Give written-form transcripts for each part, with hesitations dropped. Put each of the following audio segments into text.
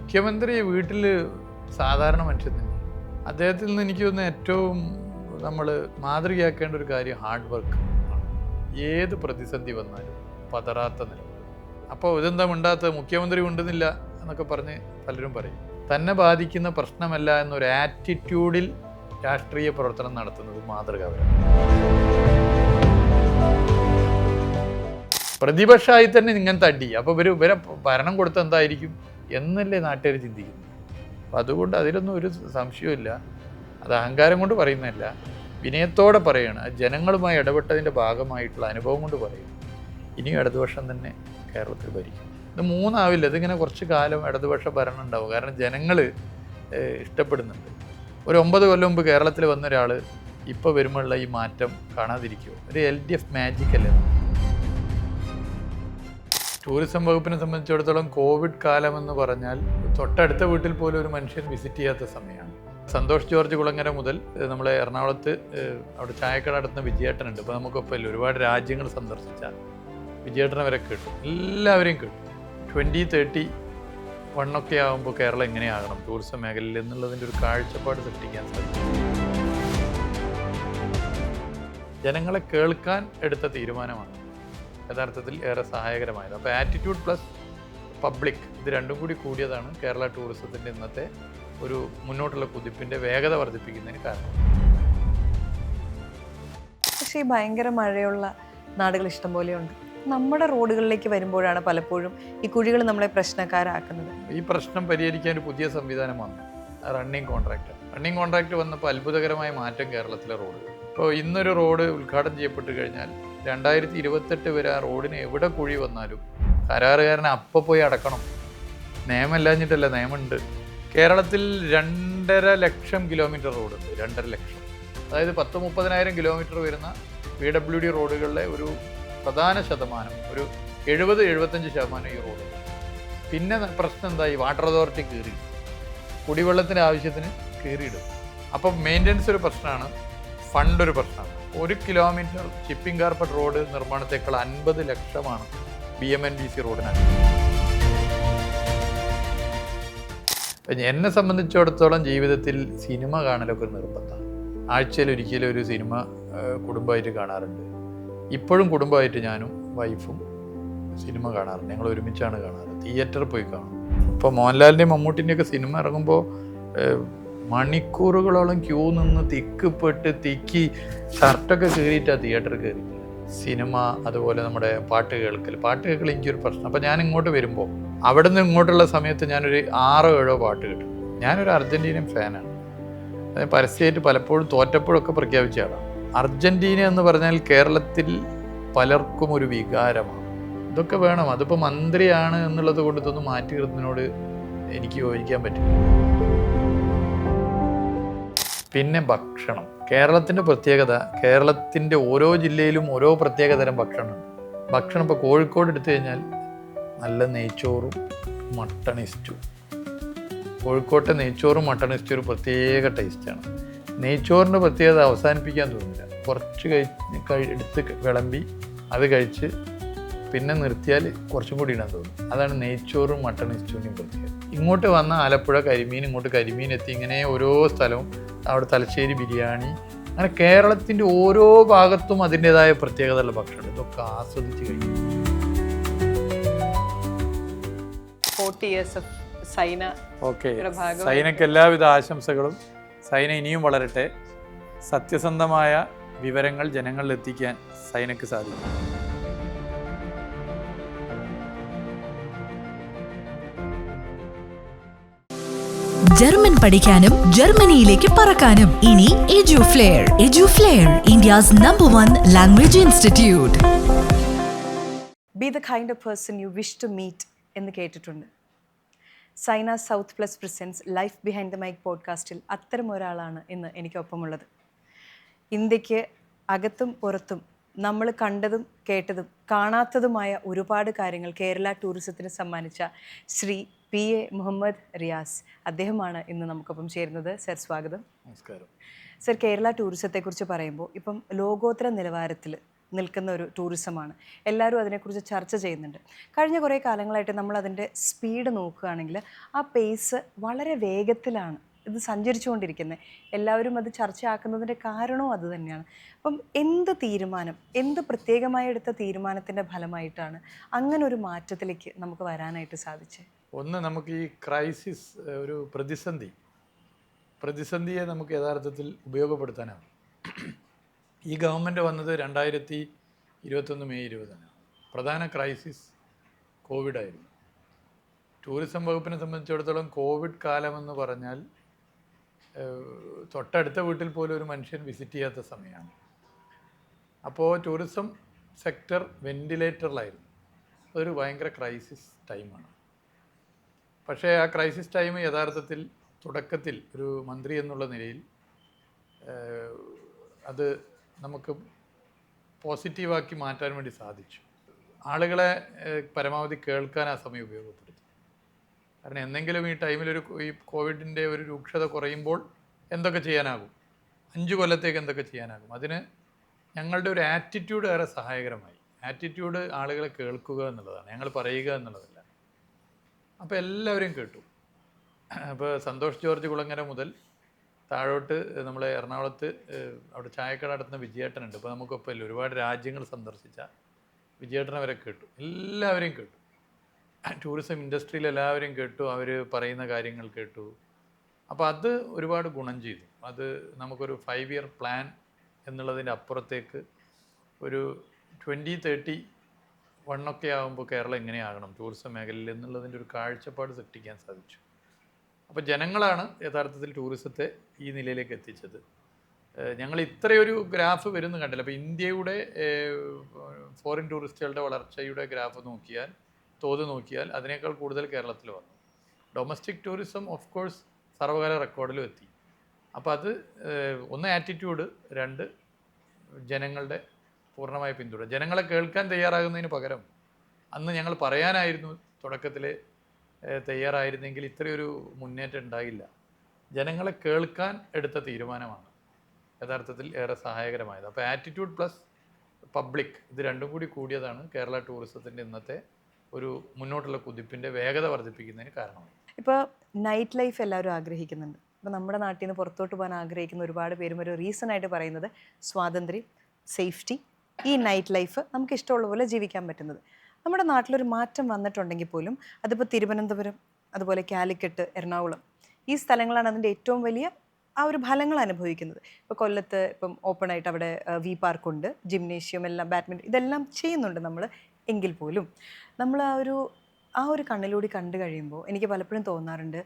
മുഖ്യമന്ത്രി വീട്ടിൽ സാധാരണ മനുഷ്യൻ തന്നെ. അദ്ദേഹത്തിൽ നിന്ന് എനിക്ക് തോന്നുന്ന ഏറ്റവും നമ്മൾ മാതൃകയാക്കേണ്ട ഒരു കാര്യം ഹാർഡ് വർക്ക് ആണ്. ഏത് പ്രതിസന്ധി വന്നാലും പതറാത്ത നിലപാട്. അപ്പോൾ ഇതെന്താ മിണ്ടാത്ത മുഖ്യമന്ത്രി ഉണ്ടെന്നില്ല എന്നൊക്കെ പറഞ്ഞ് പലരും പറയും. തന്നെ ബാധിക്കുന്ന പ്രശ്നമല്ല എന്നൊരു ആറ്റിറ്റ്യൂഡിൽ രാഷ്ട്രീയ പ്രവർത്തനം നടത്തുന്നത് മാതൃകാപരമാണ്. പ്രതിപക്ഷമായി തന്നെ ഇങ്ങനത്തെ അടി, അപ്പോൾ ഇവരെ ഭരണം കൊടുത്ത എന്തായിരിക്കും എന്നല്ലേ നാട്ടുകാർ ചിന്തിക്കുന്നത്. അപ്പം അതുകൊണ്ട് അതിലൊന്നും ഒരു സംശയമില്ല. അത് അഹങ്കാരം കൊണ്ട് പറയുന്നതല്ല, വിനയത്തോടെ പറയുകയാണ്. ജനങ്ങളുമായി ഇടപെട്ടതിൻ്റെ ഭാഗമായിട്ടുള്ള അനുഭവം കൊണ്ട് പറയുന്നു. ഇനിയും ഇടതുപക്ഷം തന്നെ കേരളത്തിൽ ഭരിക്കും. ഇത് മൂന്നാവില്ല, ഇതിങ്ങനെ കുറച്ച് കാലം ഇടതുപക്ഷ ഭരണം ഉണ്ടാവും. കാരണം ജനങ്ങൾ ഇഷ്ടപ്പെടുന്നുണ്ട്. ഒരു 9 കൊല്ലം മുമ്പ് കേരളത്തിൽ വന്ന ഒരാൾ ഇപ്പോൾ വരുമ്പോഴുള്ള ഈ മാറ്റം കാണാതിരിക്കുമോ? ഒരു LDF മാജിക് അല്ലേ. ടൂറിസം വകുപ്പിനെ സംബന്ധിച്ചിടത്തോളം കോവിഡ് കാലമെന്ന് പറഞ്ഞാൽ തൊട്ടടുത്ത വീട്ടിൽ പോലും ഒരു മനുഷ്യൻ വിസിറ്റ് ചെയ്യാത്ത സമയമാണ്. സന്തോഷ് ജോർജ് കുളങ്ങര മുതൽ നമ്മളെ എറണാകുളത്ത് അവിടെ ചായക്കട നടത്തുന്ന വിജയേട്ടനുണ്ട്. ഇപ്പോൾ നമുക്കൊപ്പം ഇല്ല, ഒരുപാട് രാജ്യങ്ങൾ സന്ദർശിച്ചാൽ വിജയേട്ടനെ വരെ കേട്ടു, എല്ലാവരെയും കേട്ടു. 2031 ആകുമ്പോൾ കേരളം എങ്ങനെയാകണം ടൂറിസം മേഖലയിൽ എന്നുള്ളതിൻ്റെ ഒരു കാഴ്ചപ്പാട് സൃഷ്ടിക്കാൻ സാധിക്കും. ജനങ്ങളെ കേൾക്കാൻ എടുത്ത തീരുമാനമാണ് യഥാർത്ഥത്തിൽ ഏറെ സഹായകരമായത്. അപ്പോൾ ആറ്റിറ്റ്യൂഡ് പ്ലസ് പബ്ലിക്, ഇത് രണ്ടും കൂടി കൂടിയതാണ് കേരള ടൂറിസത്തിൻ്റെ ഇന്നത്തെ ഒരു മുന്നോട്ടുള്ള കുതിപ്പിൻ്റെ വേഗത വർദ്ധിപ്പിക്കുന്നതിന് കാരണം. പക്ഷേ ഈ ഭയങ്കര മഴയുള്ള നാടുകൾ ഇഷ്ടം പോലെയുണ്ട്. നമ്മുടെ റോഡുകളിലേക്ക് വരുമ്പോഴാണ് പലപ്പോഴും ഈ കുഴികൾ നമ്മളെ പ്രശ്നക്കാരാക്കുന്നത്. ഈ പ്രശ്നം പരിഹരിക്കാൻ ഒരു പുതിയ സംവിധാനം വന്നു, റണ്ണിങ് കോൺട്രാക്ട്. റണ്ണിങ് കോൺട്രാക്ട് വന്നപ്പോൾ അത്ഭുതകരമായ മാറ്റം കേരളത്തിലെ റോഡുകൾ. ഇപ്പോൾ ഇന്നൊരു റോഡ് ഉദ്ഘാടനം ചെയ്യപ്പെട്ട് കഴിഞ്ഞാൽ 2028 വരെ ആ റോഡിന് എവിടെ കുഴി വന്നാലും കരാറുകാരനെ അപ്പം പോയി അടക്കണം. നിയമമില്ലാഞ്ഞിട്ടല്ല, നിയമമുണ്ട്. കേരളത്തിൽ 2.5 ലക്ഷം കിലോമീറ്റർ റോഡുണ്ട്. 2.5 ലക്ഷം, അതായത് 10-30,000 കിലോമീറ്റർ വരുന്ന PWD റോഡുകളിലെ ഒരു പ്രധാന ശതമാനം, ഒരു 70-75% ഈ റോഡ്. പിന്നെ പ്രശ്നം എന്തായി? വാട്ടർ അതോറിറ്റി കീറി, കുടിവെള്ളത്തിൻ്റെ ആവശ്യത്തിന് കീറിയിടും. അപ്പം മെയിൻ്റനൻസ് ഒരു പ്രശ്നമാണ്, ഫണ്ട് ഒരു പ്രശ്നമാണ്. 1 കിലോമീറ്റർ ഷിപ്പിംഗ് കാർപ്പറ്റ് റോഡ് നിർമ്മാണത്തേക്കാൾ 50 ലക്ഷമാണ് BMNBC റോഡിനാണ്. എന്നെ സംബന്ധിച്ചിടത്തോളം ജീവിതത്തിൽ സിനിമ കാണലൊക്കെ ഒരു നിർബന്ധമാണ്. ആഴ്ചയിൽ ഒരിക്കലും ഒരു സിനിമ കുടുംബമായിട്ട് കാണാറുണ്ട്. ഇപ്പോഴും കുടുംബമായിട്ട് ഞാനും വൈഫും സിനിമ കാണാറുണ്ട്. ഞങ്ങൾ ഒരുമിച്ചാണ് കാണാറ്, തിയേറ്ററിൽ പോയി കാണും. ഇപ്പോൾ മോഹൻലാലിൻ്റെയും മമ്മൂട്ടിൻ്റെയൊക്കെ സിനിമ ഇറങ്ങുമ്പോൾ മണിക്കൂറുകളോളം ക്യൂ നിന്ന് തിക്കി ഷർട്ടൊക്കെ കയറിയിട്ടാണ് തിയേറ്ററിൽ കയറി സിനിമ. അതുപോലെ നമ്മുടെ പാട്ട് കേൾക്കൽ എനിക്കൊരു പ്രശ്നം. അപ്പോൾ ഞാൻ ഇങ്ങോട്ട് വരുമ്പോൾ അവിടെ നിന്ന് ഇങ്ങോട്ടുള്ള സമയത്ത് ഞാനൊരു 6-7 പാട്ട് കേട്ടു. ഞാനൊരു അർജൻറ്റീനിയൻ ഫാനാണ്. അത് പരസ്യമായിട്ട് പലപ്പോഴും തോറ്റപ്പോഴൊക്കെ പ്രഖ്യാപിച്ച ആളാണ്. അർജൻറ്റീന എന്ന് പറഞ്ഞാൽ കേരളത്തിൽ പലർക്കും ഒരു വികാരമാണ്. ഇതൊക്കെ വേണം. അതിപ്പോൾ മന്ത്രിയാണ് എന്നുള്ളത് കൊണ്ട് ഇതൊന്നും മാറ്റി നിർത്തുന്നതിനോട് എനിക്ക് യോജിക്കാൻ പറ്റില്ല. പിന്നെ ഭക്ഷണം, കേരളത്തിൻ്റെ പ്രത്യേകത, കേരളത്തിൻ്റെ ഓരോ ജില്ലയിലും ഓരോ പ്രത്യേക തരം ഭക്ഷണമുണ്ട്. ഭക്ഷണം ഇപ്പോൾ കോഴിക്കോട് എടുത്തു കഴിഞ്ഞാൽ നല്ല നെയ്ച്ചോറും മട്ടൺ സ്റ്റൂ. കോഴിക്കോട്ടെ നെയ്ച്ചോറും മട്ടൺ സ്റ്റൂ ഒരു പ്രത്യേക ടേസ്റ്റാണ്. നെയ്ച്ചോറിൻ്റെ പ്രത്യേകത അവസാനിപ്പിക്കാൻ തോന്നില്ല. കുറച്ച് എടുത്ത് വിളമ്പി അത് കഴിച്ച് പിന്നെ നിർത്തിയാൽ കുറച്ചും കൂടി ഇടാൻ തോന്നും. അതാണ് നെയ്ച്ചോറും മട്ടൺ സ്റ്റൂവിൻ്റെയും പ്രത്യേകത. ഇങ്ങോട്ട് വന്ന ആലപ്പുഴ കരിമീൻ, ഇങ്ങോട്ട് കരിമീൻ എത്തി, ഇങ്ങനെ ഓരോ സ്ഥലവും, അവിടെ തലശ്ശേരി ബിരിയാണി, അങ്ങനെ കേരളത്തിൻ്റെ ഓരോ ഭാഗത്തും അതിൻ്റെതായ പ്രത്യേകതയുള്ള ഭക്ഷണം. ഇതൊക്കെ ആസ്വദിച്ച് കഴിക്കും. 40 years of സൈന. ഓക്കെ, സൈനയ്ക്ക് എല്ലാവിധ ആശംസകളും. സൈന ഇനിയും വളരട്ടെ. സത്യസന്ധമായ വിവരങ്ങൾ ജനങ്ങളിൽ എത്തിക്കാൻ സൈനയ്ക്ക് സാധിക്കും. ജർമ്മൻ പഠിക്കാനും ജർമ്മനിയിലേക്ക് പറക്കാനും ഇനി Eduflair. India's #1 language institute. Be the kind of person you wish to meet എന്ന് കേട്ടിട്ടുണ്ട്. Saina south plus presents life behind the mic പോഡ്കാസ്റ്റിൽ അത്തരം ഒരാളാണ് ഇന്ന് എനിക്കൊപ്പമുള്ളത്. ഇന്ത്യക്ക് അകത്തും പുറത്തും നമ്മൾ കണ്ടതും കേട്ടതും കാണാത്തതുമായ ഒരുപാട് കാര്യങ്ങൾ കേരള ടൂറിസത്തിന് സമ്മാനിച്ച ശ്രീ PA മുഹമ്മദ് റിയാസ്, അദ്ദേഹമാണ് ഇന്ന് നമുക്കൊപ്പം ചേരുന്നത്. സർ, സ്വാഗതം. നമസ്കാരം. സർ, കേരള ടൂറിസത്തെക്കുറിച്ച് പറയുമ്പോൾ ഇപ്പം ലോകോത്തര നിലവാരത്തിൽ നിൽക്കുന്ന ഒരു ടൂറിസമാണ്. എല്ലാവരും അതിനെക്കുറിച്ച് ചർച്ച ചെയ്യുന്നുണ്ട്. കഴിഞ്ഞ കുറേ കാലങ്ങളായിട്ട് നമ്മൾ അതിൻ്റെ സ്പീഡ് നോക്കുകയാണെങ്കിൽ ആ പേസ് വളരെ വേഗത്തിലാണ് ഇത് സഞ്ചരിച്ചുകൊണ്ടിരിക്കുന്നത്. എല്ലാവരും അത് ചർച്ചയാക്കുന്നതിൻ്റെ കാരണവും അത് തന്നെയാണ്. അപ്പം എന്ത് തീരുമാനം, എന്ത് പ്രത്യേകമായി എടുത്ത തീരുമാനത്തിൻ്റെ ഫലമായിട്ടാണ് അങ്ങനെ ഒരു മാറ്റത്തിലേക്ക് നമുക്ക് വരാനായിട്ട് സാധിച്ചത്? ഒന്ന്, നമുക്ക് ഈ ക്രൈസിസ്, ഒരു പ്രതിസന്ധിയെ നമുക്ക് യഥാർത്ഥത്തിൽ ഉപയോഗപ്പെടുത്താനാണ്. ഈ ഗവൺമെൻറ് വന്നത് 2021 മെയ് 20 പ്രധാന ക്രൈസിസ് കോവിഡായിരുന്നു. ടൂറിസം വകുപ്പിനെ സംബന്ധിച്ചിടത്തോളം കോവിഡ് കാലമെന്ന് പറഞ്ഞാൽ തൊട്ടടുത്ത വീട്ടിൽ പോലും ഒരു മനുഷ്യൻ വിസിറ്റ് ചെയ്യാത്ത സമയമാണ്. അപ്പോൾ ടൂറിസം സെക്ടർ വെന്റിലേറ്ററിലായിരുന്നു. അതൊരു ഭയങ്കര ക്രൈസിസ് ടൈമാണ്. പക്ഷേ ആ ക്രൈസിസ് ടൈം യഥാർത്ഥത്തിൽ തുടക്കത്തിൽ ഒരു മന്ത്രി എന്നുള്ള നിലയിൽ അത് നമുക്ക് പോസിറ്റീവാക്കി മാറ്റാൻ വേണ്ടി സാധിച്ചു. ആളുകളെ പരമാവധി കേൾക്കാൻ ആ സമയം ഉപയോഗപ്പെടുത്തി. കാരണം എന്തെങ്കിലും ഈ ടൈമിലൊരു ഈ കോവിഡിൻ്റെ ഒരു രൂക്ഷത കുറയുമ്പോൾ എന്തൊക്കെ ചെയ്യാനാകും, 5 കൊല്ലത്തേക്ക് എന്തൊക്കെ ചെയ്യാനാകും, അതിന് ഞങ്ങളുടെ ഒരു ആറ്റിറ്റ്യൂഡ് ഏറെ സഹായകരമായി. ആറ്റിറ്റ്യൂഡ് ആളുകളെ കേൾക്കുക എന്നുള്ളതാണ്, ഞങ്ങൾ പറയുക എന്നുള്ളതല്ല. അപ്പോൾ എല്ലാവരെയും കേട്ടു. അപ്പോൾ സന്തോഷ് ജോർജ് കുളങ്ങര മുതൽ താഴോട്ട് നമ്മളെ എറണാകുളത്ത് അവിടെ ചായക്കട നടത്തുന്ന വിജയേട്ടനുണ്ട്. ഇപ്പോൾ നമുക്കൊപ്പം ഇല്ല, ഒരുപാട് രാജ്യങ്ങൾ സന്ദർശിച്ച വിജയേട്ടനെ വരെ കേട്ടു. എല്ലാവരെയും കേട്ടു. ടൂറിസം ഇൻഡസ്ട്രിയിൽ എല്ലാവരെയും കേട്ടു, അവർ പറയുന്ന കാര്യങ്ങൾ കേട്ടു. അപ്പോൾ അത് ഒരുപാട് ഗുണം ചെയ്തു. അത് നമുക്കൊരു 5 ഇയർ പ്ലാൻ എന്നുള്ളതിൻ്റെ അപ്പുറത്തേക്ക് ഒരു 2031 ഒക്കെ ആകുമ്പോൾ കേരളം എങ്ങനെയാകണം ടൂറിസം മേഖലയിൽ എന്നുള്ളതിൻ്റെ ഒരു കാഴ്ചപ്പാട് സൃഷ്ടിക്കാൻ സാധിച്ചു. അപ്പോൾ ജനങ്ങളാണ് യഥാർത്ഥത്തിൽ ടൂറിസത്തെ ഈ നിലയിലേക്ക് എത്തിച്ചത്. ഞങ്ങൾ ഇത്രയൊരു ഗ്രാഫ് വരുന്നു കണ്ടില്ല. അപ്പോൾ ഇന്ത്യയുടെ ഫോറിൻ ടൂറിസ്റ്റുകളുടെ വളർച്ചയുടെ ഗ്രാഫ് നോക്കിയാൽ, തോത് നോക്കിയാൽ അതിനേക്കാൾ കൂടുതൽ കേരളത്തിൽ വന്നു. ഡൊമസ്റ്റിക് ടൂറിസം ഓഫ് കോഴ്സ് സർവ്വകാല റെക്കോർഡിലും എത്തി. അപ്പോൾ അത് ഒന്ന് ആറ്റിറ്റ്യൂഡ്, 2 ജനങ്ങളുടെ പൂർണ്ണമായ പിന്തുണ. ജനങ്ങളെ കേൾക്കാൻ തയ്യാറാകുന്നതിന് പകരം അന്ന് ഞങ്ങൾ പറയാനായിരുന്നു തുടക്കത്തിൽ തയ്യാറായിരുന്നെങ്കിൽ ഇത്രയൊരു മുന്നേറ്റം ഉണ്ടാകില്ല. ജനങ്ങളെ കേൾക്കാൻ എടുത്ത തീരുമാനമാണ് യഥാർത്ഥത്തിൽ ഏറെ സഹായകരമായത്. അപ്പോൾ ആറ്റിറ്റ്യൂഡ് പ്ലസ് പബ്ലിക്, ഇത് രണ്ടും കൂടി കൂടിയതാണ് കേരള ടൂറിസത്തിൻ്റെ ഇന്നത്തെ ഒരു മുന്നോട്ടുള്ള കുതിപ്പിൻ്റെ വേഗത വർദ്ധിപ്പിക്കുന്നതിന് കാരണമായി. ഇപ്പോൾ നൈറ്റ് ലൈഫ് എല്ലാവരും ആഗ്രഹിക്കുന്നുണ്ട്. ഇപ്പോൾ നമ്മുടെ നാട്ടിൽ നിന്ന് പുറത്തോട്ട് പോകാൻ ആഗ്രഹിക്കുന്ന ഒരുപാട് പേരും ഒരു റീസൺ ആയിട്ട് പറയുന്നത് സ്വാതന്ത്ര്യം, സേഫ്റ്റി, ഈ നൈറ്റ് ലൈഫ് നമുക്ക് ഇഷ്ടമുള്ള പോലെ ജീവിക്കാൻ പറ്റുന്നത്. നമ്മുടെ നാട്ടിലൊരു മാറ്റം വന്നിട്ടുണ്ടെങ്കിൽ പോലും അതിപ്പോൾ തിരുവനന്തപുരം, അതുപോലെ കാലിക്കറ്റ്, എറണാകുളം, ഈ സ്ഥലങ്ങളാണ് അതിൻ്റെ ഏറ്റവും വലിയ ആ ഒരു ഫലങ്ങൾ അനുഭവിക്കുന്നത്. ഇപ്പോൾ കൊല്ലത്ത് ഇപ്പം ഓപ്പണായിട്ട് അവിടെ വി പാർക്കുണ്ട്, ജിംനേഷ്യം, എല്ലാം ബാഡ്മിൻ്റൺ, ഇതെല്ലാം ചെയ്യുന്നുണ്ട് നമ്മൾ. എങ്കിൽ പോലും നമ്മൾ ആ ഒരു കണ്ണിലൂടെ കണ്ടു കഴിയുമ്പോൾ എനിക്ക് പലപ്പോഴും തോന്നാറുണ്ട്,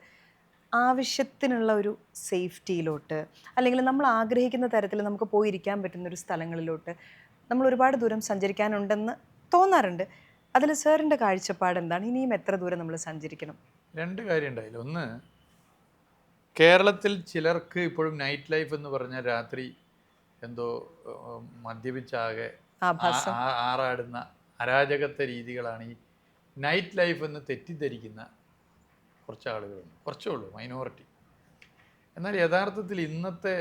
ആവശ്യത്തിനുള്ള ഒരു സേഫ്റ്റിയിലോട്ട്, അല്ലെങ്കിൽ നമ്മൾ ആഗ്രഹിക്കുന്ന തരത്തിൽ നമുക്ക് പോയിരിക്കാൻ പറ്റുന്ന ഒരു സ്ഥലങ്ങളിലോട്ട് നമ്മൾ ഒരുപാട് ദൂരം സഞ്ചരിക്കാനുണ്ടെന്ന് തോന്നാറുണ്ട്. അതിൽ സാറിൻ്റെ കാഴ്ചപ്പാട് എന്താണ്? ഇനിയും എത്ര ദൂരം നമ്മൾ സഞ്ചരിക്കണം? 2 കാര്യം ഉണ്ടായില്ല. ഒന്ന്, കേരളത്തിൽ ചിലർക്ക് ഇപ്പോഴും നൈറ്റ് ലൈഫ് എന്ന് പറഞ്ഞാൽ രാത്രി എന്തോ മദ്യപിച്ചാകെ ആറാടുന്ന അരാജകത്തെ രീതികളാണ് ഈ നൈറ്റ് ലൈഫ് എന്ന് തെറ്റിദ്ധരിക്കുന്ന കുറച്ച് ആളുകളുണ്ട്. കുറച്ചേ ഉള്ളൂ, മൈനോറിറ്റി. എന്നാൽ യഥാർത്ഥത്തിൽ ഇന്നത്തെ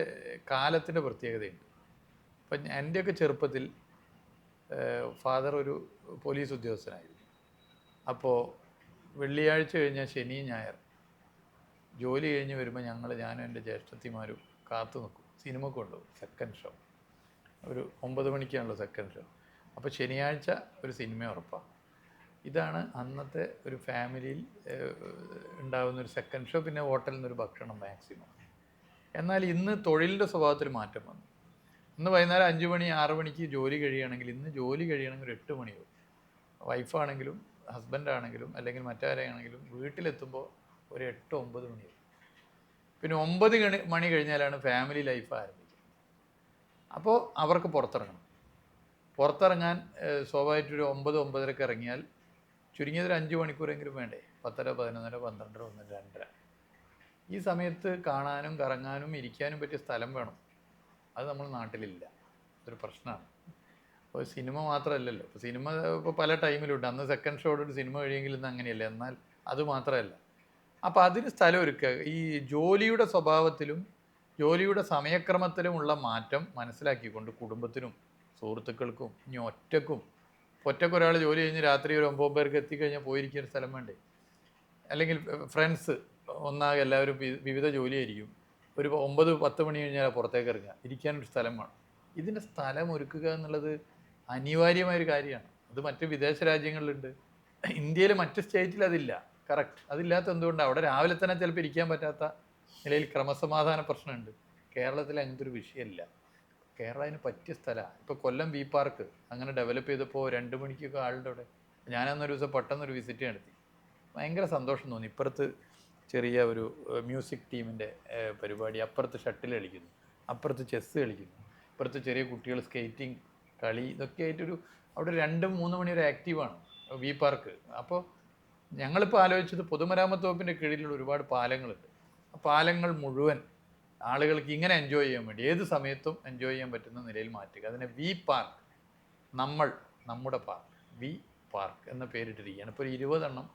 കാലത്തിൻ്റെ പ്രത്യേകതയുണ്ട്. ഇപ്പം എൻ്റെയൊക്കെ ചെറുപ്പത്തിൽ ഫാദർ ഒരു പോലീസ് ഉദ്യോഗസ്ഥനായിരുന്നു. അപ്പോൾ വെള്ളിയാഴ്ച കഴിഞ്ഞാൽ ശനി ഞായർ ജോലി കഴിഞ്ഞ് വരുമ്പോൾ ഞാനും എൻ്റെ ജ്യേഷ്ഠത്തിമാരും കാത്തു നിൽക്കും, സിനിമ കൊണ്ടുപോകും. സെക്കൻഡ് ഷോ ഒരു 9 മണിക്കാണല്ലോ സെക്കൻഡ് ഷോ. അപ്പോൾ ശനിയാഴ്ച ഒരു സിനിമ ഉറപ്പാണ്. ഇതാണ് അന്നത്തെ ഒരു ഫാമിലിയിൽ ഉണ്ടാകുന്നൊരു സെക്കൻഡ് ഷോ. പിന്നെ ഹോട്ടലിൽ നിന്നൊരു ഭക്ഷണം മാക്സിമം. എന്നാൽ ഇന്ന് തൊഴിലിൻ്റെ സ്വഭാവത്തിൽ മാറ്റം വന്നു. ഇന്ന് വൈകുന്നേരം 5 മണി 6 മണിക്ക് ജോലി കഴിയുകയാണെങ്കിൽ ഇന്ന് ജോലി കഴിയണമെങ്കിൽ 8 മണിയോ, വൈഫാണെങ്കിലും ഹസ്ബൻഡാണെങ്കിലും അല്ലെങ്കിൽ മറ്റാരെയാണെങ്കിലും വീട്ടിലെത്തുമ്പോൾ ഒരു 8-9 മണിയോ. പിന്നെ 9 മണി കഴിഞ്ഞാലാണ് ഫാമിലി ലൈഫ് ആരംഭിക്കുന്നത്. അപ്പോൾ അവർക്ക് പുറത്തിറങ്ങാൻ സ്വാഭാവികമായിട്ടൊരു 9-9:30 ഇറങ്ങിയാൽ ചുരുങ്ങിയതൊരു 5 മണിക്കൂറെങ്കിലും വേണ്ടേ? 10, 11, 12, 1, 2. ഈ സമയത്ത് കാണാനും കറങ്ങാനും ഇരിക്കാനും പറ്റിയ സ്ഥലം വേണം. അത് നമ്മൾ നാട്ടിലില്ല. അതൊരു പ്രശ്നമാണ്. അപ്പോൾ സിനിമ മാത്രമല്ലല്ലോ. ഇപ്പോൾ സിനിമ ഇപ്പോൾ പല ടൈമിലുണ്ട്. അന്ന് സെക്കൻഡ് ഷോയോട് സിനിമ കഴിയുമെങ്കിൽ ഇന്ന് അങ്ങനെയല്ല. എന്നാൽ അത് മാത്രമല്ല. അപ്പോൾ അതിന് സ്ഥലം ഒരുക്കുക. ഈ ജോലിയുടെ സ്വഭാവത്തിലും ജോലിയുടെ സമയക്രമത്തിലുമുള്ള മാറ്റം മനസ്സിലാക്കിക്കൊണ്ട് കുടുംബത്തിനും സുഹൃത്തുക്കൾക്കും ഇനി ഒറ്റയ്ക്ക് ഒരാൾ ജോലി കഴിഞ്ഞ് രാത്രി ഒരു 9 പേർക്ക് എത്തിക്കഴിഞ്ഞാൽ പോയിരിക്കുന്ന ഒരു സ്ഥലം വേണ്ടേ? അല്ലെങ്കിൽ ഫ്രണ്ട്സ് ഒന്നാകെ എല്ലാവരും വിവിധ ജോലിയായിരിക്കും, ഒരു 9-10 മണി കഴിഞ്ഞാൽ പുറത്തേക്ക് ഇറങ്ങുക, ഇരിക്കാനൊരു സ്ഥലം വേണം. ഇതിൻ്റെ സ്ഥലം ഒരുക്കുക എന്നുള്ളത് അനിവാര്യമായൊരു കാര്യമാണ്. അത് മറ്റ് വിദേശ രാജ്യങ്ങളിലുണ്ട്, ഇന്ത്യയിൽ മറ്റ് സ്റ്റേറ്റിൽ അതില്ല. കറക്റ്റ്, അതില്ലാത്ത എന്തുകൊണ്ടാണ്? അവിടെ രാവിലെ തന്നെ ചിലപ്പോൾ ഇരിക്കാൻ പറ്റാത്ത നിലയിൽ ക്രമസമാധാന പ്രശ്നമുണ്ട്. കേരളത്തിൽ അങ്ങനത്തെ ഒരു വിഷയമില്ല. കേരളം അതിന് പറ്റിയ സ്ഥലമാണ്. ഇപ്പോൾ കൊല്ലം ബി പാർക്ക് അങ്ങനെ ഡെവലപ്പ് ചെയ്തപ്പോൾ 2 മണിക്കൊക്കെ ആളുടെ അവിടെ. ഞാനന്നൊരു ദിവസം പെട്ടെന്നൊരു വിസിറ്റ് നടത്തി, ഭയങ്കര സന്തോഷം തോന്നി. ഇപ്പുറത്ത് ചെറിയ ഒരു മ്യൂസിക് ടീമിൻ്റെ പരിപാടി, അപ്പുറത്ത് ഷട്ടിൽ കളിക്കുന്നു, അപ്പുറത്ത് ചെസ്സ് കളിക്കുന്നു, ഇപ്പുറത്ത് ചെറിയ കുട്ടികൾ സ്കേറ്റിംഗ് കളി, ഇതൊക്കെ ആയിട്ടൊരു അവിടെ 2-3 മണി ഒരു ആക്റ്റീവാണ് വി പാർക്ക്. അപ്പോൾ ഞങ്ങളിപ്പോൾ ആലോചിച്ചത് പൊതുമരാമത്ത് വകുപ്പിൻ്റെ കീഴിലുള്ള ഒരുപാട് പാലങ്ങളുണ്ട്. ആ പാലങ്ങൾ മുഴുവൻ ആളുകൾക്ക് ഇങ്ങനെ എൻജോയ് ചെയ്യാൻ വേണ്ടി ഏത് സമയത്തും എൻജോയ് ചെയ്യാൻ പറ്റുന്ന നിലയിൽ മാറ്റുക. അതിനെ വി പാർക്ക്, നമ്മുടെ പാർക്ക്, വി പാർക്ക് എന്ന പേരിട്ടിരിക്കുകയാണ്. ഇപ്പോൾ ഒരു 20 എണ്ണം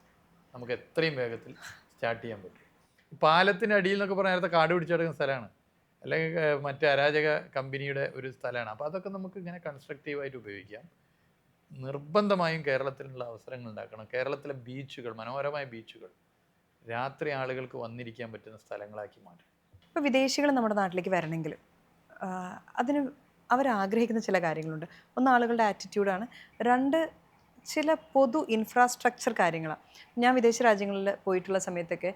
നമുക്ക് എത്രയും വേഗത്തിൽ സ്റ്റാർട്ട് ചെയ്യാൻ പറ്റും. പാലത്തിൻ്റെ അടിയിൽ എന്നൊക്കെ പറഞ്ഞാൽ നേരത്തെ കാട് പിടിച്ചെടുക്കുന്ന സ്ഥലമാണ്, അല്ലെങ്കിൽ മറ്റേ അരാജക കമ്പനിയുടെ ഒരു സ്ഥലമാണ്. അപ്പോൾ അതൊക്കെ നമുക്ക് ഇങ്ങനെ കൺസ്ട്രക്റ്റീവായിട്ട് ഉപയോഗിക്കാം. നിർബന്ധമായും കേരളത്തിലുള്ള അവസരങ്ങൾ ഉണ്ടാക്കണം. കേരളത്തിലെ ബീച്ചുകൾ, മനോഹരമായ ബീച്ചുകൾ രാത്രി ആളുകൾക്ക് വന്നിരിക്കാൻ പറ്റുന്ന സ്ഥലങ്ങളാക്കി മാറ്റണം. ഇപ്പോൾ വിദേശികൾ നമ്മുടെ നാട്ടിലേക്ക് വരണമെങ്കിൽ അതിന് അവരാഗ്രഹിക്കുന്ന ചില കാര്യങ്ങളുണ്ട്. ഒന്ന് ആളുകളുടെ ആറ്റിറ്റ്യൂഡാണ്, 2 ചില പൊതു ഇൻഫ്രാസ്ട്രക്ചർ കാര്യങ്ങളാണ്. ഞാൻ വിദേശ രാജ്യങ്ങളിൽ പോയിട്ടുള്ള സമയത്തൊക്കെ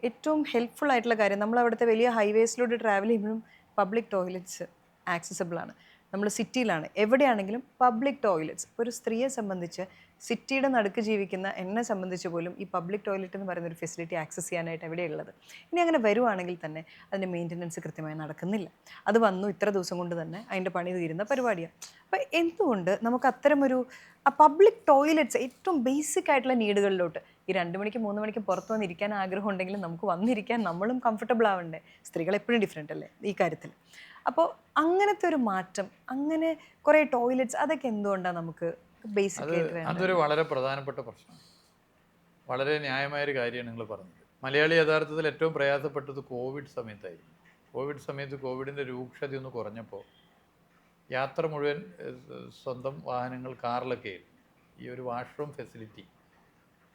ഏറ്റവും ഹെൽപ്ഫുൾ ആയിട്ടുള്ള കാര്യം, നമ്മൾ അവിടുത്തെ വലിയ ഹൈവേസിലൂടെ ട്രാവൽ ചെയ്യുമ്പോഴും പബ്ലിക് ടോയ്ലറ്റ്സ് ആക്സസിബിളാണ്. നമ്മൾ സിറ്റിയിലാണ്, എവിടെയാണെങ്കിലും പബ്ലിക് ടോയ്ലറ്റ്സ്. ഒരു സ്ത്രീയെ സംബന്ധിച്ച്, സിറ്റിയുടെ നടുക്ക് ജീവിക്കുന്ന എന്നെ സംബന്ധിച്ച് പോലും ഈ പബ്ലിക് ടോയ്ലറ്റ് എന്ന് പറയുന്നൊരു ഫെസിലിറ്റി ആക്സസ് ചെയ്യാനായിട്ട് എവിടെയുള്ളത്? ഇനി അങ്ങനെ വരുവാണെങ്കിൽ തന്നെ അതിൻ്റെ മെയിൻ്റനൻസ് കൃത്യമായി നടക്കുന്നില്ല. അത് വന്നു ഇത്ര ദിവസം കൊണ്ട് തന്നെ അതിൻ്റെ പണി തീരുന്ന പരിപാടിയാണ്. അപ്പോൾ എന്തുകൊണ്ട് നമുക്ക് അത്തരമൊരു പബ്ലിക് ടോയ്ലറ്റ്സ് ഏറ്റവും ബേസിക് ആയിട്ടുള്ള നീഡുകളിലോട്ട് ഈ 2 മണിക്കും 3 മണിക്കും പുറത്ത് വന്നിരിക്കാൻ ആഗ്രഹം ഉണ്ടെങ്കിലും നമുക്ക് വന്നിരിക്കാൻ നമ്മളും കംഫർട്ടബിൾ ആവണ്ടേ? സ്ത്രീകൾ എപ്പോഴും ഡിഫറെൻ്റ് അല്ലേ ഈ കാര്യത്തിൽ? അപ്പോൾ അങ്ങനത്തെ ഒരു മാറ്റം, അങ്ങനെ കുറേ ടോയ്ലറ്റ്സ്, അതൊക്കെ എന്തുകൊണ്ടാണ് നമുക്ക് ബേസിക് ആയിട്ട് വേണ്ടത്? അതൊരു വളരെ പ്രധാനപ്പെട്ട പ്രശ്നമാണ്. വളരെ ന്യായമായൊരു കാര്യമാണ് നിങ്ങൾ പറഞ്ഞത്. മലയാളി യഥാർത്ഥത്തിൽ ഏറ്റവും പ്രയാസപ്പെട്ടത് കോവിഡ് സമയത്തായിരുന്നു. കോവിഡ് സമയത്ത് കോവിഡിൻ്റെ രൂക്ഷത ഒന്ന് കുറഞ്ഞപ്പോൾ യാത്ര മുഴുവൻ സ്വന്തം വാഹനങ്ങൾ, കാറിലൊക്കെ ആയിരുന്നു. ഈ ഒരു വാഷ്റൂം ഫെസിലിറ്റി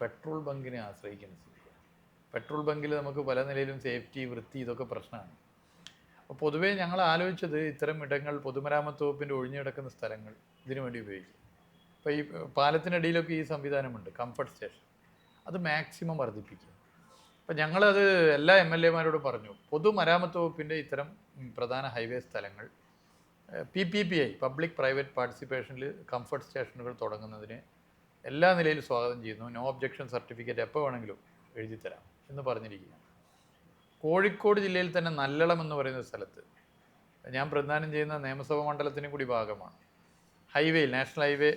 പെട്രോൾ ബങ്കിനെ ആശ്രയിക്കുന്ന സ്ഥിതിയാണ്. പെട്രോൾ ബങ്കിൽ നമുക്ക് പല നിലയിലും സേഫ്റ്റി, വൃത്തി, ഇതൊക്കെ പ്രശ്നമാണ്. അപ്പോൾ പൊതുവേ ഞങ്ങൾ ആലോചിച്ചത് ഇത്തരം ഇടങ്ങൾ, പൊതുമരാമത്ത് വകുപ്പിൻ്റെ ഒഴിഞ്ഞു കിടക്കുന്ന സ്ഥലങ്ങൾ ഇതിനു വേണ്ടി ഉപയോഗിക്കും. ഇപ്പോൾ ഈ പാലത്തിനടിയിലൊക്കെ ഈ സംവിധാനമുണ്ട്, കംഫർട്ട് സ്റ്റേഷൻ, അത് മാക്സിമം വർദ്ധിപ്പിക്കുക. അപ്പോൾ ഞങ്ങളത് എല്ലാ MLA-മാരോടും പറഞ്ഞു, പൊതുമരാമത്ത് വകുപ്പിൻ്റെ ഇത്തരം പ്രധാന ഹൈവേ സ്ഥലങ്ങൾ PPPI, പബ്ലിക് പ്രൈവറ്റ് പാർട്ടിസിപ്പേഷനിൽ കംഫർട്ട് സ്റ്റേഷനുകൾ തുടങ്ങുന്നതിന് എല്ലാ നിലയിലും സ്വാഗതം ചെയ്യുന്നു. നോ ഒബ്ജക്ഷൻ സർട്ടിഫിക്കറ്റ് എപ്പോൾ വേണമെങ്കിലും എഴുതി തരാം എന്ന് പറഞ്ഞിരിക്കുകയാണ്. കോഴിക്കോട് ജില്ലയിൽ തന്നെ നല്ലളം എന്ന് പറയുന്ന സ്ഥലത്ത്, ഞാൻ പ്രതിദാനം ചെയ്യുന്ന നിയമസഭാ മണ്ഡലത്തിനും കൂടി ഭാഗമാണ്, ഹൈവേയിൽ, നാഷണൽ ഹൈവേ,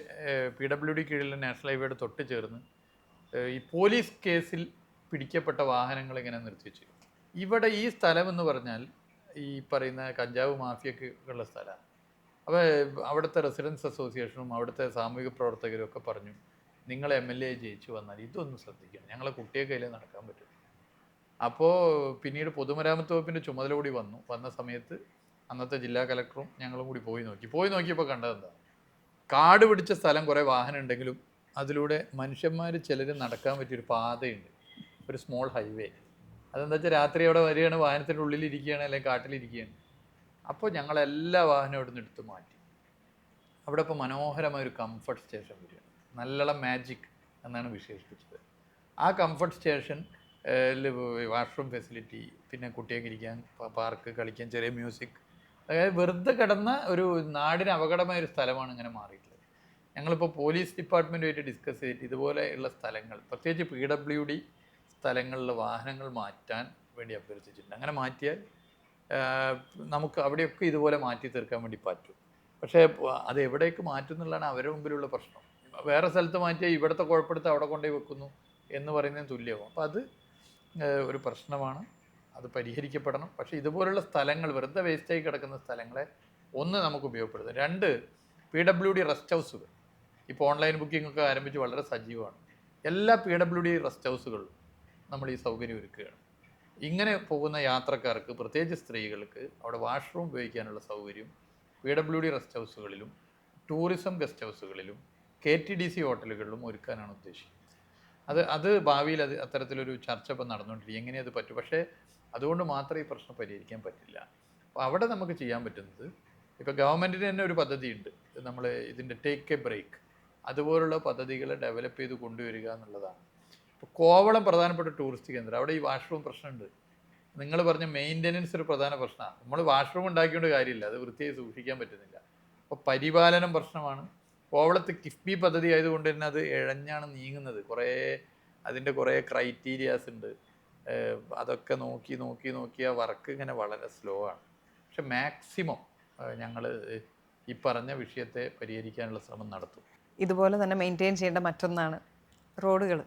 PWD കീഴിലെ നാഷണൽ ഹൈവേയുടെ തൊട്ട് ചേർന്ന് ഈ പോലീസ് കേസിൽ പിടിക്കപ്പെട്ട വാഹനങ്ങൾ ഇങ്ങനെ നിർത്തിവെച്ചു. ഇവിടെ ഈ സ്ഥലം എന്ന് പറഞ്ഞാൽ ഈ പറയുന്ന കഞ്ചാവ് മാഫിയൊക്കെ ഉള്ള സ്ഥലമാണ്. അപ്പോൾ അവിടുത്തെ റെസിഡൻസ് അസോസിയേഷനും അവിടുത്തെ സാമൂഹിക പ്രവർത്തകരും ഒക്കെ പറഞ്ഞു, നിങ്ങൾ MLA ജയിച്ചു വന്നാൽ ഇതൊന്നും ശ്രദ്ധിക്കണം, ഞങ്ങളെ കുട്ടിയെ കയ്യിൽ നടക്കാൻ പറ്റും. അപ്പോൾ പിന്നീട് പൊതുമരാമത്ത് വകുപ്പിൻ്റെ ചുമതല കൂടി വന്ന സമയത്ത് അന്നത്തെ ജില്ലാ കലക്ടറും ഞങ്ങളും കൂടി പോയി നോക്കിയപ്പോൾ കണ്ടതെന്താ, കാട് പിടിച്ച സ്ഥലം, കുറേ വാഹനം ഉണ്ടെങ്കിലും അതിലൂടെ മനുഷ്യന്മാർ ചിലർ നടക്കാൻ പറ്റിയൊരു പാതയുണ്ട്, ഒരു സ്മോൾ ഹൈവേ. അതെന്താ വെച്ചാൽ രാത്രി അവിടെ വരികയാണ്, വാഹനത്തിൻ്റെ ഉള്ളിലിരിക്കുകയാണ് അല്ലെങ്കിൽ കാട്ടിലിരിക്കുകയാണ്. അപ്പോൾ ഞങ്ങളെല്ലാ വാഹനവും അവിടെ നിന്ന് എടുത്ത് മാറ്റി. അവിടെ ഇപ്പോൾ മനോഹരമായൊരു കംഫർട്ട് സ്റ്റേഷൻ വരികയാണ്, നല്ലളം മാജിക് എന്നാണ് വിശേഷിപ്പിച്ചത്. ആ കംഫർട്ട് സ്റ്റേഷൻ വാഷ്റൂം ഫെസിലിറ്റി, പിന്നെ കുട്ടിയൊക്കെ ഇരിക്കാൻ പാർക്ക്, കളിക്കാൻ ചെറിയ മ്യൂസിക്, അതായത് വെറുതെ കിടന്ന ഒരു നാടിന് അപകടമായൊരു സ്ഥലമാണ് ഇങ്ങനെ മാറിയിട്ടുള്ളത്. ഞങ്ങളിപ്പോൾ പോലീസ് ഡിപ്പാർട്ട്മെൻറ്റുമായിട്ട് ഡിസ്കസ് ചെയ്തിട്ട് ഇതുപോലെയുള്ള സ്ഥലങ്ങൾ, പ്രത്യേകിച്ച് PWD സ്ഥലങ്ങളിലെ വാഹനങ്ങൾ മാറ്റാൻ വേണ്ടി അഭ്യർത്ഥിച്ചിട്ടുണ്ട്. അങ്ങനെ മാറ്റിയാൽ നമുക്ക് അവിടെയൊക്കെ ഇതുപോലെ മാറ്റി തീർക്കാൻ വേണ്ടി പറ്റും. പക്ഷേ അത് എവിടേക്ക് മാറ്റും എന്നുള്ളതാണ് അവരുടെ മുമ്പിലുള്ള പ്രശ്നം. വേറെ സ്ഥലത്ത് മാറ്റിയാൽ ഇവിടുത്തെ കുഴപ്പമെടുത്ത് അവിടെ കൊണ്ടുപോയി വെക്കുന്നു എന്ന് പറയുന്നതിന് തുല്യമാവും. അപ്പോൾ അത് ഒരു പ്രശ്നമാണ്, അത് പരിഹരിക്കപ്പെടണം. പക്ഷേ ഇതുപോലുള്ള സ്ഥലങ്ങൾ, വെറുതെ വേസ്റ്റായി കിടക്കുന്ന സ്ഥലങ്ങളെ ഒന്ന് നമുക്ക് ഉപയോഗപ്പെടുത്തും. 2, PWD റെസ്റ്റ് ഹൗസുകൾ ഇപ്പോൾ ഓൺലൈൻ ബുക്കിംഗ് ഒക്കെ ആരംഭിച്ച് വളരെ സജീവമാണ്. എല്ലാ PWD റെസ്റ്റ് ഹൗസുകളിലും നമ്മൾ ഈ സൗകര്യം ഒരുക്കുകയാണ്. ഇങ്ങനെ പോകുന്ന യാത്രക്കാർക്ക്, പ്രത്യേകിച്ച് സ്ത്രീകൾക്ക്, അവിടെ വാഷ്റൂം ഉപയോഗിക്കാനുള്ള സൗകര്യം PWD റെസ്റ്റ് ഹൗസുകളിലും ടൂറിസം ഗസ്റ്റ് ഹൗസുകളിലും KTDC ഹോട്ടലുകളിലും ഒരുക്കാനാണ് ഉദ്ദേശിക്കുന്നത്. അത് ഭാവിയിൽ അത്തരത്തിലൊരു ചർച്ച ഇപ്പം നടന്നുകൊണ്ടിരിക്കും, എങ്ങനെ അത് പറ്റും. പക്ഷേ അതുകൊണ്ട് മാത്രമേ ഈ പ്രശ്നം പരിഹരിക്കാൻ പറ്റില്ല. അപ്പോൾ അവിടെ നമുക്ക് ചെയ്യാൻ പറ്റുന്നത്, ഇപ്പോൾ ഗവൺമെൻറ്റിന് തന്നെ ഒരു പദ്ധതിയുണ്ട്, നമ്മൾ ഇതിൻ്റെ ടേക്ക് എ ബ്രേക്ക് അതുപോലുള്ള പദ്ധതികൾ ഡെവലപ്പ് ചെയ്ത് കൊണ്ടുവരിക എന്നുള്ളതാണ്. ഇപ്പോൾ കോവളം പ്രധാനപ്പെട്ട ടൂറിസ്റ്റ് കേന്ദ്രം, അവിടെ ഈ വാഷ്റൂം പ്രശ്നമുണ്ട്. നിങ്ങൾ പറഞ്ഞ മെയിൻ്റനൻസ് ഒരു പ്രധാന പ്രശ്നമാണ്. നമ്മൾ വാഷ്റൂം ഉണ്ടാക്കിയോണ്ട് കാര്യമില്ല, അത് വൃത്തിയായി സൂക്ഷിക്കാൻ പറ്റുന്നില്ല. അപ്പോൾ പരിപാലനം പ്രശ്നമാണ്. കോവളത്ത് കിഫ്ബി പദ്ധതി ആയതുകൊണ്ട് തന്നെ അത് ഇഴഞ്ഞാണ് നീങ്ങുന്നത്. അതിൻ്റെ കുറേ ക്രൈറ്റീരിയാസ് ഉണ്ട്. അതൊക്കെ നോക്കി ആ വർക്ക് ഇങ്ങനെ വളരെ സ്ലോ ആണ്. പക്ഷെ മാക്സിമം ഞങ്ങൾ ഈ പറഞ്ഞ വിഷയത്തെ പരിഹരിക്കാനുള്ള ശ്രമം നടത്തും. ഇതുപോലെ തന്നെ മെയിൻറ്റെയിൻ ചെയ്യേണ്ട മറ്റൊന്നാണ് റോഡുകൾ.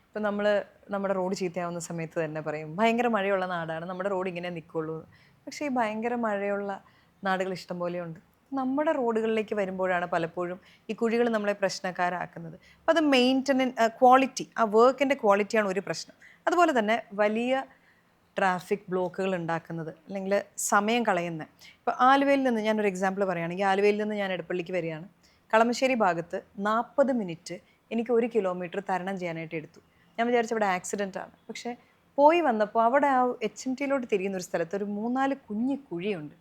ഇപ്പം നമ്മുടെ റോഡ് ചീത്തയാവുന്ന സമയത്ത് തന്നെ പറയും ഭയങ്കര മഴയുള്ള നാടാണ്, നമ്മുടെ റോഡ് ഇങ്ങനെ നിൽക്കുള്ളൂ. പക്ഷേ ഈ ഭയങ്കര മഴയുള്ള നാടുകൾ ഇഷ്ടം പോലെയുണ്ട്. നമ്മുടെ റോഡുകളിലേക്ക് വരുമ്പോഴാണ് പലപ്പോഴും ഈ കുഴികൾ നമ്മളെ പ്രശ്നക്കാരാക്കുന്നത്. അപ്പോൾ അത് ക്വാളിറ്റി, ആ വർക്കിൻ്റെ ക്വാളിറ്റിയാണ് ഒരു പ്രശ്നം. അതുപോലെ തന്നെ വലിയ ട്രാഫിക് ബ്ലോക്കുകൾ ഉണ്ടാക്കുന്നത്, അല്ലെങ്കിൽ സമയം കളയുന്നത്. ഇപ്പോൾ ആലുവയിൽ നിന്ന് ഞാനൊരു എക്സാമ്പിൾ പറയുകയാണെങ്കിൽ, ആലുവയിൽ നിന്ന് ഞാൻ എടപ്പള്ളിക്ക് വരികയാണ്. കളമശ്ശേരി ഭാഗത്ത് 40 മിനിറ്റ് എനിക്ക് 1 കിലോമീറ്റർ തരണം ചെയ്യാനായിട്ട് എടുത്തു. ഞാൻ വിചാരിച്ചു അവിടെ ആക്സിഡൻ്റ് ആണ്. പക്ഷേ പോയി വന്നപ്പോൾ അവിടെ ആ HMTയിലോട്ട് തിരിയുന്ന ഒരു സ്ഥലത്ത് ഒരു 3-4 കുഞ്ഞു കുഴിയുണ്ട്.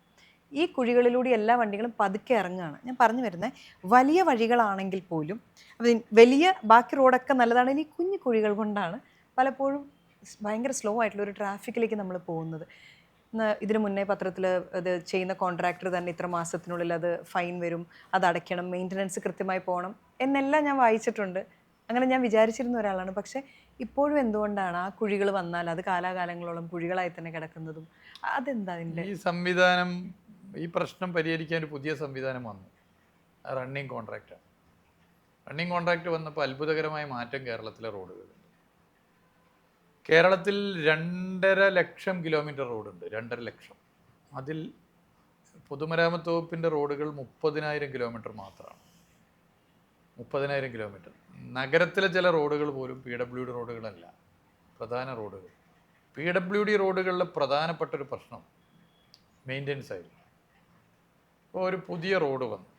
ഈ കുഴികളിലൂടെ എല്ലാ വണ്ടികളും പതുക്കെ ഇറങ്ങുകയാണ്. ഞാൻ പറഞ്ഞു വരുന്നത്, വലിയ വഴികളാണെങ്കിൽ പോലും വലിയ ബാക്കി റോഡൊക്കെ നല്ലതാണെങ്കിൽ ഈ കുഞ്ഞു കുഴികൾ കൊണ്ടാണ് പലപ്പോഴും ഭയങ്കര സ്ലോ ആയിട്ടുള്ള ഒരു ട്രാഫിക്കിലേക്ക് നമ്മൾ പോകുന്നത്. ഇതിനു മുന്നേ പത്രത്തിൽ അത് ചെയ്യുന്ന കോൺട്രാക്ടർ തന്നെ ഇത്ര മാസത്തിനുള്ളിൽ അത് ഫൈൻ വരും, അത് അടയ്ക്കണം, മെയിൻ്റനൻസ് കൃത്യമായി പോകണം എന്നെല്ലാം ഞാൻ വായിച്ചിട്ടുണ്ട്. അങ്ങനെ ഞാൻ വിചാരിച്ചിരുന്ന ഒരാളാണ്. പക്ഷേ ഇപ്പോഴും എന്തുകൊണ്ടാണ് ആ കുഴികൾ വന്നാൽ അത് കാലാകാലങ്ങളോളം കുഴികളായി തന്നെ കിടക്കുന്നതും? അതെന്താ അതിൻ്റെ ഈ പ്രശ്നം പരിഹരിക്കാൻ ഒരു പുതിയ സംവിധാനം വന്നു, റണ്ണിങ് കോൺട്രാക്റ്റാണ്. റണ്ണിങ് കോൺട്രാക്റ്റ് വന്നപ്പോൾ അത്ഭുതകരമായ മാറ്റം കേരളത്തിലെ റോഡുകളിൽ. കേരളത്തിൽ 2.5 ലക്ഷം കിലോമീറ്റർ റോഡുണ്ട്. 2.5 ലക്ഷം. അതിൽ പൊതുമരാമത്ത് വകുപ്പിൻ്റെ റോഡുകൾ 30,000 കിലോമീറ്റർ മാത്രമാണ്. 30,000 കിലോമീറ്റർ. നഗരത്തിലെ ചില റോഡുകൾ പോലും PWD റോഡുകളല്ല, പ്രധാന റോഡുകൾ. PWD റോഡുകളിലെ പ്രധാനപ്പെട്ട ഒരു പ്രശ്നം മെയിൻ്റനൻസ് ആയിരുന്നു. ഇപ്പോൾ ഒരു പുതിയ റോഡ് വന്നു.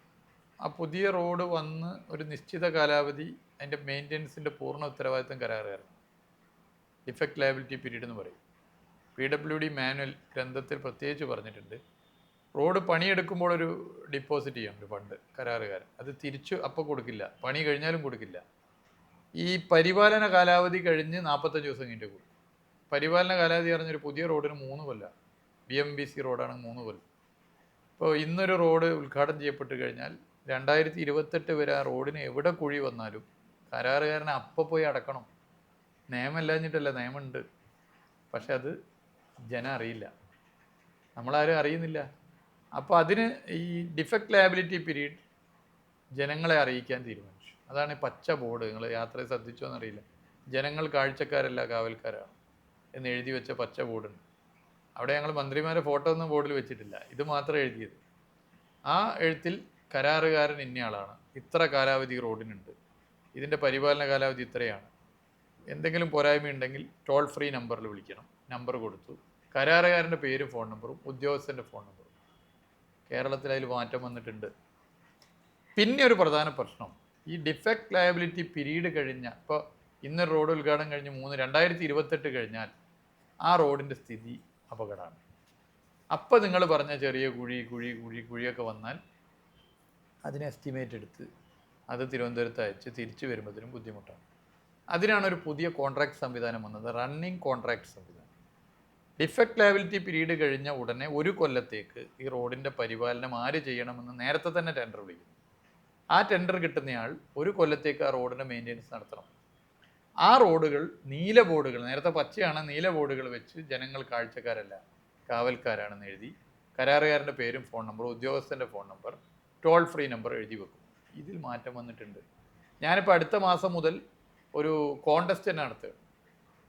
ആ പുതിയ റോഡ് വന്ന് ഒരു നിശ്ചിത കാലാവധി അതിൻ്റെ മെയിൻ്റനൻസിൻ്റെ പൂർണ്ണ ഉത്തരവാദിത്തം കരാറുകാരാണ്. ഡിഫക്റ്റ് ലയബിലിറ്റി പീരീഡ് എന്ന് പറയും. PWD മാനുവൽ ഗ്രന്ഥത്തിൽ പ്രത്യേകിച്ച് പറഞ്ഞിട്ടുണ്ട്, റോഡ് പണിയെടുക്കുമ്പോൾ ഒരു ഡിപ്പോസിറ്റ് ചെയ്യണം, ഒരു ഫണ്ട് കരാറുകാരൻ. അത് തിരിച്ചു അപ്പോൾ കൊടുക്കില്ല, പണി കഴിഞ്ഞാലും കൊടുക്കില്ല. ഈ പരിപാലന കാലാവധി കഴിഞ്ഞ് 45 ദിവസം കഴിഞ്ഞിട്ട് കൊടുക്കും. പരിപാലന കാലാവധി പറഞ്ഞൊരു പുതിയ റോഡിന് 3 കൊല്ലം. BMBC റോഡാണ് 3 കൊല്ലം. ഇപ്പോൾ ഇന്നൊരു റോഡ് ഉദ്ഘാടനം ചെയ്യപ്പെട്ട് കഴിഞ്ഞാൽ 2028 വരെ ആ റോഡിന് എവിടെ കുഴി വന്നാലും കരാറുകാരനെ അപ്പം പോയി അടക്കണം. നിയമമില്ലാഞ്ഞിട്ടല്ല, നിയമമുണ്ട്. പക്ഷെ അത് ജനം അറിയില്ല, നമ്മളാരും അറിയുന്നില്ല. അപ്പോൾ അതിന് ഈ ഡിഫക്റ്റ് ലയബിലിറ്റി പീരീഡ് ജനങ്ങളെ അറിയിക്കാൻ തീരുമാനിച്ചു. അതാണ് ഈ പച്ച ബോർഡ്. നിങ്ങൾ യാത്രയെ ശ്രദ്ധിച്ചോ എന്നറിയില്ല, ജനങ്ങൾ കാഴ്ചക്കാരല്ല കാവൽക്കാരാണ് എന്ന് എഴുതി വെച്ച പച്ച ബോർഡുണ്ട്. അവിടെ ഞങ്ങൾ മന്ത്രിമാരെ ഫോട്ടോ ഒന്നും ബോർഡിൽ വെച്ചിട്ടില്ല, ഇത് മാത്രം എഴുതിയത്. ആ എഴുത്തിൽ കരാറുകാരൻ ഇന്നയാളാണ്, ഇത്ര കാലാവധി റോഡിനുണ്ട്, ഇതിൻ്റെ പരിപാലന കാലാവധി ഇത്രയാണ്, എന്തെങ്കിലും പോരായ്മയുണ്ടെങ്കിൽ ടോൾ ഫ്രീ നമ്പറിൽ വിളിക്കണം. നമ്പർ കൊടുത്തു, കരാറുകാരൻ്റെ പേരും ഫോൺ നമ്പറും ഉദ്യോഗസ്ഥൻ്റെ ഫോൺ നമ്പറും. കേരളത്തിൽ അതിൽ മാറ്റം വന്നിട്ടുണ്ട്. പിന്നെ ഒരു പ്രധാന പ്രശ്നം, ഈ ഡിഫക്റ്റ് ലയബിലിറ്റി പീരീഡ് കഴിഞ്ഞ, ഇപ്പോൾ ഇന്നൊരു റോഡ് ഉദ്ഘാടനം കഴിഞ്ഞ് 2028 കഴിഞ്ഞാൽ ആ റോഡിൻ്റെ സ്ഥിതി അപകടമാണ്. അപ്പോൾ നിങ്ങൾ പറഞ്ഞ ചെറിയ കുഴിയൊക്കെ വന്നാൽ അതിന് എസ്റ്റിമേറ്റ് എടുത്ത് അത് തിരുവനന്തപുരത്ത് അയച്ച് തിരിച്ചു വരുമ്പോഴത്തേനും ബുദ്ധിമുട്ടാണ്. അതിനാണ് ഒരു പുതിയ കോൺട്രാക്ട് സംവിധാനം വന്നത്, റണ്ണിങ് കോൺട്രാക്ട് സംവിധാനം. ഡിഫക്റ്റ് ലയബിലിറ്റി പീരീഡ് കഴിഞ്ഞ ഉടനെ 1 കൊല്ലത്തേക്ക് ഈ റോഡിൻ്റെ പരിപാലനം ആര് ചെയ്യണമെന്ന് നേരത്തെ തന്നെ ടെൻഡർ വിളിക്കുന്നു. ആ ടെൻഡർ കിട്ടുന്നയാൾ 1 കൊല്ലത്തേക്ക് ആ റോഡിൻ്റെ മെയിൻ്റെനൻസ് നടത്തണം. ആ റോഡുകൾ നീല ബോർഡുകൾ, നേരത്തെ പച്ചയാണ്, നീല ബോർഡുകൾ വെച്ച് ജനങ്ങൾ കാഴ്ചക്കാരല്ല കാവൽക്കാരാണെന്ന് എഴുതി കരാറുകാരൻ്റെ പേരും ഫോൺ നമ്പറും ഉദ്യോഗസ്ഥൻ്റെ phone number toll free number എഴുതി വെക്കും. ഇതിൽ മാറ്റം വന്നിട്ടുണ്ട്. ഞാനിപ്പോൾ അടുത്ത മാസം മുതൽ ഒരു കോൺടെസ്റ്റ് തന്നെ നടത്തുകയാണ്.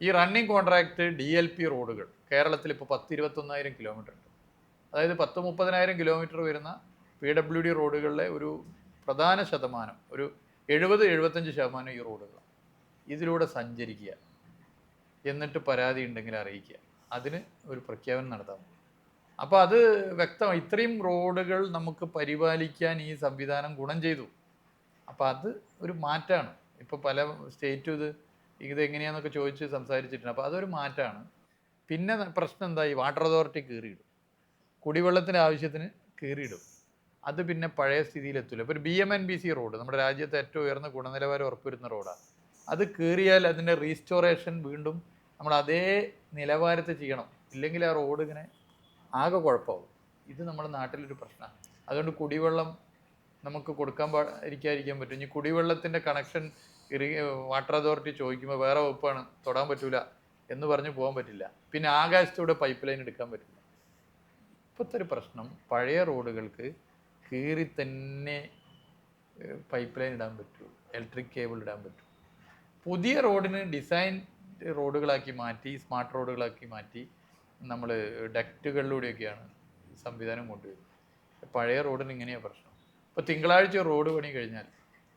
ഈ റണ്ണിങ് കോൺട്രാക്റ്റ് DLP റോഡുകൾ കേരളത്തിൽ ഇപ്പോൾ 10-21,000 കിലോമീറ്റർ ഉണ്ട്. അതായത് 10-30,000 കിലോമീറ്റർ വരുന്ന PWD റോഡുകളിലെ ഒരു പ്രധാന ശതമാനം, ഒരു 70-75% ഈ റോഡുകളാണ്. ഇതിലൂടെ സഞ്ചരിക്കുക, എന്നിട്ട് പരാതി ഉണ്ടെങ്കിൽ അറിയിക്കുക, അതിന് ഒരു പ്രഖ്യാപനം നടത്താം. അപ്പോൾ അത് വ്യക്തമായി ഇത്രയും റോഡുകൾ നമുക്ക് പരിപാലിക്കാൻ ഈ സംവിധാനം ഗുണം ചെയ്തു. അപ്പോൾ അത് ഒരു മാറ്റമാണ്. ഇപ്പോൾ പല സ്റ്റേറ്റും ഇത് എങ്ങനെയാണെന്നൊക്കെ ചോദിച്ച് സംസാരിച്ചിട്ടുണ്ട്. അപ്പോൾ അതൊരു മാറ്റമാണ്. പിന്നെ പ്രശ്നം എന്താ, ഈ വാട്ടർ അതോറിറ്റി കീറിയിടും, കുടിവെള്ളത്തിൻ്റെ ആവശ്യത്തിന് കീറിയിടും. അത് പിന്നെ പഴയ സ്ഥിതിയിലെത്തില്ല. ഇപ്പോൾ ഒരു BMNBC റോഡ് നമ്മുടെ രാജ്യത്തെ ഏറ്റവും ഉയർന്ന ഗുണനിലവാരം ഉറപ്പുവരുന്ന റോഡാണ്. അത് കീറിയാൽ അതിൻ്റെ റീസ്റ്റോറേഷൻ വീണ്ടും നമ്മൾ അതേ നിലവാരത്തിൽ ചെയ്യണം. ഇല്ലെങ്കിൽ ആ റോഡ് ഇങ്ങനെ ആകെ കുഴപ്പമാവും. ഇത് നമ്മുടെ നാട്ടിലൊരു പ്രശ്നമാണ്. അതുകൊണ്ട് കുടിവെള്ളം നമുക്ക് ഇരിക്കാൻ പറ്റും. ഇനി കുടിവെള്ളത്തിൻ്റെ കണക്ഷൻ വാട്ടർ അതോറിറ്റി ചോദിക്കുമ്പോൾ വേറെ വകുപ്പാണ്, തൊടാൻ പറ്റൂല എന്ന് പറഞ്ഞ് പോകാൻ പറ്റില്ല. പിന്നെ ആകാശത്തൂടെ പൈപ്പ് ലൈൻ എടുക്കാൻ പറ്റില്ല. ഇപ്പോഴത്തെ ഒരു പ്രശ്നം, പഴയ റോഡുകൾക്ക് കീറി തന്നെ പൈപ്പ് ലൈൻ ഇടാൻ പറ്റൂ, ഇലക്ട്രിക് കേബിൾ ഇടാൻ പറ്റും. പുതിയ റോഡിന് ഡിസൈൻ റോഡുകളാക്കി മാറ്റി, സ്മാർട്ട് റോഡുകളാക്കി മാറ്റി നമ്മൾ ഡക്റ്റുകളിലൂടെയൊക്കെയാണ് സംവിധാനം കൊണ്ടുവരുന്നത്. പഴയ റോഡിന് ഇങ്ങനെയാണ് പ്രശ്നം. ഇപ്പോൾ തിങ്കളാഴ്ച റോഡ് പണി കഴിഞ്ഞാൽ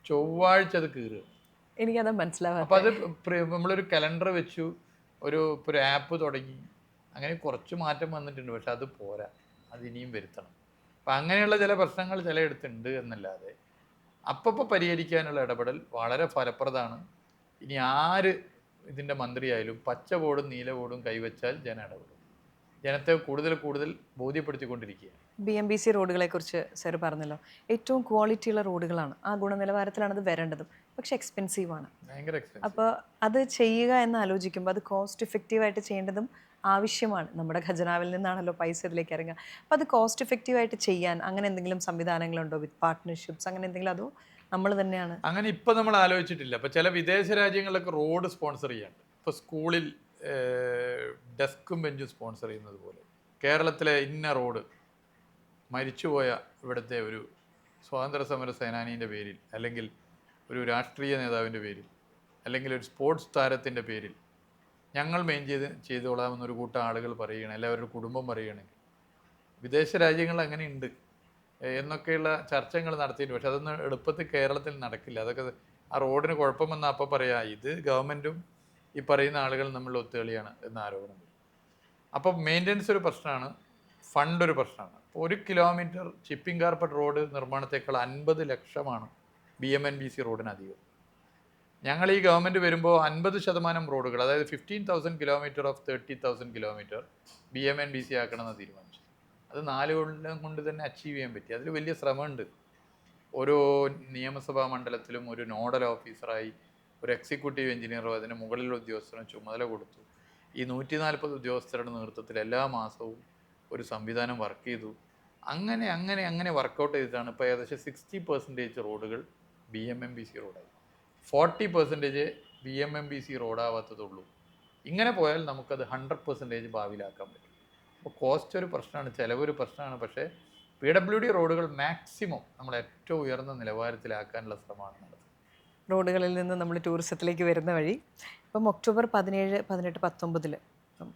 ചൊവ്വാഴ്ച അത് കീറുക. എനിക്കത് മനസ്സിലാവാം. അപ്പോൾ അത് നമ്മളൊരു കലണ്ടർ വെച്ചു, ഒരു ആപ്പ് തുടങ്ങി, അങ്ങനെ കുറച്ച് മാറ്റം വന്നിട്ടുണ്ട്. പക്ഷെ അത് പോരാ, അത് ഇനിയും വരുത്തണം. അപ്പം അങ്ങനെയുള്ള ചില പ്രശ്നങ്ങൾ ചിലയിടത്തുണ്ട് എന്നല്ലാതെ അപ്പോൾ പരിഹരിക്കാനുള്ള ഇടപെടൽ വളരെ ഫലപ്രദമാണ്. ഇനി ആര് ഇതിൻ്റെ മന്ത്രിയായാലും പച്ച ബോർഡും നീല ബോർഡും കൈവച്ചാൽ ജനം ഇടപെടും. ജനത്തെ കൂടുതൽ ബോധ്യപ്പെടുത്തിക്കൊണ്ടിരിക്കുക. BMBC റോഡുകളെ കുറിച്ച് സാർ പറഞ്ഞല്ലോ, ഏറ്റവും ക്വാളിറ്റിയുള്ള റോഡുകളാണ്, ആ ഗുണനിലവാരത്തിലാണ് അത് വരേണ്ടതും. പക്ഷെ എക്സ്പെൻസീവാണ്, ഭയങ്കര എക്സ്പെൻസീവ്. അപ്പോൾ അത് ചെയ്യുക എന്ന് ആലോചിക്കുമ്പോൾ അത് കോസ്റ്റ് ഇഫക്റ്റീവായിട്ട് ചെയ്യേണ്ടതും ആവശ്യമാണ്. നമ്മുടെ ഖജനാവിൽ നിന്നാണല്ലോ പൈസ ഇതിലേക്ക് ഇറങ്ങുക. അപ്പോൾ അത് കോസ്റ്റ് ഇഫക്റ്റീവായിട്ട് ചെയ്യാൻ അങ്ങനെ എന്തെങ്കിലും സംവിധാനങ്ങളുണ്ടോ, വിത്ത് പാർട്ട്ണർഷിപ്സ് അങ്ങനെ എന്തെങ്കിലും, അതോ നമ്മൾ തന്നെയാണ്? അങ്ങനെ ഇപ്പം നമ്മൾ ആലോചിച്ചിട്ടില്ല. അപ്പോൾ ചില വിദേശ രാജ്യങ്ങളിലൊക്കെ റോഡ് സ്പോൺസർ ചെയ്യാണ്ട്, ഇപ്പോൾ സ്കൂളിൽ ഡെസ്കും ബെഞ്ചും സ്പോൺസർ ചെയ്യുന്നത് പോലെ കേരളത്തിലെ ഇന്ന റോഡ് മരിച്ചുപോയ ഇവിടുത്തെ ഒരു സ്വാതന്ത്ര്യ സമര സേനാനീൻ്റെ പേരിൽ, അല്ലെങ്കിൽ ഒരു രാഷ്ട്രീയ നേതാവിൻ്റെ പേരിൽ, അല്ലെങ്കിൽ ഒരു സ്പോർട്സ് താരത്തിൻ്റെ പേരിൽ ഞങ്ങൾ ചെയ്തോളാമെന്നൊരു കൂട്ടം ആളുകൾ പറയുകയാണ്, എല്ലാവരുടെ കുടുംബം പറയുകയാണെങ്കിൽ. വിദേശ രാജ്യങ്ങളിൽ അങ്ങനെ ഉണ്ട് എന്നൊക്കെയുള്ള ചർച്ചകൾ നടത്തിയിട്ടുണ്ട്. പക്ഷെ അതൊന്നും എളുപ്പത്തിൽ കേരളത്തിൽ നടക്കില്ല. അതൊക്കെ ആ റോഡിന് കുഴപ്പം വന്നാൽ അപ്പോൾ പറയാം ഇത് ഗവൺമെൻറ്റും ഈ പറയുന്ന ആളുകൾ നമ്മളുടെ ഒത്തുകളിയാണ് എന്ന ആരോപണം. അപ്പോൾ മെയിൻ്റനൻസ് ഒരു പ്രശ്നമാണ്, ഫണ്ട് ഒരു പ്രശ്നമാണ്. 1 കിലോമീറ്റർ ചിപ്പിംഗ് കാർപ്പറ്റ് റോഡ് നിർമ്മാണത്തേക്കാൾ 50 ലക്ഷമാണ് BMNBC റോഡിനധികം. ഞങ്ങൾ ഈ ഗവൺമെൻറ് വരുമ്പോൾ 50% റോഡുകൾ, അതായത് 15,000 കിലോമീറ്റർ ഓഫ് 30,000 കിലോമീറ്റർ BMNBC ആക്കണമെന്ന് തീരുമാനിച്ചു. അത് 4 കൊല്ലം കൊണ്ട് തന്നെ അച്ചീവ് ചെയ്യാൻ പറ്റി. അതിൽ വലിയ ശ്രമമുണ്ട്. ഓരോ നിയമസഭാ മണ്ഡലത്തിലും ഒരു നോഡൽ ഓഫീസറായി ഒരു എക്സിക്യൂട്ടീവ് എഞ്ചിനീയറോ അതിന് മുകളിലുള്ള ഉദ്യോഗസ്ഥനും ചുമതല കൊടുത്തു. ഈ 140 ഉദ്യോഗസ്ഥരുടെ നേതൃത്വത്തിൽ എല്ലാ മാസവും ഒരു സംവിധാനം വർക്ക് ചെയ്തു. അങ്ങനെ വർക്കൗട്ട് ചെയ്തിട്ടാണ് ഇപ്പോൾ ഏകദേശം 60% റോഡുകൾ BMNBC റോഡായി. 40% BMNBC റോഡാവാത്തതുള്ളൂ. ഇങ്ങനെ പോയാൽ നമുക്കത് 100% ഭാവിയിലാക്കാൻ പറ്റും. അപ്പോൾ കോസ്റ്റ് ഒരു പ്രശ്നമാണ്, ചിലവൊരു പ്രശ്നമാണ്. പക്ഷേ PWD റോഡുകൾ മാക്സിമം നമ്മൾ ഏറ്റവും ഉയർന്ന നിലവാരത്തിലാക്കാനുള്ള ശ്രമമാണ് നടത്തുന്നത്. റോഡുകളിൽ നിന്ന് നമ്മൾ ടൂറിസത്തിലേക്ക് വരുന്ന വഴി ഇപ്പം ഒക്ടോബർ 17, 18, 19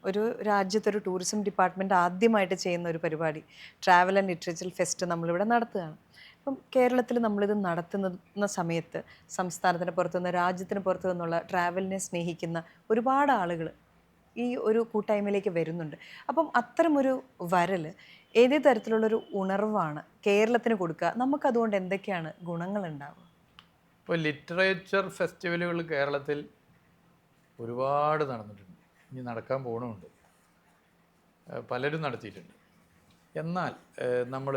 ഒരു രാജ്യത്തൊരു ടൂറിസം ഡിപ്പാർട്ട്മെൻറ്റ് ആദ്യമായിട്ട് ചെയ്യുന്ന ഒരു പരിപാടി ട്രാവൽ ആൻഡ് ലിറ്ററേച്ചർ ഫെസ്റ്റ് നമ്മളിവിടെ നടത്തുകയാണ്. അപ്പം കേരളത്തിൽ നമ്മളിത് നടത്തുന്ന സമയത്ത് സംസ്ഥാനത്തിന് പുറത്തുനിന്ന്, രാജ്യത്തിന് പുറത്തു നിന്നുള്ള ട്രാവലിനെ സ്നേഹിക്കുന്ന ഒരുപാട് ആളുകൾ ഈ ഒരു കൂട്ടായ്മയിലേക്ക് വരുന്നുണ്ട്. അപ്പം അത്തരമൊരു വരൽ ഏതേ തരത്തിലുള്ളൊരു ഉണർവാണ് കേരളത്തിന് കൊടുക്കുക? നമുക്കതുകൊണ്ട് എന്തൊക്കെയാണ് ഗുണങ്ങളുണ്ടാവുക? ഇപ്പോൾ ലിറ്ററേച്ചർ ഫെസ്റ്റിവലുകൾ കേരളത്തിൽ ഒരുപാട് നടന്നിട്ടുണ്ട്, ഇനി നടക്കാൻ പോകണമുണ്ട്, പലരും നടത്തിയിട്ടുണ്ട്. എന്നാൽ നമ്മൾ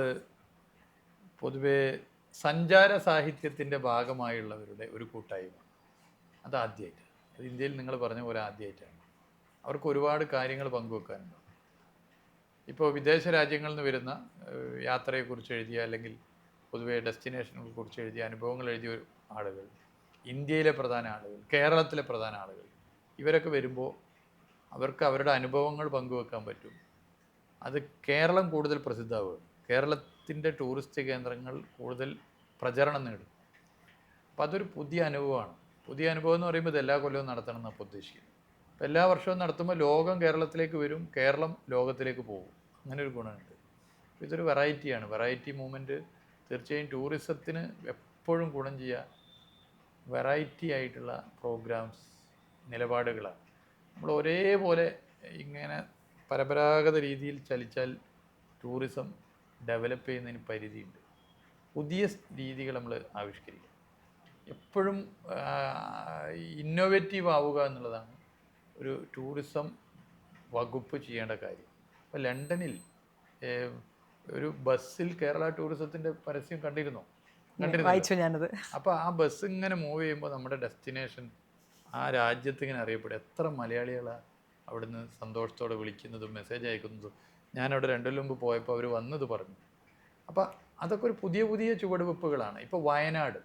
പൊതുവേ സഞ്ചാര സാഹിത്യത്തിൻ്റെ ഭാഗമായുള്ളവരുടെ ഒരു കൂട്ടായ്മ, അത് ആദ്യമായിട്ടാണ്. അത് ഇന്ത്യയിൽ നിങ്ങൾ പറഞ്ഞ പോലെ ആദ്യമായിട്ടാണ്. അവർക്ക് ഒരുപാട് കാര്യങ്ങൾ പങ്കുവെക്കാനുണ്ട്. ഇപ്പോൾ വിദേശ രാജ്യങ്ങളിൽ നിന്ന് വരുന്ന യാത്രയെക്കുറിച്ച് എഴുതിയ, അല്ലെങ്കിൽ പൊതുവേ ഡെസ്റ്റിനേഷനുകളെ കുറിച്ച് എഴുതിയ അനുഭവങ്ങൾ എഴുതിയ ആളുകൾ, ഇന്ത്യയിലെ പ്രധാന ആളുകൾ, കേരളത്തിലെ പ്രധാന ആളുകൾ, ഇവരൊക്കെ വരുമ്പോൾ അവർക്ക് അവരുടെ അനുഭവങ്ങൾ പങ്കുവെക്കാൻ പറ്റും. അത് കേരളം കൂടുതൽ പ്രസിദ്ധമാവുകയാണ്. കേരളത്തിൻ്റെ ടൂറിസ്റ്റ് കേന്ദ്രങ്ങൾ കൂടുതൽ പ്രചരണം നേടും. അപ്പോൾ അതൊരു പുതിയ അനുഭവമാണ്. പുതിയ അനുഭവം എന്ന് പറയുമ്പോൾ ഇത് എല്ലാ കൊല്ലവും നടത്തണം എന്നാണ് ഉദ്ദേശിക്കുന്നത്. അപ്പോൾ എല്ലാ വർഷവും നടത്തുമ്പോൾ ലോകം കേരളത്തിലേക്ക് വരും, കേരളം ലോകത്തിലേക്ക് പോകും. അങ്ങനെ ഒരു ഗുണമുണ്ട്. ഇതൊരു വെറൈറ്റിയാണ്. വെറൈറ്റി മൂവ്മെൻറ്റ് തീർച്ചയായും ടൂറിസത്തിന് എപ്പോഴും ഗുണം ചെയ്യുക വെറൈറ്റി ആയിട്ടുള്ള പ്രോഗ്രാംസ്, നിലപാടുകളാണ്. നമ്മൾ ഒരേപോലെ ഇങ്ങനെ പരമ്പരാഗത രീതിയിൽ ചലിച്ചാൽ ടൂറിസം ഡെവലപ്പ് ചെയ്യുന്നതിന് പരിധിയുണ്ട്. പുതിയ രീതികൾ നമ്മൾ ആവിഷ്കരിക്കുക, എപ്പോഴും ഇന്നോവേറ്റീവ് ആവുക എന്നുള്ളതാണ് ഒരു ടൂറിസം വകുപ്പ് ചെയ്യേണ്ട കാര്യം. ഇപ്പോൾ ലണ്ടനിൽ ഒരു ബസ്സിൽ കേരള ടൂറിസത്തിൻ്റെ പരസ്യം കണ്ടിരുന്നു. വായിച്ചു ഞാനത്. അപ്പോൾ ആ ബസ് ഇങ്ങനെ മൂവ് ചെയ്യുമ്പോൾ നമ്മുടെ ഡെസ്റ്റിനേഷൻ ആ രാജ്യത്ത് ഇങ്ങനെ അറിയപ്പെടും. എത്ര മലയാളികളാണ് അവിടുന്ന് സന്തോഷത്തോടെ വിളിക്കുന്നതും മെസ്സേജ് അയക്കുന്നതും. ഞാനവിടെ 2 കൊല്ലം മുമ്പ് പോയപ്പോൾ അവർ വന്നത് പറഞ്ഞു. അപ്പോൾ അതൊക്കെ ഒരു പുതിയ പുതിയ ചുവടുവെപ്പുകളാണ്. ഇപ്പോൾ വയനാട്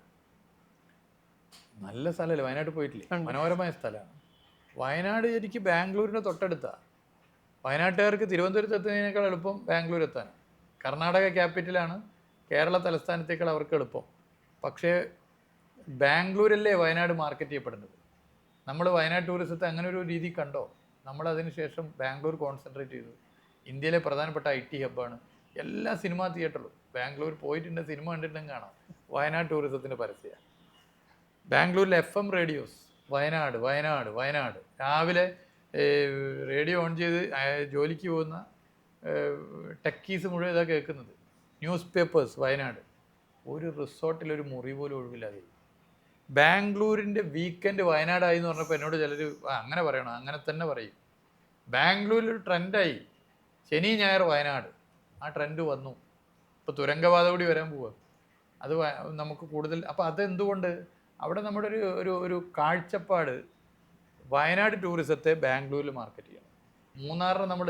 നല്ല സ്ഥലമല്ലേ, വയനാട് പോയിട്ടില്ലേ? മനോഹരമായ സ്ഥലമാണ് വയനാട്. എനിക്ക് ബാംഗ്ലൂരിൻ്റെ തൊട്ടടുത്താണ്. വയനാട്ടുകാർക്ക് തിരുവനന്തപുരത്ത് എത്തുന്നതിനേക്കാൾ എളുപ്പം ബാംഗ്ലൂർ എത്താനാണ്. കർണാടക ക്യാപിറ്റലാണ്, കേരള തലസ്ഥാനത്തേക്കാൾ അവർക്ക് എളുപ്പം. പക്ഷേ ബാംഗ്ലൂരല്ലേ വയനാട് മാർക്കറ്റ് ചെയ്യപ്പെടുന്നത്. നമ്മൾ വയനാട് ടൂറിസത്തെ അങ്ങനെ ഒരു രീതി കണ്ടോ? നമ്മളതിന് ശേഷം ബാംഗ്ലൂർ കോൺസെൻട്രേറ്റ് ചെയ്തു. ഇന്ത്യയിലെ പ്രധാനപ്പെട്ട IT ഹബ്ബാണ്. എല്ലാ സിനിമാ തിയേറ്ററിലും ബാംഗ്ലൂർ പോയിട്ടുണ്ട്, സിനിമ കണ്ടിട്ടുണ്ടെങ്കിൽ കാണാം വയനാട് ടൂറിസത്തിൻ്റെ പരസ്യമാണ്. ബാംഗ്ലൂരിലെ FM റേഡിയോസ് വയനാട് വയനാട് വയനാട്. രാവിലെ റേഡിയോ ഓൺ ചെയ്ത് ജോലിക്ക് പോകുന്ന ടെക്കീസ് മുഴുവൻ ഇതാണ് കേൾക്കുന്നത്. News papers Wayanad. ഒരു റിസോർട്ടിലൊരു മുറി പോലും ഒഴിവില്ലാതെ. ബാംഗ്ലൂരിൻ്റെ വീക്കെൻഡ് വയനാടായി എന്ന് പറഞ്ഞപ്പോൾ എന്നോട് ചിലർ അങ്ങനെ പറയണം, അങ്ങനെ തന്നെ പറയും. ബാംഗ്ലൂരിലൊരു ട്രെൻഡായി ശനി ഞായർ വയനാട്. ആ ട്രെൻഡ് വന്നു. ഇപ്പോൾ തുരങ്കപാത കൂടി വരാൻ പോവുക. അത് നമുക്ക് കൂടുതൽ. അപ്പോൾ അതെന്തുകൊണ്ട്? അവിടെ നമ്മുടെ ഒരു കാഴ്ചപ്പാട് വയനാട് ടൂറിസത്തെ ബാംഗ്ലൂരിൽ മാർക്കറ്റ് ചെയ്യണം. മൂന്നാറിനെ നമ്മൾ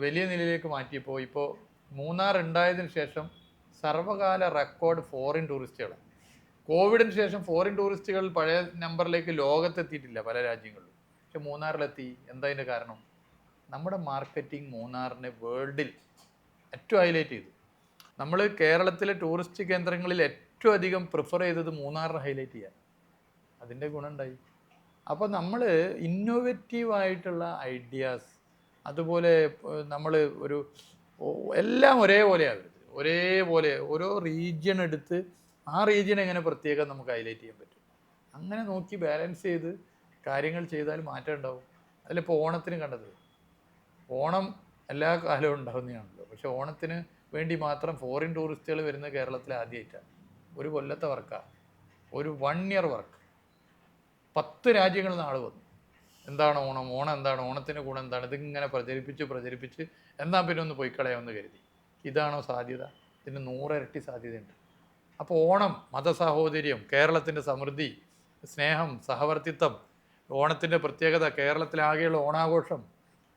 വലിയ നിലയിലേക്ക് മാറ്റിയപ്പോൾ ഇപ്പോൾ മൂന്നാർ ഉണ്ടായതിനു ശേഷം സർവകാല റെക്കോർഡ് ഫോറിൻ ടൂറിസ്റ്റുകളാണ്. കോവിഡിന് ശേഷം ഫോറിൻ ടൂറിസ്റ്റുകൾ പഴയ നമ്പറിലേക്ക് ലോകത്തെത്തിയിട്ടില്ല പല രാജ്യങ്ങളിലും. പക്ഷെ മൂന്നാറിലെത്തി. എന്താ അതിൻ്റെ കാരണം? നമ്മുടെ മാർക്കറ്റിംഗ് മൂന്നാറിനെ വേൾഡിൽ ഏറ്റവും ഹൈലൈറ്റ് ചെയ്തു. നമ്മൾ കേരളത്തിലെ ടൂറിസ്റ്റ് കേന്ദ്രങ്ങളിൽ ഏറ്റവും അധികം പ്രിഫർ ചെയ്തത് മൂന്നാറിനെ ഹൈലൈറ്റ് ചെയ്യാൻ. അതിൻ്റെ ഗുണമുണ്ടായി. അപ്പോൾ നമ്മൾ ഇന്നോവേറ്റീവായിട്ടുള്ള ഐഡിയാസ്, അതുപോലെ നമ്മൾ ഒരു എല്ലാം ഒരേപോലെയാകരുത്. ഒരേപോലെ ഓരോ റീജിയൻ എടുത്ത് ആ റീജിയൻ എങ്ങനെ പ്രത്യേകം നമുക്ക് ഹൈലൈറ്റ് ചെയ്യാൻ പറ്റും, അങ്ങനെ നോക്കി ബാലൻസ് ചെയ്ത് കാര്യങ്ങൾ ചെയ്താൽ മാറ്റം ഉണ്ടാവും. അതിലിപ്പോൾ ഓണത്തിന് കണ്ടത്, ഓണം എല്ലാ കാലവും ഉണ്ടാകുന്നതാണല്ലോ. പക്ഷെ ഓണത്തിന് വേണ്ടി മാത്രം ഫോറിൻ ടൂറിസ്റ്റുകൾ വരുന്ന കേരളത്തിൽ ആദ്യമായിട്ടാണ്. ഒരു കൊല്ലത്തെ വർക്കാണ്, ഒരു 1 ഇയർ വർക്ക്. 10 രാജ്യങ്ങളിൽ നിന്ന് ആൾ വന്നു. എന്താണ് ഓണം, ഓണം എന്താണ്, ഓണത്തിൻ്റെ ഗുണം എന്താണ്, ഇതിങ്ങനെ പ്രചരിപ്പിച്ച് എന്നാൽ പിന്നെ ഒന്ന് പോയി കളയാമെന്ന് കരുതി. ഇതാണോ സാധ്യത? ഇതിന് 100 ഇരട്ടി സാധ്യതയുണ്ട്. അപ്പോൾ ഓണം, മതസാഹോദര്യം, കേരളത്തിൻ്റെ സമൃദ്ധി, സ്നേഹം, സഹവർത്തിത്വം, ഓണത്തിൻ്റെ പ്രത്യേകത, കേരളത്തിലാകെയുള്ള ഓണാഘോഷം,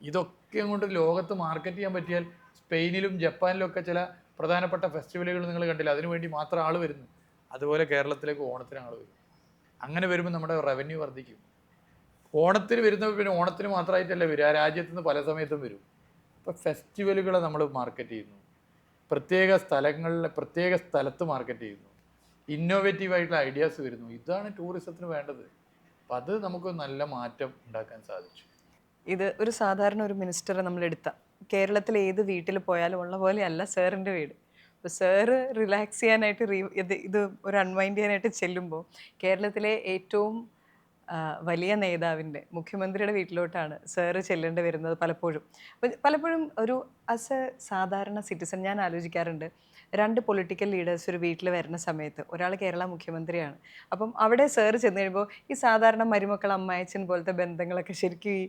ഇതൊക്കെ കൊണ്ട് ലോകത്ത് മാർക്കറ്റ് ചെയ്യാൻ പറ്റിയാൽ സ്പെയിനിലും ജപ്പാനിലും ഒക്കെ ചില പ്രധാനപ്പെട്ട ഫെസ്റ്റിവലുകൾ നിങ്ങൾ കണ്ടില്ല, അതിനുവേണ്ടി മാത്രം ആൾ വരുന്നു. അതുപോലെ കേരളത്തിലേക്ക് ഓണത്തിന് ആൾ വരും. അങ്ങനെ വരുമ്പോൾ നമ്മുടെ റവന്യൂ വർദ്ധിക്കും. ഓണത്തിന് വരുന്നപ്പോൾ പിന്നെ ഓണത്തിന് മാത്രമായിട്ടല്ല വരും, ആ രാജ്യത്ത് നിന്ന് പല സമയത്തും വരും. ഇപ്പോൾ ഫെസ്റ്റിവലുകളെ നമ്മൾ മാർക്കറ്റ് ചെയ്യുന്നു, പ്രത്യേക സ്ഥലങ്ങളിലെ പ്രത്യേക സ്ഥലത്ത് മാർക്കറ്റ് ചെയ്യുന്നു, ഇന്നോവേറ്റീവായിട്ടുള്ള ഐഡിയാസ് വരുന്നു. ഇതാണ് ടൂറിസത്തിന് വേണ്ടത്. അപ്പം അത് നമുക്ക് നല്ല മാറ്റം ഉണ്ടാക്കാൻ സാധിച്ചു. ഇത് ഒരു സാധാരണ ഒരു മിനിസ്റ്ററെ നമ്മളെടുത്ത കേരളത്തിലെ ഏത് വീട്ടിൽ പോയാലും ഉള്ള പോലെയല്ല സാറിൻ്റെ വീട്. അപ്പോൾ സാറ് റിലാക്സ് ചെയ്യാനായിട്ട് ഇത് ഒരു അൺവൈൻഡ് ചെയ്യാനായിട്ട് ചെല്ലുമ്പോൾ കേരളത്തിലെ ഏറ്റവും വലിയ നേതാവിൻ്റെ, മുഖ്യമന്ത്രിയുടെ വീട്ടിലോട്ടാണ് സാറ് ചെല്ലേണ്ടി വരുന്നത് പലപ്പോഴും. അപ്പോൾ പലപ്പോഴും ഒരു ആസ് എ സാധാരണ സിറ്റിസൺ ഞാൻ ആലോചിക്കാറുണ്ട്, 2 പൊളിറ്റിക്കൽ ലീഡേഴ്സ് ഒരു വീട്ടിൽ വരുന്ന സമയത്ത് ഒരാൾ കേരള മുഖ്യമന്ത്രിയാണ്. അപ്പം അവിടെ സാറ് ചെന്ന് കഴിയുമ്പോൾ ഈ സാധാരണ മരുമക്കൾ അമ്മായച്ചൻ പോലത്തെ ബന്ധങ്ങളൊക്കെ ശരിക്കും ഈ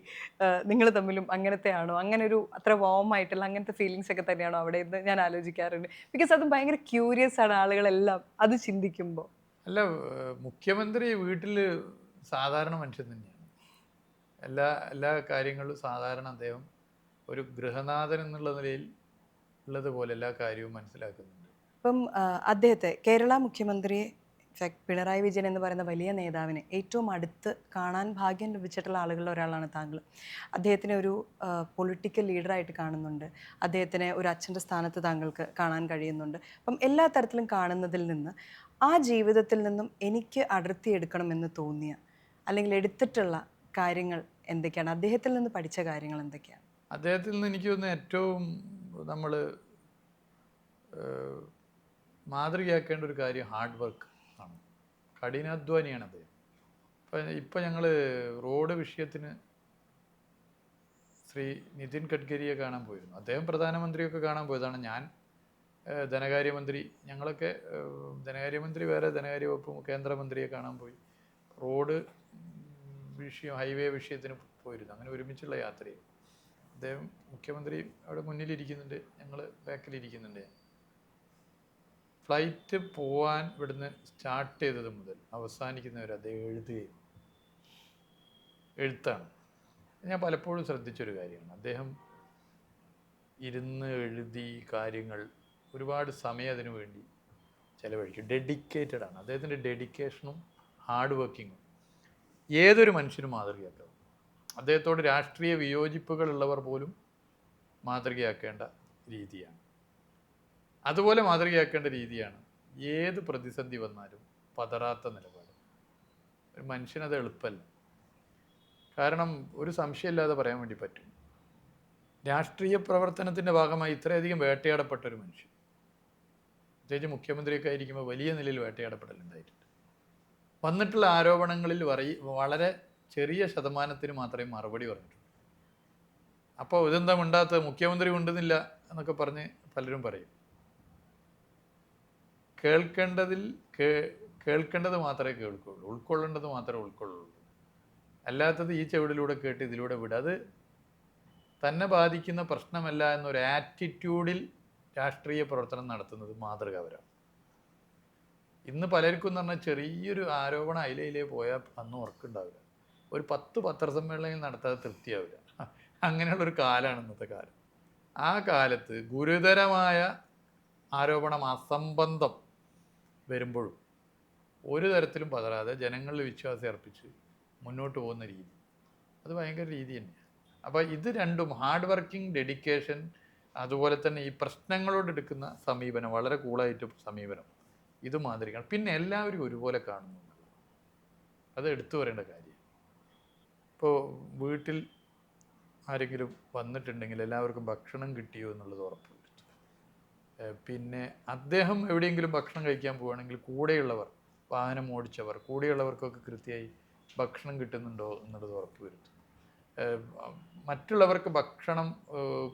നിങ്ങൾ തമ്മിലും അങ്ങനത്തെ ആണോ, അങ്ങനെ ഒരു അത്ര വാം ആയിട്ടുള്ള അങ്ങനത്തെ ഫീലിങ്സ് ഒക്കെ തന്നെയാണോ അവിടെ എന്ന് ഞാൻ ആലോചിക്കാറുണ്ട്. ബിക്കോസ് അത് ഭയങ്കര ക്യൂരിയസ് ആണ് ആളുകളെല്ലാം അത് ചിന്തിക്കുമ്പോൾ. അല്ല, മുഖ്യമന്ത്രി വീട്ടിൽ സാധാരണ മനുഷ്യൻ തന്നെയാണ്. എല്ലാ കാര്യങ്ങളും സാധാരണ അദ്ദേഹം ഒരു ഗൃഹനാഥൻ എന്നുള്ള നിലയിൽ ഉള്ളതുപോലെ എല്ലാ കാര്യവും മനസ്സിലാക്കുന്നുണ്ട്. ഇപ്പം അദ്ദേഹത്തെ കേരള മുഖ്യമന്ത്രിയെ, ഇൻഫാക്ട് പിണറായി വിജയൻ എന്ന് പറയുന്ന വലിയ നേതാവിനെ ഏറ്റവും അടുത്ത് കാണാൻ ഭാഗ്യം ലഭിച്ചിട്ടുള്ള ആളുകളിൽ ഒരാളാണ് താങ്കൾ. അദ്ദേഹത്തിനെ ഒരു പൊളിറ്റിക്കൽ ലീഡറായിട്ട് കാണുന്നുണ്ട്, അദ്ദേഹത്തിനെ ഒരു അച്ഛൻ്റെ സ്ഥാനത്ത് താങ്കൾക്ക് കാണാൻ കഴിയുന്നുണ്ട്. അപ്പം എല്ലാ തരത്തിലും കാണുന്നതിൽ നിന്ന് ആ ജീവിതത്തിൽ നിന്നും എനിക്ക് അടർത്തിയെടുക്കണമെന്ന് തോന്നിയ അല്ലെങ്കിൽ എടുത്തിട്ടുള്ള കാര്യങ്ങൾ എന്തൊക്കെയാണ്? അദ്ദേഹത്തിൽ നിന്ന് പഠിച്ച കാര്യങ്ങൾ എന്തൊക്കെയാണ്? അദ്ദേഹത്തിൽ നിന്ന് എനിക്ക് തോന്നുന്നു ഏറ്റവും നമ്മൾ മാതൃകയാക്കേണ്ട ഒരു കാര്യം ഹാർഡ് വർക്ക് ആണ്. കഠിനാധ്വാനിയാണ് അദ്ദേഹം. ഇപ്പം ഞങ്ങൾ റോഡ് വിഷയത്തിന് ശ്രീ നിതിൻ ഗഡ്കരിയെ കാണാൻ പോയിരുന്നു. അദ്ദേഹം പ്രധാനമന്ത്രിയൊക്കെ കാണാൻ പോയതാണ്. ഞാൻ ധനകാര്യമന്ത്രി, ഞങ്ങളൊക്കെ ധനകാര്യമന്ത്രി വേറെ, ധനകാര്യ വകുപ്പ് കേന്ദ്രമന്ത്രിയെ കാണാൻ പോയി. റോഡ് വിഷയം, ഹൈവേ വിഷയത്തിന് പോയിരുന്നു. അങ്ങനെ ഒരുമിച്ചുള്ള യാത്രയും. അദ്ദേഹം മുഖ്യമന്ത്രി അവിടെ മുന്നിലിരിക്കുന്നുണ്ട്, ഞങ്ങൾ ബാക്കിലിരിക്കുന്നുണ്ട്. ഫ്ലൈറ്റ് പോവാൻ ഇവിടുന്ന് സ്റ്റാർട്ട് ചെയ്തത് മുതൽ അവസാനിക്കുന്നവർ അദ്ദേഹം എഴുത്താണ്. ഞാൻ പലപ്പോഴും ശ്രദ്ധിച്ചൊരു കാര്യമാണ്, അദ്ദേഹം ഇരുന്ന് എഴുതി കാര്യങ്ങൾ ഒരുപാട് സമയം അതിനു വേണ്ടി ചിലവഴിക്കും. ഡെഡിക്കേറ്റഡ് ആണ്. അദ്ദേഹത്തിൻ്റെ ഡെഡിക്കേഷനും ഹാർഡ് വർക്കിങ്ങും ഏതൊരു മനുഷ്യനും മാതൃകയാക്കാം. അദ്ദേഹത്തോട് രാഷ്ട്രീയ വിയോജിപ്പുകളുള്ളവർ പോലും മാതൃകയാക്കേണ്ട രീതിയാണ്. അതുപോലെ മാതൃകയാക്കേണ്ട രീതിയാണ് ഏത് പ്രതിസന്ധി വന്നാലും പതറാത്ത നിലപാട്. ഒരു മനുഷ്യനത് എളുപ്പമല്ല. കാരണം ഒരു സംശയമില്ലാതെ പറയാൻ വേണ്ടി പറ്റും, രാഷ്ട്രീയ പ്രവർത്തനത്തിൻ്റെ ഭാഗമായി ഇത്രയധികം വേട്ടയാടപ്പെട്ട ഒരു മനുഷ്യൻ, പ്രത്യേകിച്ച് മുഖ്യമന്ത്രിയൊക്കെ ആയിരിക്കുമ്പോൾ വലിയ നിലയിൽ വേട്ടയാടപ്പെടലുണ്ടായിട്ടുണ്ട്. വന്നിട്ടുള്ള ആരോപണങ്ങളിൽ വളരെ ചെറിയ ശതമാനത്തിന് മാത്രമേ മറുപടി പറഞ്ഞിട്ടുള്ളൂ. അപ്പോൾ ഇതെന്താ മിണ്ടാത്തത്, മുഖ്യമന്ത്രി ഉണ്ടെന്നില്ല എന്നൊക്കെ പറഞ്ഞ് പലരും പറയും. കേൾക്കേണ്ടത് മാത്രമേ കേൾക്കുള്ളൂ, ഉൾക്കൊള്ളേണ്ടത് മാത്രമേ ഉൾക്കൊള്ളുള്ളൂ. അല്ലാത്തത് ഈ ചെവിടിലൂടെ കേട്ട് ഇതിലൂടെ വിടുക, അത് തന്നെ ബാധിക്കുന്ന പ്രശ്നമല്ല എന്നൊരു ആറ്റിറ്റ്യൂഡിൽ രാഷ്ട്രീയ പ്രവർത്തനം നടത്തുന്നത് മാതൃകാപരമാണ്. ഇന്ന് പലർക്കും എന്ന് പറഞ്ഞാൽ ചെറിയൊരു ആരോപണം അതിലേ പോയാൽ അന്ന് ഉറക്കുണ്ടാവില്ല. ഒരു 10 പത്രസമ്മേളനങ്ങൾ നടത്താതെ തൃപ്തിയാവില്ല. അങ്ങനെയുള്ളൊരു കാലമാണ് ഇന്നത്തെ കാലം. ആ കാലത്ത് ഗുരുതരമായ ആരോപണം, അസംബന്ധം വരുമ്പോഴും ഒരു തരത്തിലും പതറാതെ ജനങ്ങളിൽ വിശ്വാസം അർപ്പിച്ച് മുന്നോട്ട് പോകുന്ന രീതി, അത് ഭയങ്കര രീതി തന്നെയാണ്. അപ്പോൾ ഇത് രണ്ടും, ഹാർഡ് വർക്കിംഗ്, ഡെഡിക്കേഷൻ, അതുപോലെ തന്നെ ഈ പ്രശ്നങ്ങളോട് എടുക്കുന്ന സമീപനം, വളരെ കൂളായിട്ട് സമീപനം, ഇത് മാതിരിയാണ്. പിന്നെ എല്ലാവരും ഒരുപോലെ കാണുന്നു, അത് എടുത്തു പറയേണ്ട കാര്യം. ഇപ്പോൾ വീട്ടിൽ ആരെങ്കിലും വന്നിട്ടുണ്ടെങ്കിൽ എല്ലാവർക്കും ഭക്ഷണം കിട്ടിയോ എന്നുള്ളത് ഉറപ്പുവരുത്തും. പിന്നെ അദ്ദേഹം എവിടെയെങ്കിലും ഭക്ഷണം കഴിക്കാൻ പോവുകയാണെങ്കിൽ കൂടെയുള്ളവർ, വാഹനം ഓടിച്ചവർ, കൂടെയുള്ളവർക്കൊക്കെ കൃത്യമായി ഭക്ഷണം കിട്ടുന്നുണ്ടോ എന്നുള്ളത് ഉറപ്പുവരുത്തും. മറ്റുള്ളവർക്ക് ഭക്ഷണം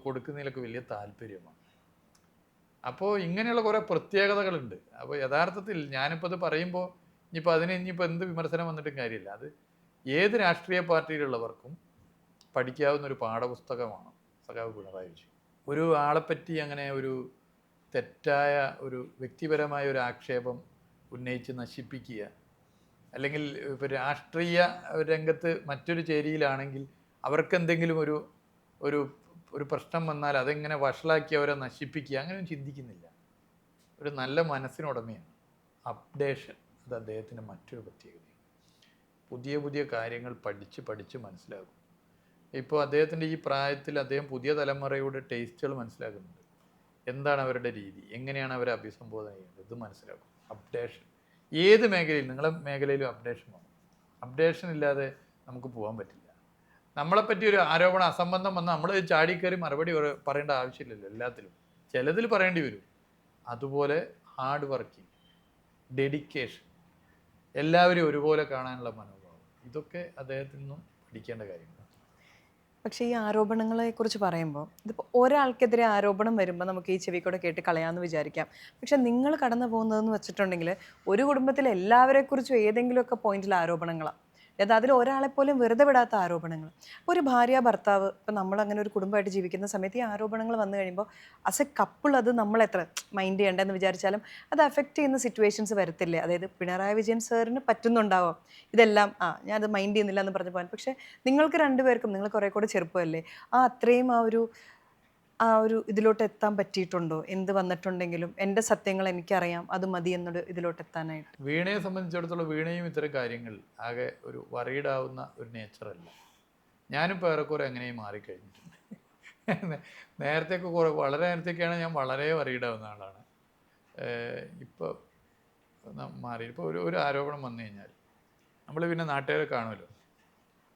കൊടുക്കുന്നതിലൊക്കെ വലിയ താല്പര്യമാണ്. അപ്പോൾ ഇങ്ങനെയുള്ള കുറേ പ്രത്യേകതകളുണ്ട്. അപ്പോൾ യഥാർത്ഥത്തിൽ ഞാനിപ്പോൾ അത് പറയുമ്പോൾ ഇനിയിപ്പോൾ എന്ത് വിമർശനം വന്നിട്ടും കാര്യമില്ല. അത് ഏത് രാഷ്ട്രീയ പാർട്ടിയിലുള്ളവർക്കും പഠിക്കാവുന്ന ഒരു പാഠപുസ്തകമാണ് സഖാവ് പിണറായി വിജയൻ. ഒരു ആളെപ്പറ്റി അങ്ങനെ ഒരു തെറ്റായ ഒരു വ്യക്തിപരമായ ഒരു ആക്ഷേപം ഉന്നയിച്ച് നശിപ്പിക്കുക, അല്ലെങ്കിൽ ഇപ്പോൾ രാഷ്ട്രീയ രംഗത്ത് മറ്റൊരു ചേരിയിലാണെങ്കിൽ അവർക്ക് എന്തെങ്കിലും ഒരു പ്രശ്നം വന്നാൽ അതെങ്ങനെ വഷളാക്കി അവരെ നശിപ്പിക്കുക, അങ്ങനെയൊന്നും ചിന്തിക്കുന്നില്ല. ഒരു നല്ല മനസ്സിനുടമയാണ്. അപ്ഡേഷൻ, അത് അദ്ദേഹത്തിൻ്റെ മറ്റൊരു പ്രത്യേകത. പുതിയ കാര്യങ്ങൾ പഠിച്ച് മനസ്സിലാകും. ഇപ്പോൾ അദ്ദേഹത്തിൻ്റെ ഈ പ്രായത്തിൽ അദ്ദേഹം പുതിയ തലമുറയുടെ ടേസ്റ്റുകൾ മനസ്സിലാക്കുന്നുണ്ട്. എന്താണ് അവരുടെ രീതി, എങ്ങനെയാണ് അവരെ അഭിസംബോധന ചെയ്യേണ്ടത്, ഇത് മനസ്സിലാക്കും. അപ്ഡേഷൻ ഏത് മേഖലയിൽ, നിങ്ങളുടെ മേഖലയിലും അപ്ഡേഷൻ വേണം. അപ്ഡേഷൻ ഇല്ലാതെ നമുക്ക് പോകാൻ പറ്റില്ല. നമ്മളെപ്പറ്റി ഒരു ആരോപണം, അസംബന്ധം വന്നാൽ നമ്മൾ ചാടിക്കയറി മറുപടി പറയേണ്ട ആവശ്യമില്ലല്ലോ. എല്ലാത്തിലും ചിലതിൽ പറയേണ്ടി വരും. അതുപോലെ ഹാർഡ് വർക്കിംഗ്, ഡെഡിക്കേഷൻ, എല്ലാവരും ഒരുപോലെ കാണാനുള്ള മനോഭാവം, ഇതൊക്കെ അദ്ദേഹത്തിൽ നിന്നും പഠിക്കേണ്ട കാര്യങ്ങളാണ്. പക്ഷേ ഈ ആരോപണങ്ങളെക്കുറിച്ച് പറയുമ്പോൾ, ഇതിപ്പോൾ ഒരാൾക്കെതിരെ ആരോപണം വരുമ്പോൾ നമുക്ക് ഈ ചെവിക്കൂടെ കേട്ട് കളയാമെന്ന് വിചാരിക്കാം. പക്ഷെ നിങ്ങൾ കടന്നു പോകുന്നതെന്ന് വെച്ചിട്ടുണ്ടെങ്കിൽ ഒരു കുടുംബത്തിൽ എല്ലാവരെക്കുറിച്ചും ഏതെങ്കിലുമൊക്കെ പോയിന്റിൽ ആരോപണങ്ങളാണ്. അതായത് അതിൽ ഒരാളെപ്പോലും വെറുതെ വിടാത്ത ആരോപണങ്ങൾ. ഒരു ഭാര്യ ഭർത്താവ്, ഇപ്പം നമ്മളങ്ങനെ ഒരു കുടുംബമായിട്ട് ജീവിക്കുന്ന സമയത്ത് ഈ ആരോപണങ്ങൾ വന്നു കഴിയുമ്പോൾ ആസ് എ കപ്പിൾ അത് നമ്മൾ എത്ര മൈൻഡ് ചെയ്യേണ്ടതെന്ന് വിചാരിച്ചാലും അത് അഫക്റ്റ് ചെയ്യുന്ന സിറ്റുവേഷൻസ് വരത്തില്ലേ? അതായത് പിണറായി വിജയൻ സാറിന് പറ്റുന്നുണ്ടാവാം ഇതെല്ലാം, ഞാനത് മൈൻഡ് ചെയ്യുന്നില്ല എന്ന് പറഞ്ഞു പോകാൻ. പക്ഷേ നിങ്ങൾക്ക് രണ്ടുപേർക്കും, നിങ്ങൾ കുറേ കൂടെ ചെറുപ്പമല്ലേ, അത്രയും ആ ഒരു ഇതിലോട്ട് എത്താൻ പറ്റിയിട്ടുണ്ടോ? എന്ത് വന്നിട്ടുണ്ടെങ്കിലും എൻ്റെ സത്യങ്ങൾ എനിക്കറിയാം, അത് മതി എന്നൊരു ഇതിലോട്ട് എത്താനായിട്ട്. വീണയെ സംബന്ധിച്ചിടത്തോളം വീണയും ഇത്തരം കാര്യങ്ങൾ ആകെ ഒരു വറീഡാവുന്ന ഒരു നേച്ചറല്ല. ഞാനിപ്പോൾ ഏറെക്കുറെ അങ്ങനെയും മാറിക്കഴിഞ്ഞിട്ടുണ്ട്. നേരത്തെയൊക്കെ വളരെ നേരത്തേക്കാണ് ഞാൻ വളരെ വറീഡാവുന്ന ആളാണ്. ഇപ്പോൾ മാറി. ഇപ്പോൾ ഒരു ആരോപണം വന്നു കഴിഞ്ഞാൽ നമ്മൾ പിന്നെ നാട്ടുകാരെ കാണുമല്ലോ,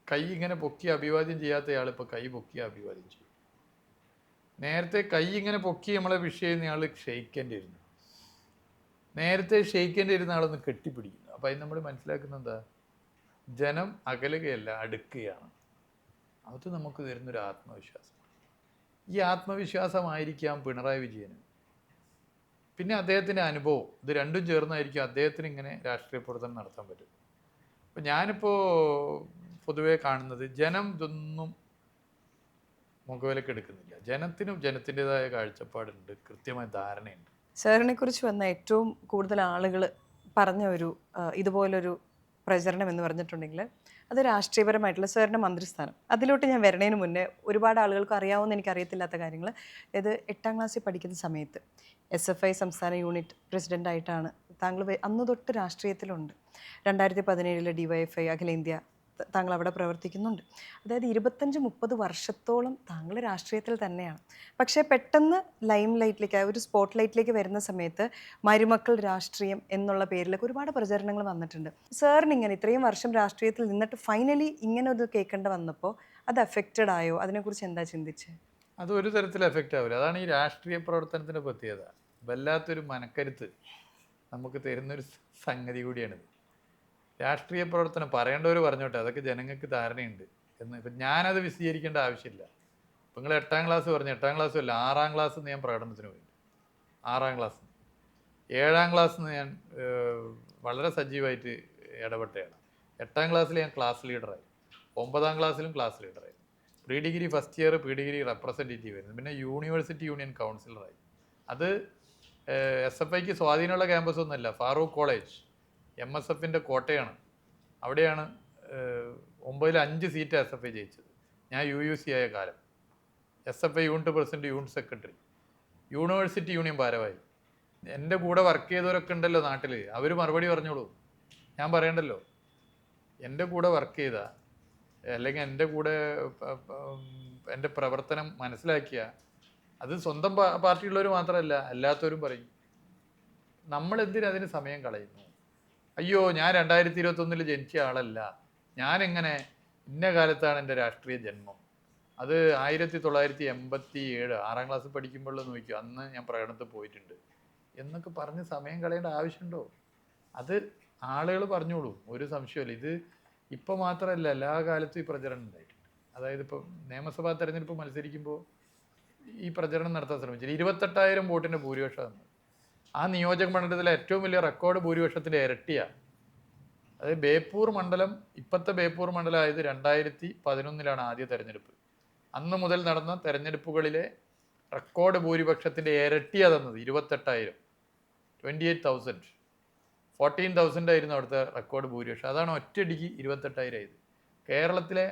കൈ ഇങ്ങനെ പൊക്കി അഭിവാദ്യം ചെയ്യാത്തയാൾ ഇപ്പോൾ കൈ പൊക്കി അഭിവാദ്യം ചെയ്യും. നേരത്തെ കൈ ഇങ്ങനെ പൊക്കി നമ്മളെ വിഷയം ചെയ്യുന്നയാൾ ക്ഷയിക്കേണ്ടി ഇരുന്നു. നേരത്തെ ക്ഷയിക്കേണ്ടി ഇരുന്ന ആളൊന്ന് കെട്ടിപ്പിടിക്കുന്നു. അപ്പോൾ അതിന് നമ്മൾ മനസ്സിലാക്കുന്നത് എന്താ? ജനം അകലുകയല്ല, അടുക്കുകയാണ്. അത് നമുക്ക് തരുന്നൊരു ആത്മവിശ്വാസം. ഈ ആത്മവിശ്വാസമായിരിക്കാം പിണറായി വിജയന്, പിന്നെ അദ്ദേഹത്തിൻ്റെ അനുഭവം, ഇത് രണ്ടും ചേർന്നായിരിക്കും അദ്ദേഹത്തിന് ഇങ്ങനെ രാഷ്ട്രീയ പ്രവർത്തനം നടത്താൻ പറ്റും. അപ്പോൾ ഞാനിപ്പോൾ പൊതുവെ കാണുന്നത് ജനം ഇതൊന്നും മുഖവിലക്ക് എടുക്കുന്നില്ല. ജനത്തിനും ജനത്തിൻ്റെതായ കാഴ്ചപ്പാടുണ്ട്, കൃത്യമായ ധാരണയുണ്ട്. സാറിനെ കുറിച്ച് വന്ന ഏറ്റവും കൂടുതൽ ആളുകൾ പറഞ്ഞ ഒരു ഇതുപോലൊരു പ്രചരണം എന്ന് പറഞ്ഞിട്ടുണ്ടെങ്കിൽ അത് രാഷ്ട്രീയപരമായിട്ടുള്ള സാറിൻ്റെ മന്ത്രിസ്ഥാനം. അതിലോട്ട് ഞാൻ വരണേന് മുന്നേ ഒരുപാട് ആളുകൾക്ക് അറിയാവുന്ന എനിക്കറിയത്തില്ലാത്ത കാര്യങ്ങൾ. ഇത് 8ാം ക്ലാസ്സിൽ പഠിക്കുന്ന സമയത്ത് SFI സംസ്ഥാന യൂണിറ്റ് പ്രസിഡൻ്റായിട്ടാണ് താങ്കൾ അന്ന് തൊട്ട് രാഷ്ട്രീയത്തിലുണ്ട്. 2017 DYFI അഖിലേന്ത്യ താങ്കൾ അവിടെ പ്രവർത്തിക്കുന്നുണ്ട്. അതായത് 25-30 വർഷത്തോളം താങ്കൾ രാഷ്ട്രീയത്തിൽ തന്നെയാണ്. പക്ഷേ പെട്ടെന്ന് ലൈം ലൈറ്റിലേക്ക്, ഒരു സ്പോട്ട് ലൈറ്റിലേക്ക് വരുന്ന സമയത്ത് മരുമക്കൾ രാഷ്ട്രീയം എന്നുള്ള പേരിലൊക്കെ ഒരുപാട് പ്രചരണങ്ങൾ വന്നിട്ടുണ്ട്. സാറിന് ഇങ്ങനെ ഇത്രയും വർഷം രാഷ്ട്രീയത്തിൽ നിന്നിട്ട് ഫൈനലി ഇങ്ങനെ ഒരു കേൾക്കേണ്ട വന്നപ്പോൾ അത് അഫക്റ്റഡ് ആയോ? അതിനെക്കുറിച്ച് എന്താ ചിന്തിച്ചത്? അത് ഒരു തരത്തിൽ എഫക്റ്റ് ആവില്ല. അതാണ് ഈ രാഷ്ട്രീയ പ്രവർത്തനത്തിൻ്റെ പ്രത്യേകത. വല്ലാത്തൊരു മനക്കരുത്ത് നമുക്ക് തരുന്നൊരു സംഗതി കൂടിയാണിത്. രാഷ്ട്രീയ പ്രവർത്തനം പറയേണ്ടവർ പറഞ്ഞോട്ടെ, അതൊക്കെ ജനങ്ങൾക്ക് ധാരണയുണ്ട് എന്ന്. ഇപ്പം ഞാനത് വിശദീകരിക്കേണ്ട ആവശ്യമില്ല. ഇപ്പം നിങ്ങൾ 8ാം ക്ലാസ് പറഞ്ഞു, 8ാം ക്ലാസ്സും അല്ല 6ാം ക്ലാസ് നിന്ന് ഞാൻ പ്രകടനത്തിന് പോയി. 6ാം ക്ലാസ് 7ാം ക്ലാസ് നിന്ന് ഞാൻ വളരെ സജീവമായിട്ട് ഇടപെട്ടതാണ്. 8ാം ക്ലാസ്സിൽ ഞാൻ ക്ലാസ് ലീഡറായി, 9ാം ക്ലാസ്സിലും ക്ലാസ് ലീഡറായി, pre degree first year pre degree representative ആയിരുന്നു, പിന്നെ യൂണിവേഴ്സിറ്റി യൂണിയൻ കൗൺസിലറായി. അത് SFIക്ക് സ്വാധീനമുള്ള ക്യാമ്പസ് ഒന്നുമല്ല, ഫാറൂഖ് കോളേജ് MSFൻ്റെ കോട്ടയാണ്. അവിടെയാണ് 9ൽ 5 സീറ്റ് SFI ജയിച്ചത്. ഞാൻ UUC ആയ കാലം SFI unit president, unit secretary, university union ഭാരവാഹി. എൻ്റെ കൂടെ വർക്ക് ചെയ്തവരൊക്കെ ഉണ്ടല്ലോ നാട്ടിൽ, അവർ മറുപടി പറഞ്ഞോളൂ, ഞാൻ പറയണ്ടല്ലോ. എൻ്റെ കൂടെ വർക്ക് ചെയ്ത അല്ലെങ്കിൽ എൻ്റെ കൂടെ എൻ്റെ പ്രവർത്തനം മനസ്സിലാക്കിയ, അത് സ്വന്തം പാർട്ടിയുള്ളവർ മാത്രമല്ല അല്ലാത്തവരും പറയും, നമ്മളെന്തിനതിന് സമയം കളയുന്നു? അയ്യോ, ഞാൻ 2021 ജനിച്ച ആളല്ല, ഞാനെങ്ങനെ ഇന്ന കാലത്താണ് എൻ്റെ രാഷ്ട്രീയ ജന്മം, അത് 1987 6ാം ക്ലാസ്സിൽ പഠിക്കുമ്പോൾ നോക്കിയോ, അന്ന് ഞാൻ പ്രകടനത്തിൽ പോയിട്ടുണ്ട് എന്നൊക്കെ പറഞ്ഞ് സമയം കളയേണ്ട ആവശ്യമുണ്ടോ? അത് ആളുകൾ പറഞ്ഞോളൂ, ഒരു സംശയമില്ല. ഇത് ഇപ്പോൾ മാത്രമല്ല, എല്ലാ കാലത്തും ഈ പ്രചരണം ഉണ്ടായിട്ടുണ്ട്. അതായത് ഇപ്പോൾ നിയമസഭാ തെരഞ്ഞെടുപ്പ് മത്സരിക്കുമ്പോൾ ഈ പ്രചരണം നടത്താൻ ശ്രമിച്ചില്ല. 28,000 വോട്ടിൻ്റെ ഭൂരിപക്ഷമാണ്. ആ നിയോജക മണ്ഡലത്തിലെ ഏറ്റവും വലിയ റെക്കോർഡ് ഭൂരിപക്ഷത്തിൻ്റെ ഇരട്ടിയാണ്. അതായത് ബേപ്പൂർ മണ്ഡലം, ഇപ്പോഴത്തെ ബേപ്പൂർ മണ്ഡലം ആയത് 2011 ആദ്യ തെരഞ്ഞെടുപ്പ്. അന്ന് മുതൽ നടന്ന തെരഞ്ഞെടുപ്പുകളിലെ റെക്കോർഡ് ഭൂരിപക്ഷത്തിൻ്റെ ഇരട്ടിയാണ് തന്നത്. 28,000, 28,000, 14,000 ആയിരുന്നു അവിടുത്തെ റെക്കോർഡ് ഭൂരിപക്ഷം. അതാണ് ഒറ്റയടിക്ക് 28,000 ആയത്. കേരളത്തിലെ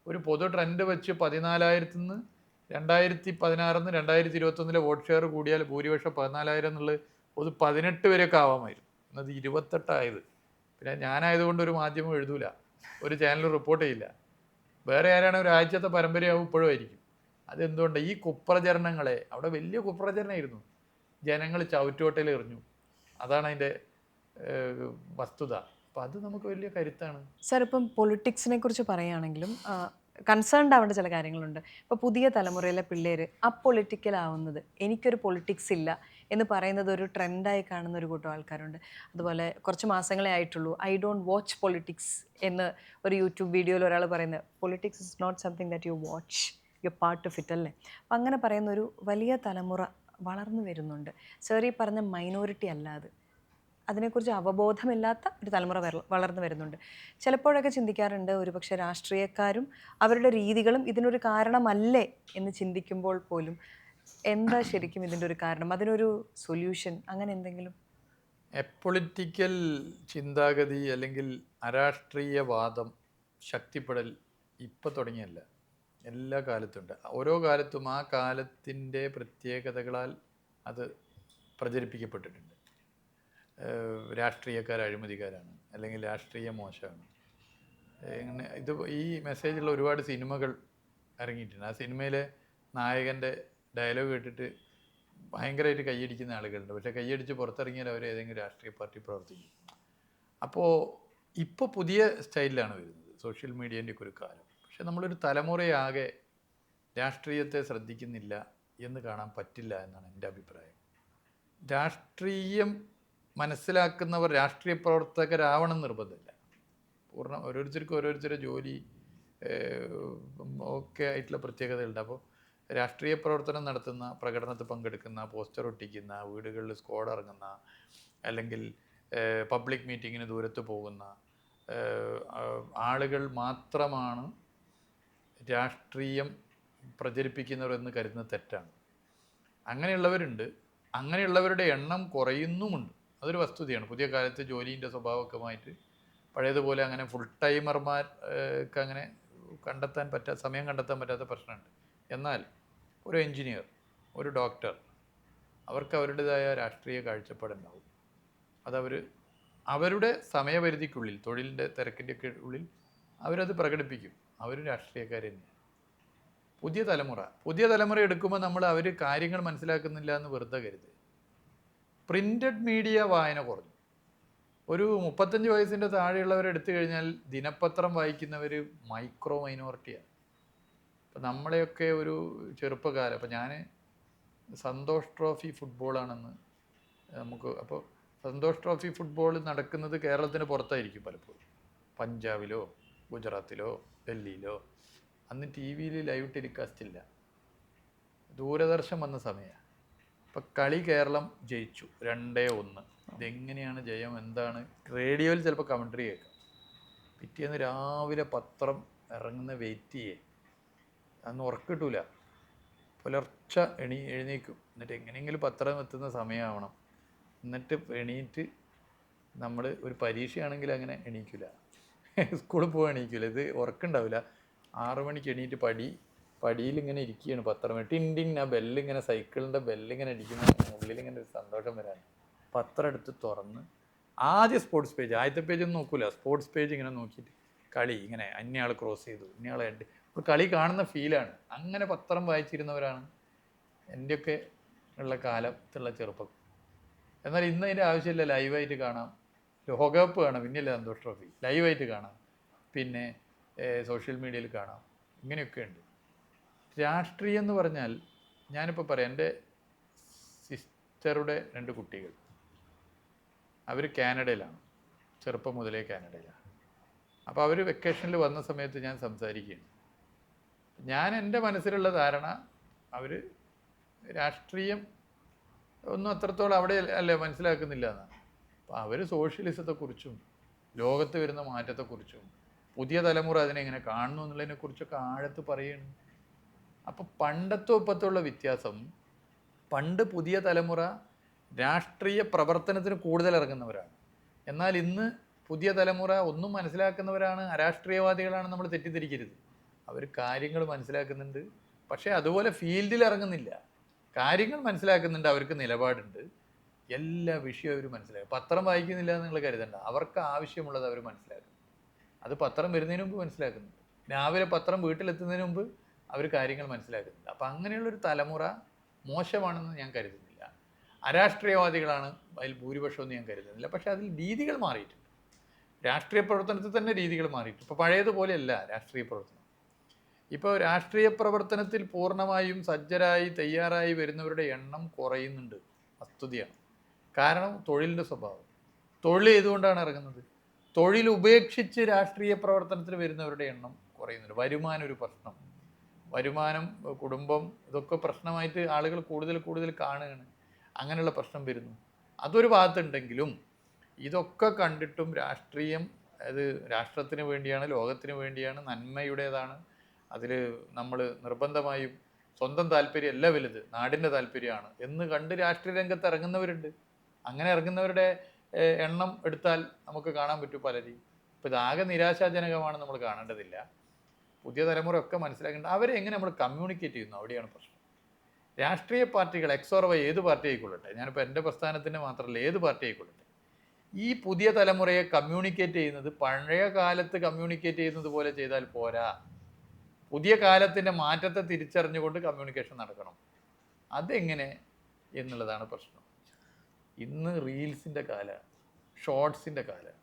ഒരു പൊതു ട്രെൻഡ് വെച്ച് 14,000 നിന്ന് 2016 2021 വോട്ട് ഷെയർ കൂടിയാൽ ഭൂരിപക്ഷം 14,000 എന്നുള്ളത് ഒരു 18 വരെയൊക്കെ ആവാമായിരുന്നു. എന്നത് 28 ആയത്. പിന്നെ ഞാനായതുകൊണ്ട് ഒരു മാധ്യമം എഴുതൂല, ഒരു ചാനൽ റിപ്പോർട്ട് ചെയ്യില്ല. വേറെ ആരാണ് ഒരാഴ്ചത്തെ പരമ്പരയാവും ഇപ്പോഴും ആയിരിക്കും. അതെന്തുകൊണ്ട്? ഈ കുപ്രചരണങ്ങളെ, അവിടെ വലിയ കുപ്രചരണമായിരുന്നു, ജനങ്ങൾ ചവിറ്റുകൊട്ടയിൽ എറിഞ്ഞു. അതാണ് അതിൻ്റെ വസ്തുത. അപ്പം അത് നമുക്ക് വലിയ കരുത്താണ്. സാർ, ഇപ്പം പൊളിറ്റിക്സിനെ കുറിച്ച് പറയുകയാണെങ്കിലും കൺസേൺഡ് ആവേണ്ട ചില കാര്യങ്ങളുണ്ട്. ഇപ്പോൾ പുതിയ തലമുറയിലെ പിള്ളേർ അപ്പൊളിറ്റിക്കലാവുന്നത്, എനിക്കൊരു പൊളിറ്റിക്സ് ഇല്ല എന്ന് പറയുന്നത് ഒരു ട്രെൻഡായി കാണുന്ന ഒരു കൂട്ടം ആൾക്കാരുണ്ട്. അതുപോലെ കുറച്ച് മാസങ്ങളെ ആയിട്ടുള്ളൂ ഐ ഡോണ്ട് വാച്ച് പൊളിറ്റിക്സ് എന്ന് ഒരു യൂട്യൂബ് വീഡിയോയിൽ ഒരാൾ പറയുന്നത്. Politics is not something that you watch, you part of it അല്ലേ? അപ്പം അങ്ങനെ പറയുന്ന ഒരു വലിയ തലമുറ വളർന്നു വരുന്നുണ്ട്. സാർ ഈ പറഞ്ഞ മൈനോറിറ്റി അല്ലാതെ അതിനെക്കുറിച്ച് അവബോധമില്ലാത്ത ഒരു തലമുറ വളർന്നു വരുന്നുണ്ട്. ചിലപ്പോഴൊക്കെ ചിന്തിക്കാറുണ്ട്, ഒരുപക്ഷെ രാഷ്ട്രീയക്കാരും അവരുടെ രീതികളും ഇതിനൊരു കാരണമല്ലേ എന്ന് ചിന്തിക്കുമ്പോൾ പോലും എന്താ ശരിക്കും ഇതിൻ്റെ ഒരു കാരണം, അതിനൊരു സൊല്യൂഷൻ, അങ്ങനെ എന്തെങ്കിലും? പൊളിറ്റിക്കൽ ചിന്താഗതി അല്ലെങ്കിൽ അരാഷ്ട്രീയവാദം ശക്തിപ്പെടൽ ഇപ്പം തുടങ്ങിയല്ല, എല്ലാ കാലത്തുണ്ട്. ഓരോ കാലത്തും ആ കാലത്തിൻ്റെ പ്രത്യേകതകളാൽ അത് പ്രചരിപ്പിക്കപ്പെട്ടിട്ടുണ്ട്. രാഷ്ട്രീയക്കാർ അഴിമതിക്കാരാണ്, അല്ലെങ്കിൽ രാഷ്ട്രീയം മോശമാണ്, ഇങ്ങനെ ഇത് ഈ മെസ്സേജുള്ള ഒരുപാട് സിനിമകൾ ഇറങ്ങിയിട്ടുണ്ട്. ആ സിനിമയിലെ നായകൻ്റെ ഡയലോഗ് കേട്ടിട്ട് ഭയങ്കരമായിട്ട് കൈയടിക്കുന്ന ആളുകളുണ്ട്. പക്ഷേ കൈയടിച്ച് പുറത്തിറങ്ങിയാൽ അവർ ഏതെങ്കിലും രാഷ്ട്രീയ പാർട്ടി പ്രവർത്തിക്കും. അപ്പോൾ ഇപ്പോൾ പുതിയ സ്റ്റൈലിലാണ് വരുന്നത്, സോഷ്യൽ മീഡിയേൻ്റെ ഒക്കെ ഒരു കാലം. പക്ഷെ നമ്മളൊരു തലമുറയാകെ രാഷ്ട്രീയത്തെ ശ്രദ്ധിക്കുന്നില്ല എന്ന് കാണാൻ പറ്റില്ല എന്നാണ് എൻ്റെ അഭിപ്രായം. രാഷ്ട്രീയം മനസ്സിലാക്കുന്നവർ രാഷ്ട്രീയ പ്രവർത്തകരാവണം നിർബന്ധമില്ല. ഓരോരുത്തർക്കും ഓരോരുത്തരുടെ ജോലി ഒക്കെ ആയിട്ടുള്ള പ്രത്യേകതകളുണ്ട്. അപ്പോൾ രാഷ്ട്രീയ പ്രവർത്തനം നടത്തുന്ന, പ്രകടനത്തിൽ പങ്കെടുക്കുന്ന, പോസ്റ്റർ ഒട്ടിക്കുന്ന, വീടുകളിൽ സ്ക്വാഡ് ഇറങ്ങുന്ന, അല്ലെങ്കിൽ പബ്ലിക് മീറ്റിങ്ങിന് ദൂരത്ത് പോകുന്ന ആളുകൾ മാത്രമാണ് രാഷ്ട്രീയം പ്രചരിപ്പിക്കുന്നവരെന്ന് കരുതുന്നത് തെറ്റാണ്. അങ്ങനെയുള്ളവരുണ്ട്. അങ്ങനെയുള്ളവരുടെ എണ്ണം കുറയുന്നുമുണ്ട്. അതൊരു വസ്തുതയാണ്. പുതിയ കാലത്ത് ജോലീൻ്റെ സ്വഭാവമൊക്കെയുമായിട്ട് പഴയതുപോലെ അങ്ങനെ ഫുൾ ടൈമർമാർക്ക് അങ്ങനെ സമയം കണ്ടെത്താൻ പറ്റാത്ത പ്രശ്നമുണ്ട്. എന്നാൽ ഒരു എൻജിനീയർ, ഒരു ഡോക്ടർ, അവർക്ക് അവരുടേതായ രാഷ്ട്രീയ കാഴ്ചപ്പാടുണ്ടാവും. അതവർ അവരുടെ സമയപരിധിക്കുള്ളിൽ, തൊഴിലിൻ്റെ തിരക്കിൻ്റെയൊക്കെ ഉള്ളിൽ അവരത് പ്രകടിപ്പിക്കും. അവർ രാഷ്ട്രീയക്കാർ തന്നെയാണ്. പുതിയ തലമുറ എടുക്കുമ്പോൾ നമ്മൾ അവർ കാര്യങ്ങൾ മനസ്സിലാക്കുന്നില്ല എന്ന് വെറുതെ കരുത്. പ്രിൻ്റഡ് മീഡിയ വായന കുറഞ്ഞു. ഒരു 35 വയസ്സിൻ്റെ താഴെയുള്ളവർ എടുത്തു കഴിഞ്ഞാൽ ദിനപത്രം വായിക്കുന്നവർ മൈക്രോ മൈനോറിറ്റിയാണ്. ഇപ്പം നമ്മളെയൊക്കെ ഒരു ചെറുപ്പക്കാലം, അപ്പോൾ ഞാൻ സന്തോഷ് ട്രോഫി ഫുട്ബോളാണെന്ന് അപ്പോൾ സന്തോഷ് ട്രോഫി ഫുട്ബോൾ നടക്കുന്നത് കേരളത്തിന് പുറത്തായിരിക്കും പലപ്പോഴും, പഞ്ചാബിലോ ഗുജറാത്തിലോ ഡൽഹിയിലോ. അന്ന് ടി വിയിൽ ലൈവ് ടെലികാസ്റ്റ് ഇല്ല, ദൂരദർശൻ വന്ന സമയമാണ്. അപ്പം കളി കേരളം ജയിച്ചു 2-1. ഇതെങ്ങനെയാണ് ജയം, എന്താണ്? റേഡിയോയിൽ ചിലപ്പോൾ കമൻട്രി കേൾക്കാം. പിറ്റേന്ന് രാവിലെ പത്രം ഇറങ്ങുന്ന വെയിറ്റ് ചെയ്യേ, അന്ന് ഉറക്കിട്ടൂല. പുലർച്ചെ എഴുന്നേക്കും. എന്നിട്ട് എങ്ങനെയെങ്കിലും പത്രം എത്തുന്ന സമയമാവണം. എന്നിട്ട് എണീറ്റ് നമ്മൾ ഒരു പരീക്ഷയാണെങ്കിൽ അങ്ങനെ എണീക്കില്ല, സ്കൂളിൽ പോകാൻ എണീക്കില്ല. ഇത് ഉറക്കുണ്ടാവില്ല. 6 മണിക്ക് എണീറ്റ് പടിയിലിങ്ങനെ ഇരിക്കുകയാണ്. പത്രം ടിൻ ആ ബെല്ലിങ്ങനെ, സൈക്കിളിൻ്റെ ബെല്ലിങ്ങനെ അടിക്കുന്ന ഉള്ളിലിങ്ങനെ ഒരു സന്തോഷം വരാൻ. പത്രം എടുത്ത് തുറന്ന് ആദ്യം സ്പോർട്സ് പേജ്, ആദ്യത്തെ പേജൊന്നും നോക്കൂല, സ്പോർട്സ് പേജ് ഇങ്ങനെ നോക്കിയിട്ട് കളി ഇങ്ങനെ അന്യയാൾ ക്രോസ് ചെയ്തു, ഇന്നയാൾ ഇപ്പോൾ കളി കാണുന്ന ഫീലാണ്. അങ്ങനെ പത്രം വായിച്ചിരുന്നവരാണ് എൻ്റെയൊക്കെ ഉള്ള കാലത്തുള്ള ചെറുപ്പം. എന്നാൽ ഇന്ന് അതിൻ്റെ ആവശ്യമില്ല. ലൈവായിട്ട് കാണാം. ലോകകപ്പ് കാണാം, പിന്നെയല്ലേ സന്തോഷ് ട്രോഫി, ലൈവായിട്ട് കാണാം. പിന്നെ സോഷ്യൽ മീഡിയയിൽ കാണാം. ഇങ്ങനെയൊക്കെ ഉണ്ട്. രാഷ്ട്രീയം എന്ന് പറഞ്ഞാൽ ഞാനിപ്പോൾ പറയാം, എൻ്റെ സിസ്റ്ററുടെ 2 കുട്ടികൾ, അവർ കാനഡയിലാണ്, ചെറുപ്പം മുതലേ കാനഡയിലാണ്. അപ്പോൾ അവർ വെക്കേഷനിൽ വന്ന സമയത്ത് ഞാൻ സംസാരിക്കുകയാണ്. ഞാൻ എൻ്റെ മനസ്സിലുള്ള ധാരണ, അവർ രാഷ്ട്രീയം ഒന്നും അത്രത്തോളം അവിടെ അല്ലേ മനസ്സിലാക്കുന്നില്ല എന്നാണ്. അപ്പോൾ അവർ സോഷ്യലിസത്തെക്കുറിച്ചും ലോകത്ത് വരുന്ന മാറ്റത്തെക്കുറിച്ചും പുതിയ തലമുറ അതിനെ എങ്ങനെ കാണുന്നു എന്നുള്ളതിനെക്കുറിച്ചൊക്കെ ആഴത്ത് പറയുന്നു. അപ്പോൾ പണ്ടത്തെ ഒപ്പത്തുള്ള വ്യത്യാസം, പണ്ട് പുതിയ തലമുറ രാഷ്ട്രീയ പ്രവർത്തനത്തിന് കൂടുതൽ ഇറങ്ങുന്നവരാണ്. എന്നാൽ ഇന്ന് പുതിയ തലമുറ ഒന്നും മനസ്സിലാക്കുന്നവരാണ്, അരാഷ്ട്രീയവാദികളാണ്. നമ്മൾ തെറ്റിദ്ധരിക്കരുത്. അവർ കാര്യങ്ങൾ മനസ്സിലാക്കുന്നുണ്ട്, പക്ഷേ അതുപോലെ ഫീൽഡിൽ ഇറങ്ങുന്നില്ല. കാര്യങ്ങൾ മനസ്സിലാക്കുന്നുണ്ട്, അവർക്ക് നിലപാടുണ്ട്, എല്ലാ വിഷയവും അവർ മനസ്സിലാക്കും. പത്രം വായിക്കുന്നില്ല എന്ന് നിങ്ങൾ കരുതണ്ട. അവർക്ക് ആവശ്യമുള്ളത് അവർ മനസ്സിലാക്കും. അത് പത്രം വരുന്നതിന് മുമ്പ് മനസ്സിലാക്കുന്നുണ്ട്. രാവിലെ പത്രം വീട്ടിലെത്തുന്നതിന് മുമ്പ് അവർ കാര്യങ്ങൾ മനസ്സിലാക്കുന്നുണ്ട്. അപ്പം അങ്ങനെയുള്ളൊരു തലമുറ മോശമാണെന്ന് ഞാൻ കരുതുന്നില്ല. അരാഷ്ട്രീയവാദികളാണ് അതിൽ ഭൂരിപക്ഷമെന്ന് ഞാൻ കരുതുന്നില്ല. പക്ഷേ അതിൽ രീതികൾ മാറിയിട്ടുണ്ട്. രാഷ്ട്രീയ പ്രവർത്തനത്തിൽ തന്നെ രീതികൾ മാറിയിട്ടുണ്ട്. ഇപ്പോൾ പഴയതുപോലെയല്ല രാഷ്ട്രീയ പ്രവർത്തനം. ഇപ്പോൾ രാഷ്ട്രീയ പ്രവർത്തനത്തിൽ പൂർണ്ണമായും സജ്ജരായി തയ്യാറായി വരുന്നവരുടെ എണ്ണം കുറയുന്നുണ്ട്, വസ്തുതയാണ്. കാരണം തൊഴിലിൻ്റെ സ്വഭാവം. തൊഴിൽ ഏതുകൊണ്ടാണ് ഇറങ്ങുന്നത്? തൊഴിൽ ഉപേക്ഷിച്ച് രാഷ്ട്രീയ പ്രവർത്തനത്തിന് വരുന്നവരുടെ എണ്ണം കുറയുന്നുണ്ട്. വരുമാനം ഒരു പ്രശ്നം, വരുമാനം, കുടുംബം, ഇതൊക്കെ പ്രശ്നമായിട്ട് ആളുകൾ കൂടുതൽ കാണുകയാണ്. അങ്ങനെയുള്ള പ്രശ്നം വരുന്നു. അതൊരു ഭാഗത്തുണ്ടെങ്കിലും ഇതൊക്കെ കണ്ടിട്ടും രാഷ്ട്രീയം അത് രാഷ്ട്രത്തിന് വേണ്ടിയാണ്, ലോകത്തിന് വേണ്ടിയാണ്, നന്മയുടേതാണ്. അതിൽ നമ്മൾ നിർബന്ധമായും സ്വന്തം താല്പര്യമല്ല വലുത്, നാടിൻ്റെ താല്പര്യമാണ് എന്ന് കണ്ട് രാഷ്ട്രീയ രംഗത്ത് ഇറങ്ങുന്നവരുണ്ട്. അങ്ങനെ ഇറങ്ങുന്നവരുടെ എണ്ണം എടുത്താൽ നമുക്ക് കാണാൻ പറ്റും പലരെയും. ഇപ്പോൾ ഇതാകെ നിരാശാജനകമാണ്, നമ്മൾ കാണേണ്ടതില്ല. പുതിയ തലമുറയൊക്കെ മനസ്സിലാക്കേണ്ട അവരെ എങ്ങനെ നമ്മൾ കമ്മ്യൂണിക്കേറ്റ് ചെയ്യുന്നു, അവിടെയാണ് പ്രശ്നം. രാഷ്ട്രീയ പാർട്ടികൾ എക്സോർവൈ ഏത് പാർട്ടി ആയിക്കൊള്ളട്ടെ, ഞാനിപ്പോൾ എൻ്റെ പ്രസ്ഥാനത്തിൻ്റെ മാത്രമല്ല, ഏത് പാർട്ടി ആയിക്കൊള്ളട്ടെ, ഈ പുതിയ തലമുറയെ കമ്മ്യൂണിക്കേറ്റ് ചെയ്യുന്നത് പഴയ കാലത്ത് കമ്മ്യൂണിക്കേറ്റ് ചെയ്യുന്നത് പോലെ ചെയ്താൽ പോരാ. പുതിയ കാലത്തിൻ്റെ മാറ്റത്തെ തിരിച്ചറിഞ്ഞുകൊണ്ട് കമ്മ്യൂണിക്കേഷൻ നടക്കണം. അതെങ്ങനെ എന്നുള്ളതാണ് പ്രശ്നം. ഇന്ന് റീൽസിൻ്റെ കാലമാണ്, ഷോർട്സിൻ്റെ കാലമാണ്.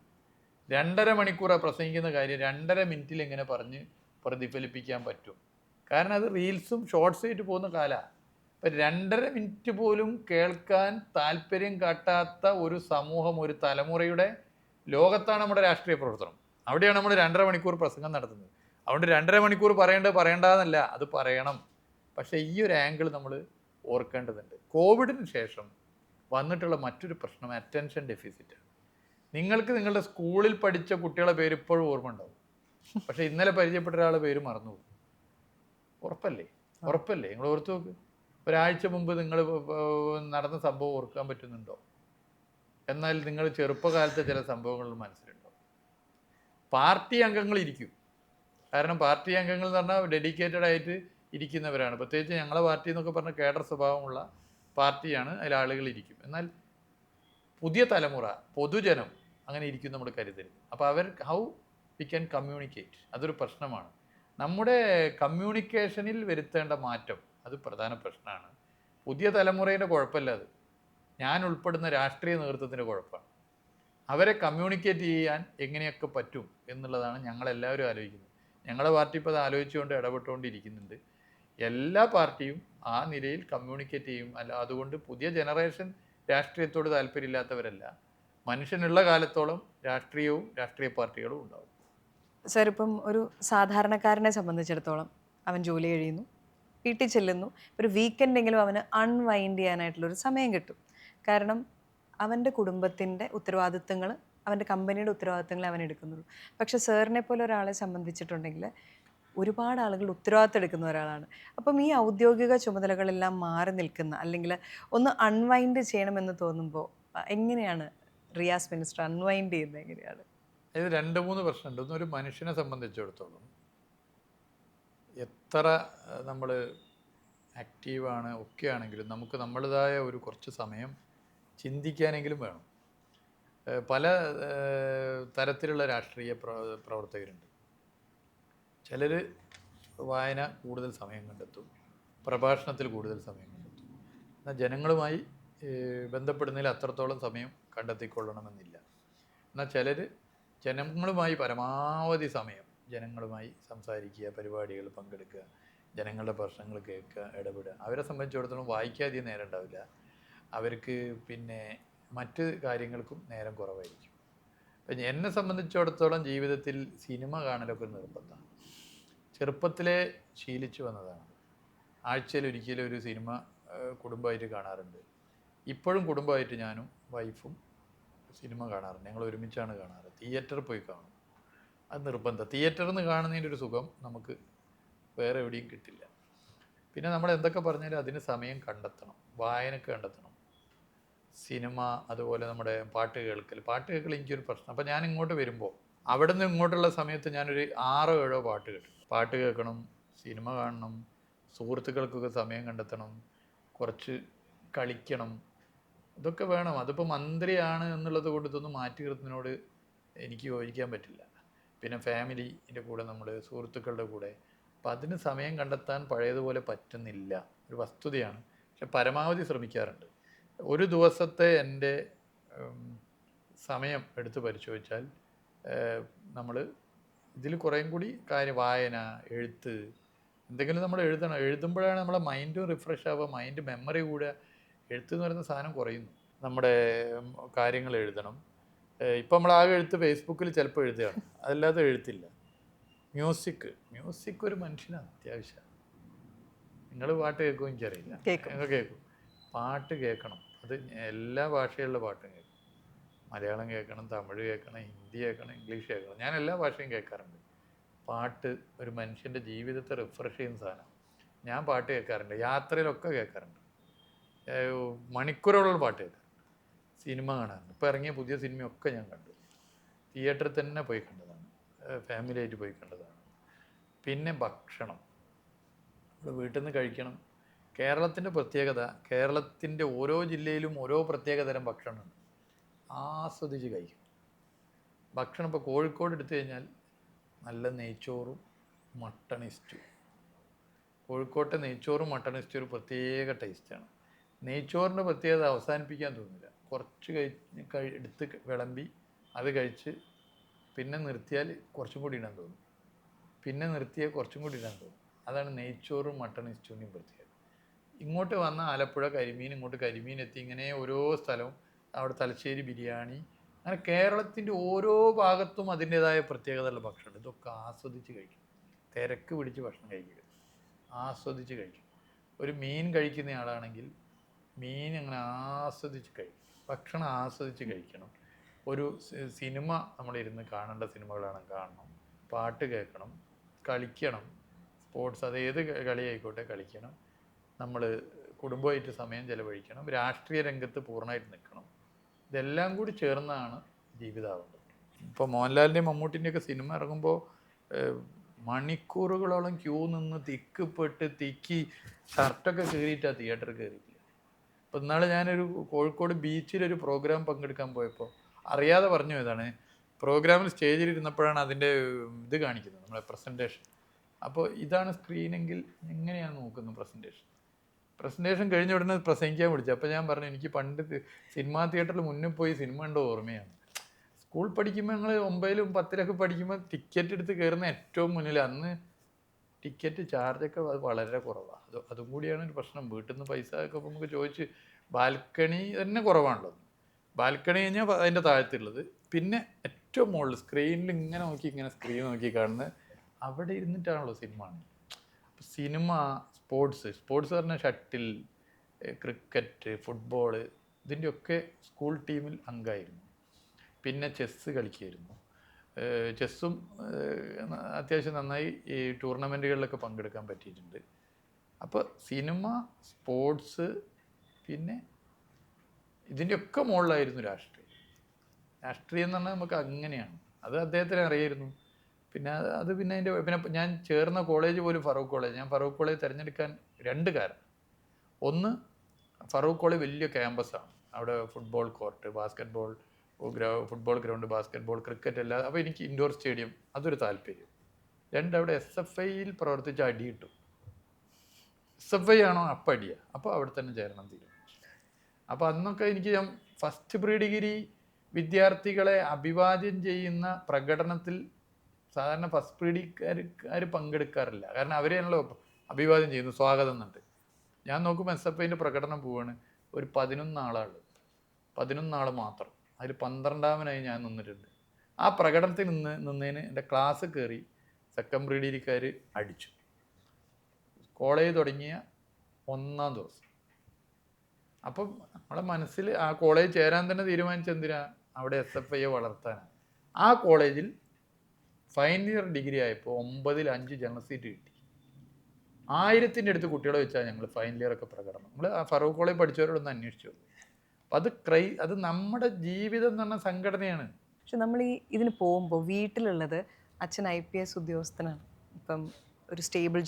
2.5 മണിക്കൂർ പ്രസംഗിക്കുന്ന കാര്യം 2.5 മിനിറ്റിൽ എങ്ങനെ പറഞ്ഞ് പ്രതിഫലിപ്പിക്കാൻ പറ്റും? കാരണം അത് റീൽസും ഷോർട്സും ആയിട്ട് പോകുന്ന കാലമാണ്. ഇപ്പം 2.5 മിനിറ്റ് പോലും കേൾക്കാൻ താല്പര്യം കാട്ടാത്ത ഒരു സമൂഹം, ഒരു തലമുറയുടെ ലോകത്താണ് നമ്മുടെ രാഷ്ട്രീയ പ്രവർത്തനം. അവിടെയാണ് നമ്മൾ 2.5 മണിക്കൂർ പ്രസംഗം നടത്തുന്നത്. അതുകൊണ്ട് 2.5 മണിക്കൂർ പറയണ്ടെന്നല്ല, അത് പറയണം. പക്ഷേ ഈ ഒരു ആംഗിൾ നമ്മൾ ഓർക്കേണ്ടതുണ്ട്. കോവിഡിന് ശേഷം വന്നിട്ടുള്ള മറ്റൊരു പ്രശ്നം അറ്റൻഷൻ ഡെഫിസിറ്റ്. നിങ്ങൾക്ക് നിങ്ങളുടെ സ്കൂളിൽ പഠിച്ച കുട്ടികളെ പേര് ഇപ്പോഴും ഓർമ്മ ഉണ്ടാവും, പക്ഷേ ഇന്നലെ പരിചയപ്പെട്ട ഒരാളുടെ പേര് മറന്നുപോകും. ഉറപ്പല്ലേ? നിങ്ങൾ ഓർത്ത് നോക്ക്. ഒരാഴ്ച മുമ്പ് നിങ്ങൾ നടന്ന സംഭവം ഓർക്കാൻ പറ്റുന്നുണ്ടോ? എന്നാൽ നിങ്ങൾ ചെറുപ്പകാലത്തെ ചില സംഭവങ്ങൾ മനസ്സിലുണ്ടോ? പാർട്ടി അംഗങ്ങൾ ഇരിക്കും. കാരണം പാർട്ടി അംഗങ്ങൾ എന്ന് പറഞ്ഞാൽ ഡെഡിക്കേറ്റഡ് ആയിട്ട് ഇരിക്കുന്നവരാണ്. പ്രത്യേകിച്ച് ഞങ്ങളെ പാർട്ടി എന്നൊക്കെ പറഞ്ഞാൽ കേഡർ സ്വഭാവമുള്ള പാർട്ടിയാണ്, അതിൽ ആളുകൾ ഇരിക്കും. എന്നാൽ പുതിയ തലമുറ, പൊതുജനം അങ്ങനെ ഇരിക്കും നമ്മൾ കരുതരുത്. അപ്പോൾ അവർ ഹൗ വി ക്യാൻ കമ്മ്യൂണിക്കേറ്റ്, അതൊരു പ്രശ്നമാണ്. നമ്മുടെ കമ്മ്യൂണിക്കേഷനിൽ വരുത്തേണ്ട മാറ്റം അത് പ്രധാന പ്രശ്നമാണ്. പുതിയ തലമുറയുടെ കുഴപ്പമില്ല, അത് ഞാൻ ഉൾപ്പെടുന്ന രാഷ്ട്രീയ നേതൃത്വത്തിൻ്റെ കുഴപ്പമാണ്. അവരെ കമ്മ്യൂണിക്കേറ്റ് ചെയ്യാൻ എങ്ങനെയൊക്കെ പറ്റും എന്നുള്ളതാണ് ഞങ്ങളെല്ലാവരും ആലോചിക്കുന്നത്. ഞങ്ങളുടെ പാർട്ടി ഇപ്പോൾ അത് ആലോചിച്ചുകൊണ്ട് ഇടപെട്ടുകൊണ്ടിരിക്കുന്നുണ്ട്. എല്ലാ പാർട്ടിയും ആ നിലയിൽ കമ്മ്യൂണിക്കേറ്റ് ചെയ്യും. അല്ല, അതുകൊണ്ട് പുതിയ ജനറേഷൻ രാഷ്ട്രീയത്തോട് താല്പര്യമില്ലാത്തവരല്ല. മനുഷ്യനുള്ള കാലത്തോളം രാഷ്ട്രീയവും രാഷ്ട്രീയ പാർട്ടികളും ഉണ്ടാവും. സർ, ഇപ്പം ഒരു സാധാരണക്കാരനെ സംബന്ധിച്ചിടത്തോളം അവൻ ജോലി കഴിയുന്നു, വീട്ടിൽ ചെല്ലുന്നു, ഒരു വീക്കെൻഡെങ്കിലും അവന് അൺവൈൻഡ് ചെയ്യാനായിട്ടുള്ളൊരു സമയം കിട്ടും. കാരണം അവൻ്റെ കുടുംബത്തിൻ്റെ ഉത്തരവാദിത്തങ്ങൾ, അവൻ്റെ കമ്പനിയുടെ ഉത്തരവാദിത്തങ്ങൾ അവൻ എടുക്കുന്നുള്ളൂ. പക്ഷേ സാറിനെ പോലെ ഒരാളെ സംബന്ധിച്ചിട്ടുണ്ടെങ്കിൽ ഒരുപാട് ആളുകൾ ഉത്തരവാദിത്തം എടുക്കുന്ന ഒരാളാണ്. അപ്പം ഈ ഔദ്യോഗിക ചുമതലകളെല്ലാം മാറി നിൽക്കുന്ന, അല്ലെങ്കിൽ ഒന്ന് അൺവൈൻഡ് ചെയ്യണമെന്ന് തോന്നുമ്പോൾ എങ്ങനെയാണ് റിയാസ് മിനിസ്റ്റർ അൺവൈൻഡ് ചെയ്യുന്നത്? എങ്ങനെയാണ്? ഇത് 2-3 പ്രശ്നമുണ്ട്. ഒന്നൊരു മനുഷ്യനെ സംബന്ധിച്ചിടത്തോളം എത്ര നമ്മൾ ആക്റ്റീവാണ് ഒക്കെ ആണെങ്കിലും നമുക്ക് നമ്മുടേതായ ഒരു കുറച്ച് സമയം ചിന്തിക്കാനെങ്കിലും വേണം. പല തരത്തിലുള്ള രാഷ്ട്രീയ പ്രവർത്തകരുണ്ട്. ചിലർ വായന കൂടുതൽ സമയം കണ്ടെത്തും, പ്രഭാഷണത്തിൽ കൂടുതൽ സമയം കണ്ടെത്തും. എന്നാൽ ജനങ്ങളുമായി ബന്ധപ്പെടുന്നതിൽ അത്രത്തോളം സമയം കണ്ടെത്തിക്കൊള്ളണമെന്നില്ല. എന്നാൽ ചിലർ ജനങ്ങളുമായി പരമാവധി സമയം ജനങ്ങളുമായി സംസാരിക്കുക, പരിപാടികൾ പങ്കെടുക്കുക, ജനങ്ങളുടെ പ്രശ്നങ്ങൾ കേൾക്കുക, ഇടപെടുക. അവരെ സംബന്ധിച്ചിടത്തോളം വായിക്കാതെ നേരം ഉണ്ടാവില്ല. അവർക്ക് പിന്നെ മറ്റ് കാര്യങ്ങൾക്കും നേരം കുറവായിരിക്കും. അപ്പം എന്നെ സംബന്ധിച്ചിടത്തോളം ജീവിതത്തിൽ സിനിമ കാണലൊക്കെ നിർബന്ധമാണ്. ചെറുപ്പത്തിലേ ശീലിച്ചു വന്നതാണ്. ആഴ്ചയിൽ ഒരിക്കലും ഒരു സിനിമ കുടുംബമായിട്ട് കാണാറുണ്ട്. ഇപ്പോഴും കുടുംബമായിട്ട് ഞാനും വൈഫും സിനിമ കാണാറുണ്ട്. ഞങ്ങൾ ഒരുമിച്ചാണ് കാണാറ്. തിയേറ്ററിൽ പോയി കാണും, അത് നിർബന്ധം. തിയേറ്ററിൽ നിന്ന് കാണുന്നതിൻ്റെ ഒരു സുഖം നമുക്ക് വേറെ എവിടെയും കിട്ടില്ല. പിന്നെ നമ്മൾ എന്തൊക്കെ പറഞ്ഞാലും അതിന് സമയം കണ്ടെത്തണം, വായനക്ക് കണ്ടെത്തണം. സിനിമ, അതുപോലെ നമ്മുടെ പാട്ട് കേൾക്കൽ എനിക്കൊരു പ്രശ്നം. അപ്പോൾ ഞാൻ ഇങ്ങോട്ട് വരുമ്പോൾ അവിടെ നിന്ന് ഇങ്ങോട്ടുള്ള സമയത്ത് ഞാനൊരു 6-7 പാട്ട് കേട്ടു. പാട്ട് കേൾക്കണം, സിനിമ കാണണം, സുഹൃത്തുക്കൾക്കൊക്കെ സമയം കണ്ടെത്തണം, കുറച്ച് കളിക്കണം, ഇതൊക്കെ വേണം. അതിപ്പോൾ മന്ത്രിയാണ് എന്നുള്ളത് കൊണ്ട് ഇതൊന്നും മാറ്റി നിർത്തുന്നതിനോട് എനിക്ക് യോജിക്കാൻ പറ്റില്ല. പിന്നെ ഫാമിലിൻ്റെ കൂടെ, നമ്മൾ സുഹൃത്തുക്കളുടെ കൂടെ, അപ്പം അതിന് സമയം കണ്ടെത്താൻ പഴയതുപോലെ പറ്റുന്നില്ല, ഒരു വസ്തുതയാണ്. പക്ഷെ പരമാവധി ശ്രമിക്കാറുണ്ട്. ഒരു ദിവസത്തെ എൻ്റെ സമയം എടുത്ത് പരിശോധിച്ചാൽ നമ്മൾ ഇതിൽ കുറേയും കൂടി വായന, എഴുത്ത്, എന്തെങ്കിലും നമ്മൾ എഴുതണം. എഴുതുമ്പോഴാണ് നമ്മളെ മൈൻഡും റിഫ്രഷ് ആവുക, മൈൻഡ് മെമ്മറി കൂടുക. എഴുത്ത് എന്ന് പറയുന്ന സാധനം കുറയുന്നു. നമ്മുടെ കാര്യങ്ങൾ എഴുതണം. ഇപ്പം നമ്മളാകെ എഴുത്ത് ഫേസ്ബുക്കിൽ ചിലപ്പോൾ എഴുതുകയാണ്, അതല്ലാതെ എഴുത്തില്ല. മ്യൂസിക് ഒരു മനുഷ്യന് അത്യാവശ്യമാണ്. നിങ്ങൾ പാട്ട് കേൾക്കുമോ എനിക്കറിയില്ല, നിങ്ങൾ കേൾക്കും. പാട്ട് കേൾക്കണം, അത് എല്ലാ ഭാഷയിലുള്ള പാട്ടും കേൾക്കും. മലയാളം കേൾക്കണം, തമിഴ് കേൾക്കണം, ഹിന്ദി കേൾക്കണം, ഇംഗ്ലീഷ് കേൾക്കണം. ഞാൻ എല്ലാ ഭാഷയും കേൾക്കാറുണ്ട്. പാട്ട് ഒരു മനുഷ്യൻ്റെ ജീവിതത്തെ റിഫ്രഷ് ചെയ്യുന്ന സാധനം. ഞാൻ പാട്ട് കേൾക്കാറുണ്ട്, യാത്രയിലൊക്കെ കേൾക്കാറുണ്ട്, മണിക്കൂറുകളുള്ള പാട്ട് കേൾക്കാറുണ്ട്. സിനിമ കാണാറുണ്ട്. ഇപ്പോൾ ഇറങ്ങിയ പുതിയ സിനിമയൊക്കെ ഞാൻ കണ്ടു. തിയേറ്ററിൽ തന്നെ പോയി കണ്ടതാണ്, ഫാമിലിയായിട്ട് പോയി കണ്ടതാണ്. പിന്നെ ഭക്ഷണം നമ്മൾ വീട്ടിൽ നിന്ന് കഴിക്കണം. കേരളത്തിൻ്റെ പ്രത്യേകത, കേരളത്തിൻ്റെ ഓരോ ജില്ലയിലും ഓരോ പ്രത്യേക തരം ഭക്ഷണമുണ്ട്. ആസ്വദിച്ച് കഴിക്കും ഭക്ഷണം. ഇപ്പോൾ കോഴിക്കോട് എടുത്തു കഴിഞ്ഞാൽ നല്ല നെയ്ച്ചോറും മട്ടൺ സ്റ്റൂ. കോഴിക്കോട്ടെ നെയ്ച്ചോറും മട്ടൺ സ്റ്റൂ ഒരു പ്രത്യേക ടേസ്റ്റാണ്. നെയ്ച്ചോറിൻ്റെ പ്രത്യേകത അവസാനിപ്പിക്കാൻ തോന്നില്ല. കുറച്ച് എടുത്ത് വിളമ്പി അത് കഴിച്ച് പിന്നെ നിർത്തിയാൽ കുറച്ചും കൂടി ഇടാൻ തോന്നും, പിന്നെ നിർത്തിയാൽ കുറച്ചും കൂടി ഇടാൻ തോന്നും. അതാണ് നെയ്ച്ചോറും മട്ടൺ സ്റ്റൂവിൻ്റെയും പ്രത്യേകത. ഇങ്ങോട്ട് വന്ന ആലപ്പുഴ കരിമീൻ, ഇങ്ങോട്ട് കരിമീൻ എത്തി, ഇങ്ങനെ ഓരോ സ്ഥലവും. അവിടെ തലശ്ശേരി ബിരിയാണി, അങ്ങനെ കേരളത്തിൻ്റെ ഓരോ ഭാഗത്തും അതിൻ്റേതായ പ്രത്യേകതയുള്ള ഭക്ഷണം. ഇതൊക്കെ ആസ്വദിച്ച് കഴിക്കും. തിരക്ക് പിടിച്ച് ഭക്ഷണം കഴിക്കുക, ആസ്വദിച്ച് കഴിക്കും. ഒരു മീൻ കഴിക്കുന്ന ആളാണെങ്കിൽ മീൻ അങ്ങനെ ആസ്വദിച്ച് കഴിക്കും, ഭക്ഷണം ആസ്വദിച്ച് കഴിക്കണം. ഒരു സിനിമ നമ്മളിരുന്ന് കാണേണ്ട സിനിമകളാണ് കാണണം, പാട്ട് കേൾക്കണം, കളിക്കണം, സ്പോർട്സ് അത് ഏത് കളിയായിക്കോട്ടെ കളിക്കണം, നമ്മൾ കുടുംബമായിട്ട് സമയം ചിലവഴിക്കണം, രാഷ്ട്രീയ രംഗത്ത് പൂർണ്ണമായിട്ട് നിൽക്കണം. ഇതെല്ലാം കൂടി ചേർന്നാണ് ജീവിതമാവേണ്ടത്. ഇപ്പോൾ മോഹൻലാലിൻ്റെയും മമ്മൂട്ടിൻ്റെയൊക്കെ സിനിമ ഇറങ്ങുമ്പോൾ മണിക്കൂറുകളോളം ക്യൂ നിന്ന് തിക്കി ഷർട്ടൊക്കെ കയറിയിട്ടാണ് തിയേറ്ററിൽ കയറിയിട്ടില്ല. അപ്പോൾ ഇന്നാൾ ഞാനൊരു കോഴിക്കോട് ബീച്ചിലൊരു പ്രോഗ്രാം പങ്കെടുക്കാൻ പോയപ്പോൾ അറിയാതെ പറഞ്ഞു ഇതാണ് പ്രോഗ്രാമിൽ സ്റ്റേജിൽ ഇരുന്നപ്പോഴാണ് അതിൻ്റെ ഇത് കാണിക്കുന്നത്, നമ്മളെ പ്രസൻറ്റേഷൻ. അപ്പോൾ ഇതാണ് സ്ക്രീനെങ്കിൽ എങ്ങനെയാണ് നോക്കുന്നത് പ്രസൻറ്റേഷൻ കഴിഞ്ഞ ഉടനെ പ്രസംഗിക്കാൻ വിളിച്ചു. അപ്പോൾ ഞാൻ പറഞ്ഞു എനിക്ക് പണ്ട് സിനിമാ തിയേറ്ററിൽ മുന്നിൽ പോയി സിനിമ കണ്ട ഓർമ്മയാണ്. സ്കൂൾ പഠിക്കുമ്പോൾ ഞങ്ങൾ 9ലും 10ലൊക്കെ പഠിക്കുമ്പോൾ ടിക്കറ്റ് എടുത്ത് കയറുന്ന ഏറ്റവും മുന്നിൽ. അന്ന് ടിക്കറ്റ് ചാർജൊക്കെ വളരെ കുറവാണ്. അതും കൂടിയാണ് ഒരു പ്രശ്നം. വീട്ടിൽ നിന്ന് പൈസ ഒക്കെ നമുക്ക് ചോദിച്ച് ബാൽക്കണി തന്നെ കുറവാണല്ലോ. ബാൽക്കണി കഴിഞ്ഞാൽ അതിൻ്റെ താഴത്തുള്ളത്, പിന്നെ ഏറ്റവും മുകളിൽ സ്ക്രീനിൽ ഇങ്ങനെ സ്ക്രീൻ നോക്കി കാണുന്നത് അവിടെ ഇരുന്നിട്ടാണല്ലോ സിനിമ കാണുന്നത്. അപ്പോൾ സിനിമ, സ്പോർട്സ് പറഞ്ഞാൽ ഷട്ടിൽ, ക്രിക്കറ്റ്, ഫുട്ബോൾ, ഇതിൻ്റെയൊക്കെ സ്കൂൾ ടീമിൽ അംഗമായിരുന്നു. പിന്നെ ചെസ്സ് കളിക്കുമായിരുന്നു. ചെസ്സും അത്യാവശ്യം നന്നായി ഈ ടൂർണമെൻറ്റുകളിലൊക്കെ പങ്കെടുക്കാൻ പറ്റിയിട്ടുണ്ട്. അപ്പോൾ സിനിമ, സ്പോർട്സ്, പിന്നെ ഇതിൻ്റെയൊക്കെ മുകളിലായിരുന്നു രാഷ്ട്രീയം എന്ന് പറഞ്ഞാൽ നമുക്ക് അങ്ങനെയാണ്. അത് അദ്ദേഹത്തിന് അറിയായിരുന്നു. പിന്നെ പിന്നെ ഞാൻ ചേർന്ന കോളേജ് പോലും ഫറൂഖ് കോളേജ്. ഞാൻ ഫറൂഖ് കോളേജ് തിരഞ്ഞെടുക്കാൻ 2 കാരണം. ഒന്ന്, ഫറൂഖ് കോളേജ് വലിയ ക്യാമ്പസാണ്, അവിടെ football court, football ground, basketball, cricket എല്ലാം. അപ്പോൾ എനിക്ക് ഇൻഡോർ സ്റ്റേഡിയം, അതൊരു താല്പര്യം. 2, അവിടെ SFIയിൽ പ്രവർത്തിച്ച അടി കിട്ടും. SFI ആണോ അപ്പം അടിയാണ്, അപ്പോൾ അവിടെ തന്നെ ചേരണം തീരുമാനിച്ചു. അപ്പോൾ അന്നൊക്കെ ഞാൻ ഫസ്റ്റ് പ്രീ ഡിഗ്രി വിദ്യാർത്ഥികളെ അഭിവാദ്യം ചെയ്യുന്ന പ്രകടനത്തിൽ സാധാരണ ഫസ്റ്റ് പ്രീ ഡിഗ്രിക്കാർ പങ്കെടുക്കാറില്ല. കാരണം അവരെയാണല്ലോ അഭിവാദ്യം ചെയ്യുന്നു, സ്വാഗതം എന്നുണ്ട്. ഞാൻ നോക്കുമ്പോൾ SFIൻ്റെ പ്രകടനം പോവാണ്, ഒരു 11 ആളുള്ളത്, 11 ആൾ മാത്രം. അതിൽ 12ാമനായി ഞാൻ നിന്നിട്ടുണ്ട്. ആ പ്രകടനത്തിൽ നിന്നതിന് എൻ്റെ ക്ലാസ് കയറി സെക്കൻഡ് പ്രീ ഡിഗ്രിക്കാർ അടിച്ചു. കോളേജ് തുടങ്ങിയ 1ാം ദിവസം. അപ്പം നമ്മളെ മനസ്സിൽ ആ കോളേജ് ചേരാൻ തന്നെ തീരുമാനിച്ചെന്തിനാ, അവിടെ SFIയെ വളർത്താനാണ്. ആ കോളേജിൽ ഫൈനൽ ഇയർ ഡിഗ്രി ആയപ്പോൾ 9ൽ 5 ജനറൽ സീറ്റ് കിട്ടി. 1000ൻ്റെ അടുത്ത് കുട്ടികളെ വെച്ചാൽ ഞങ്ങൾ ഫൈനൽ ഇയറൊക്കെ പ്രകടനം. നമ്മൾ ആ ഫറൂഖ് കോളേജ് പഠിച്ചവരോടൊന്ന് അന്വേഷിച്ചു. അപ്പം അത് നമ്മുടെ ജീവിതം എന്ന് പറഞ്ഞ സംഘടനയാണ്. പക്ഷെ നമ്മൾ ഇതിന് പോകുമ്പോൾ വീട്ടിലുള്ളത് അച്ഛൻ IPS ഉദ്യോഗസ്ഥനാണ്. ഇപ്പം ഒരു സ്റ്റേബിൾ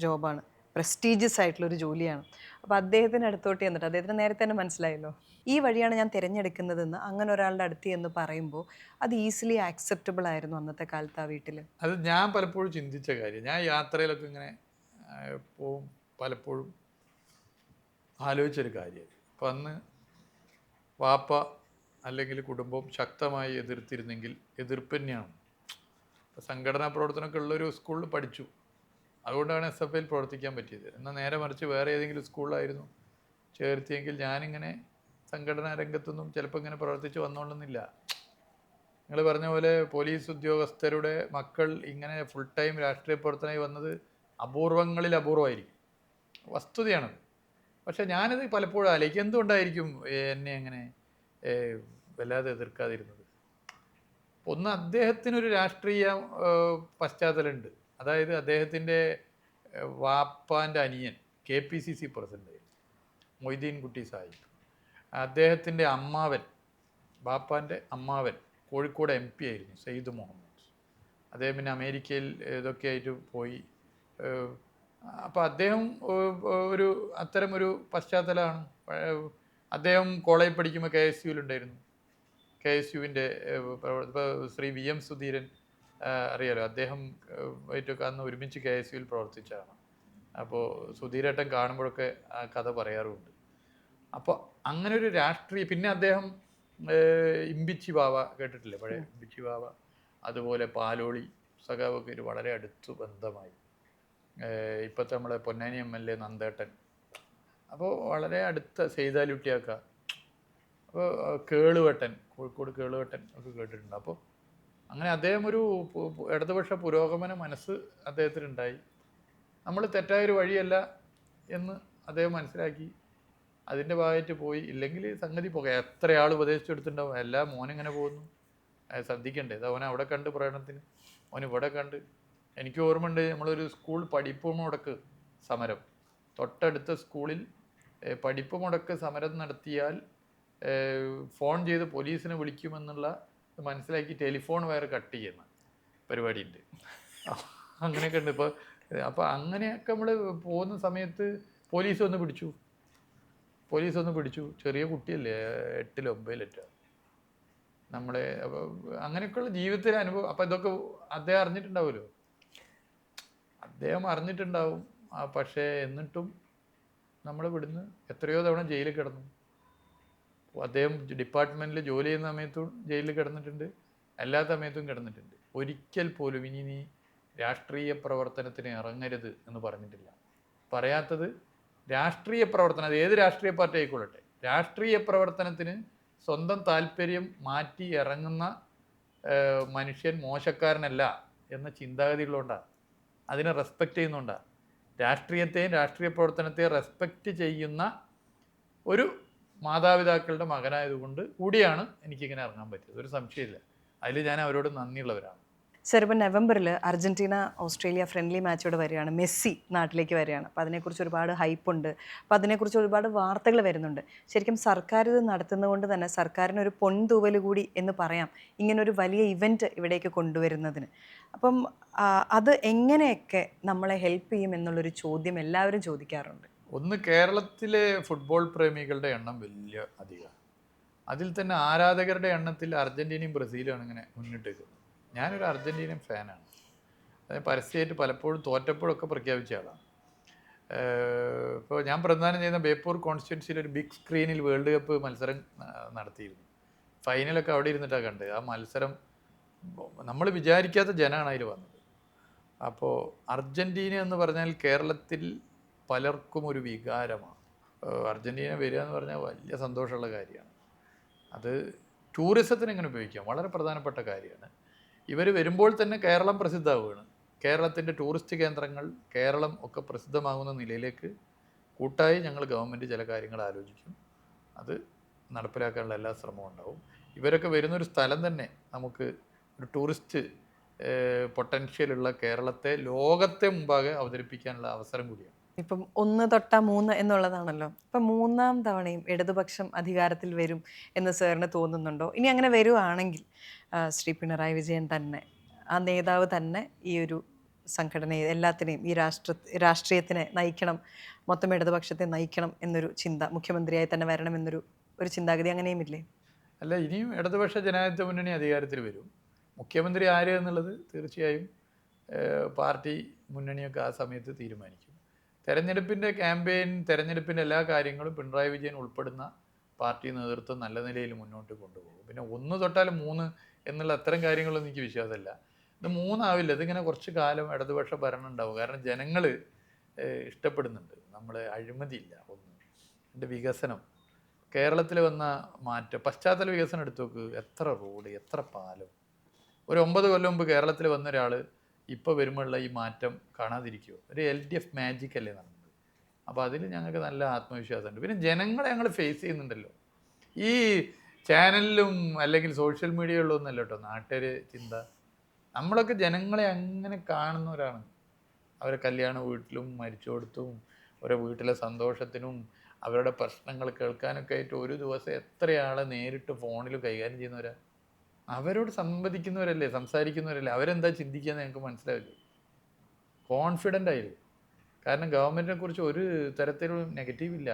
ജോബാണ്, പ്രസ്റ്റീജിയസ് ആയിട്ടുള്ളൊരു ജോലിയാണ്. അപ്പോൾ അദ്ദേഹത്തിന് അടുത്തോട്ട് ചെന്നിട്ട് അദ്ദേഹത്തിന് നേരത്തെ തന്നെ മനസ്സിലായല്ലോ ഈ വഴിയാണ് ഞാൻ തിരഞ്ഞെടുക്കുന്നതെന്ന്. അങ്ങനെ ഒരാളുടെ അടുത്ത് എന്ന് പറയുമ്പോൾ അത് ഈസിലി ആക്സെപ്റ്റബിൾ ആയിരുന്നു അന്നത്തെ കാലത്ത് ആ വീട്ടിൽ? അത് ഞാൻ പലപ്പോഴും ചിന്തിച്ച കാര്യം. ഞാൻ യാത്രയിലൊക്കെ ഇങ്ങനെ പോവും, പലപ്പോഴും ആലോചിച്ചൊരു കാര്യം. അപ്പം അന്ന് വാപ്പ അല്ലെങ്കിൽ കുടുംബം ശക്തമായി എതിർത്തിരുന്നെങ്കിൽ എതിർപ്പ് തന്നെയാണ്. അപ്പോൾ സംഘടനാ പ്രവർത്തനമൊക്കെ ഉള്ളൊരു സ്കൂളിൽ പഠിച്ചു, അതുകൊണ്ടാണ് SFIയിൽ പ്രവർത്തിക്കാൻ പറ്റിയത്. എന്നാൽ നേരെ മറിച്ച് വേറെ ഏതെങ്കിലും സ്കൂളിലായിരുന്നു ചേർത്തിയെങ്കിൽ ഞാനിങ്ങനെ സംഘടനാ രംഗത്തൊന്നും ചിലപ്പോൾ ഇങ്ങനെ പ്രവർത്തിച്ച് വന്നോളുന്നില്ല. നിങ്ങൾ പറഞ്ഞ പോലെ പോലീസ് ഉദ്യോഗസ്ഥരുടെ മക്കൾ ഇങ്ങനെ ഫുൾ ടൈം രാഷ്ട്രീയ പ്രവർത്തനമായി വന്നത് അപൂർവങ്ങളിൽ അപൂർവമായിരിക്കും, വസ്തുതയാണത്. പക്ഷെ ഞാനത് പലപ്പോഴും ആലോചിക്കും, എന്തുകൊണ്ടായിരിക്കും എന്നെ അങ്ങനെ വല്ലാതെ എതിർക്കാതിരുന്നത്. ഒന്ന്, അദ്ദേഹത്തിനൊരു രാഷ്ട്രീയ പശ്ചാത്തലമുണ്ട്. അതായത് അദ്ദേഹത്തിൻ്റെ വാപ്പാൻ്റെ അനിയൻ KPCC പ്രസിഡൻ്റായിരുന്നു, മൊയ്തീൻ കുട്ടി സാഹിബ്. അദ്ദേഹത്തിൻ്റെ അമ്മാവൻ, ബാപ്പാൻ്റെ അമ്മാവൻ കോഴിക്കോട് MP ആയിരുന്നു, സെയ്ദ് മുഹമ്മദ്. അദ്ദേഹം പിന്നെ അമേരിക്കയിൽ ഇതൊക്കെ ആയിട്ട് പോയി. അപ്പോൾ അദ്ദേഹം അത്തരം ഒരു പശ്ചാത്തലമാണ്. അദ്ദേഹം കോളേജിൽ പഠിക്കുമ്പോൾ KSUവിലുണ്ടായിരുന്നു. KSUവിൻ്റെ ഇപ്പോൾ ശ്രീ VM സുധീരൻ അറിയാലോ, അദ്ദേഹം ആയിട്ടൊക്കെ അന്ന് ഒരുമിച്ച് KSUവിൽ പ്രവർത്തിച്ചതാണ്. അപ്പോൾ സുധീരേട്ടൻ കാണുമ്പോഴൊക്കെ ആ കഥ പറയാറുമുണ്ട്. അപ്പോൾ അങ്ങനെ ഒരു രാഷ്ട്രീയ, പിന്നെ അദ്ദേഹം ഇമ്പിച്ചി ബാവ കേട്ടിട്ടില്ലേ, പഴയ ഇമ്പിച്ചി ബാവ, അതുപോലെ പാലോളി സഖാവൊക്കെ ഒരു വളരെ അടുത്ത് ബന്ധമായി. ഇപ്പോഴത്തെ നമ്മളെ പൊന്നാനി MLA നന്ദേട്ടൻ, അപ്പോൾ വളരെ അടുത്ത സെയ്താലുട്ടിയാക്ക, അപ്പോൾ കേളുവട്ടൻ, കോഴിക്കോട് കേളുവട്ടൻ ഒക്കെ കേട്ടിട്ടുണ്ട്. അപ്പോൾ അങ്ങനെ അദ്ദേഹം ഒരു ഇടതുപക്ഷ പുരോഗമന മനസ്സ് അദ്ദേഹത്തിനുണ്ടായി. നമ്മൾ തെറ്റായൊരു വഴിയല്ല എന്ന് അദ്ദേഹം മനസ്സിലാക്കി അതിൻ്റെ ഭാഗമായിട്ട് പോയി. ഇല്ലെങ്കിൽ സംഗതി പോകാം. എത്ര ആൾ ഉപദേശിച്ചെടുത്തിട്ടുണ്ടാവും. എല്ലാ മോനിങ്ങനെ പോകുന്നു, ശ്രദ്ധിക്കണ്ടേ. ഇത് അവനെ അവിടെ കണ്ട് പ്രകടനത്തിന്, അവൻ ഇവിടെ കണ്ട്. എനിക്ക് ഓർമ്മയുണ്ട്, നമ്മളൊരു സ്കൂൾ പഠിപ്പ് മുടക്ക് സമരം, തൊട്ടടുത്ത സ്കൂളിൽ പഠിപ്പ് മുടക്ക് സമരം നടത്തിയാൽ ഫോൺ ചെയ്ത് പോലീസിനെ വിളിക്കുമെന്നുള്ള മനസ്സിലാക്കി ടെലിഫോൺ വയർ കട്ട് ചെയ്യുന്ന പരിപാടിയുണ്ട്. അങ്ങനെയൊക്കെ ഉണ്ട് ഇപ്പോൾ. അപ്പോൾ അങ്ങനെയൊക്കെ നമ്മൾ പോകുന്ന സമയത്ത് പോലീസ് വന്ന് പിടിച്ചു. ചെറിയ കുട്ടിയല്ലേ, 8-ലോ 9-ലോ നമ്മളെ. അങ്ങനെയൊക്കെയുള്ള ജീവിതത്തിലെ അനുഭവം. അപ്പം ഇതൊക്കെ അദ്ദേഹം അറിഞ്ഞിട്ടുണ്ടാവും. പക്ഷേ എന്നിട്ടും നമ്മൾ ഇവിടുന്ന് എത്രയോ തവണ ജയിലിൽ കിടന്നു. അദ്ദേഹം ഡിപ്പാർട്ട്മെൻറ്റിൽ ജോലി ചെയ്യുന്ന സമയത്തും ജയിലിൽ കിടന്നിട്ടുണ്ട്, എല്ലാ സമയത്തും കിടന്നിട്ടുണ്ട്. ഒരിക്കൽ പോലും ഇനി നീ രാഷ്ട്രീയ പ്രവർത്തനത്തിന് ഇറങ്ങരുത് എന്ന് പറഞ്ഞിട്ടില്ല. പറയാത്തത് രാഷ്ട്രീയ പ്രവർത്തനം, അത് ഏത് രാഷ്ട്രീയ പാർട്ടി ആയിക്കൊള്ളട്ടെ, രാഷ്ട്രീയ പ്രവർത്തനത്തിന് സ്വന്തം താല്പര്യം മാറ്റി ഇറങ്ങുന്ന മനുഷ്യൻ മോശക്കാരനല്ല എന്ന ചിന്താഗതികളുകൊണ്ടാണ്, അതിനെ റെസ്പെക്റ്റ് ചെയ്യുന്നുണ്ടാണ്. രാഷ്ട്രീയത്തെയും രാഷ്ട്രീയ പ്രവർത്തനത്തെയും റെസ്പെക്റ്റ് ചെയ്യുന്ന ഒരു മാതാപിതാക്കളുടെ മകനായതുകൊണ്ട് കൂടിയാണ് എനിക്കിങ്ങനെ ഇറങ്ങാൻ പറ്റിയത്. ഒരു സംശയമില്ല. അതിൽ ഞാൻ അവരോട് നന്ദിയുള്ളവരാണ്. സർ, ഇപ്പം നവംബറിൽ അർജൻറ്റീന ഓസ്ട്രേലിയ ഫ്രണ്ട്ലി മാച്ചോടെ വരികയാണ്. മെസ്സി നാട്ടിലേക്ക് വരികയാണ്. അപ്പോൾ അതിനെക്കുറിച്ച് ഒരുപാട് ഹൈപ്പുണ്ട്. അപ്പോൾ അതിനെക്കുറിച്ച് ഒരുപാട് വാർത്തകൾ വരുന്നുണ്ട്. ശരിക്കും സർക്കാർ ഇത് നടത്തുന്നതുകൊണ്ട് തന്നെ സർക്കാരിനൊരു പൊൻതൂവൽ കൂടി എന്ന് പറയാം ഇങ്ങനൊരു വലിയ ഇവൻറ്റ് ഇവിടേക്ക് കൊണ്ടുവരുന്നതിന്. അപ്പം അത് എങ്ങനെയൊക്കെ നമ്മളെ ഹെൽപ്പ് ചെയ്യും എന്നുള്ളൊരു ചോദ്യം എല്ലാവരും ചോദിക്കാറുണ്ട്. ഒന്ന്, കേരളത്തിലെ ഫുട്ബോൾ പ്രേമികളുടെ എണ്ണം വലിയ അധികമാണ്. അതിൽ തന്നെ ആരാധകരുടെ എണ്ണത്തിൽ അർജൻറ്റീനയും ബ്രസീലുമാണ് ഇങ്ങനെ മുന്നിട്ടേക്കുന്നത്. ഞാനൊരു അർജൻറ്റീനൻ ഫാനാണ്. അതായത് പരസ്യമായിട്ട് പലപ്പോഴും തോറ്റപ്പോഴൊക്കെ പ്രഖ്യാപിച്ച ആളാണ്. ഇപ്പോൾ ഞാൻ പ്രധാനം ചെയ്യുന്ന ബേപ്പൂർ കോൺസ്റ്റിറ്റ്യുവൻസിയിൽ ഒരു ബിഗ് സ്ക്രീനിൽ വേൾഡ് കപ്പ് മത്സരം നടത്തിയിരുന്നു. ഫൈനലൊക്കെ അവിടെ ഇരുന്നിട്ടാണ് കണ്ടത്. ആ മത്സരം നമ്മൾ വിചാരിക്കാത്ത ജനമാണ് അതിൽ വന്നത്. അപ്പോൾ അർജൻറ്റീന എന്ന് പറഞ്ഞാൽ കേരളത്തിൽ പലർക്കും ഒരു വികാരമാണ്. അർജൻറ്റീന വരിക എന്ന് പറഞ്ഞാൽ വലിയ സന്തോഷമുള്ള കാര്യമാണ്. അത് ടൂറിസത്തിന് എങ്ങനെ ഉപയോഗിക്കാം, വളരെ പ്രധാനപ്പെട്ട കാര്യമാണ്. ഇവർ വരുമ്പോൾ തന്നെ കേരളം പ്രസിദ്ധമാവുകയാണ്. കേരളത്തിൻ്റെ ടൂറിസ്റ്റ് കേന്ദ്രങ്ങൾ, കേരളം ഒക്കെ പ്രസിദ്ധമാകുന്ന നിലയിലേക്ക് കൂട്ടായി ഞങ്ങൾ ഗവൺമെൻറ് ചില കാര്യങ്ങൾ ആലോചിക്കും. അത് നടപ്പിലാക്കാനുള്ള എല്ലാ ശ്രമവും ഉണ്ടാവും. ഇവരൊക്കെ വരുന്നൊരു സ്ഥലം തന്നെ നമുക്ക് ഒരു ടൂറിസ്റ്റ് പൊട്ടൻഷ്യലുള്ള കേരളത്തെ ലോകത്തെ മുമ്പാകെ അവതരിപ്പിക്കാനുള്ള അവസരം കൂടിയാണ്. ഇപ്പം 1 തൊട്ട 3 എന്നുള്ളതാണല്ലോ. ഇപ്പം 3ാം തവണയും ഇടതുപക്ഷം അധികാരത്തിൽ വരും എന്ന് സാറിന് തോന്നുന്നുണ്ടോ? ഇനി അങ്ങനെ വരുവാണെങ്കിൽ ശ്രീ പിണറായി വിജയൻ തന്നെ, ആ നേതാവ് തന്നെ ഈ ഒരു സംഘടനയെ എല്ലാത്തിനെയും ഈ രാഷ്ട്രീയത്തിനെ നയിക്കണം, മൊത്തം ഇടതുപക്ഷത്തെ നയിക്കണം എന്നൊരു ചിന്ത, മുഖ്യമന്ത്രിയായി തന്നെ വരണം എന്നൊരു ചിന്താഗതി അങ്ങനെയുമില്ലേ? അല്ല, ഇനിയും ഇടതുപക്ഷ ജനാധിപത്യ മുന്നണി അധികാരത്തിൽ വരും. മുഖ്യമന്ത്രി ആര് എന്നുള്ളത് തീർച്ചയായും പാർട്ടി മുന്നണിയൊക്കെ ആ സമയത്ത് തീരുമാനിക്കും. തെരഞ്ഞെടുപ്പിൻ്റെ ക്യാമ്പയിൻ, തെരഞ്ഞെടുപ്പിൻ്റെ എല്ലാ കാര്യങ്ങളും പിണറായി വിജയൻ ഉൾപ്പെടുന്ന പാർട്ടി നേതൃത്വം നല്ല നിലയിൽ മുന്നോട്ട് കൊണ്ടുപോകും. പിന്നെ 1 തൊട്ടാൽ 3 എന്നുള്ള അത്തരം കാര്യങ്ങളൊന്നും എനിക്ക് വിശ്വാസമില്ല. ഇത് 3 ആവില്ല. ഇതിങ്ങനെ കുറച്ച് കാലം ഇടതുപക്ഷ ഭരണം ഉണ്ടാവും. കാരണം ജനങ്ങൾ ഇഷ്ടപ്പെടുന്നുണ്ട്. നമ്മൾ അഴിമതിയില്ല, 1. 2, വികസനം. കേരളത്തിൽ വന്ന മാറ്റം, പശ്ചാത്തല വികസനം എടുത്തു നോക്ക്. എത്ര റോഡ്, എത്ര പാലം. ഒരു 9 കൊല്ലം മുമ്പ് കേരളത്തിൽ വന്ന ഒരാൾ ഇപ്പോൾ വരുമ്പോഴുള്ള ഈ മാറ്റം കാണാതിരിക്കുമോ? ഒരു LDF മാജിക് അല്ലേ നടന്നത്. അപ്പോൾ അതിൽ ഞങ്ങൾക്ക് നല്ല ആത്മവിശ്വാസമുണ്ട്. പിന്നെ ജനങ്ങളെ ഞങ്ങൾ ഫേസ് ചെയ്യുന്നുണ്ടല്ലോ. ഈ ചാനലിലും അല്ലെങ്കിൽ സോഷ്യൽ മീഡിയകളിലൊന്നുമല്ല കേട്ടോ നാട്ടുകാർ ചിന്ത. നമ്മളൊക്കെ ജനങ്ങളെ അങ്ങനെ കാണുന്നവരാണ്. അവരെ കല്യാണ വീട്ടിലും മരിച്ചോടത്തും അവരുടെ വീട്ടിലെ സന്തോഷത്തിനും അവരുടെ പ്രശ്നങ്ങൾ കേൾക്കാനൊക്കെ ആയിട്ട് ഒരു ദിവസം എത്രയാളെ നേരിട്ട് ഫോണിൽ കൈകാര്യം ചെയ്യുന്നവരാ. അവരോട് സംവദിക്കുന്നവരല്ലേ, സംസാരിക്കുന്നവരല്ലേ. അവരെന്താ ചിന്തിക്കുകയെന്ന് ഞങ്ങൾക്ക് മനസ്സിലാവില്ലേ. കോൺഫിഡൻ്റ് ആയില്ലേ. കാരണം ഗവൺമെൻറ്റിനെ കുറിച്ച് ഒരു തരത്തിലും നെഗറ്റീവില്ല.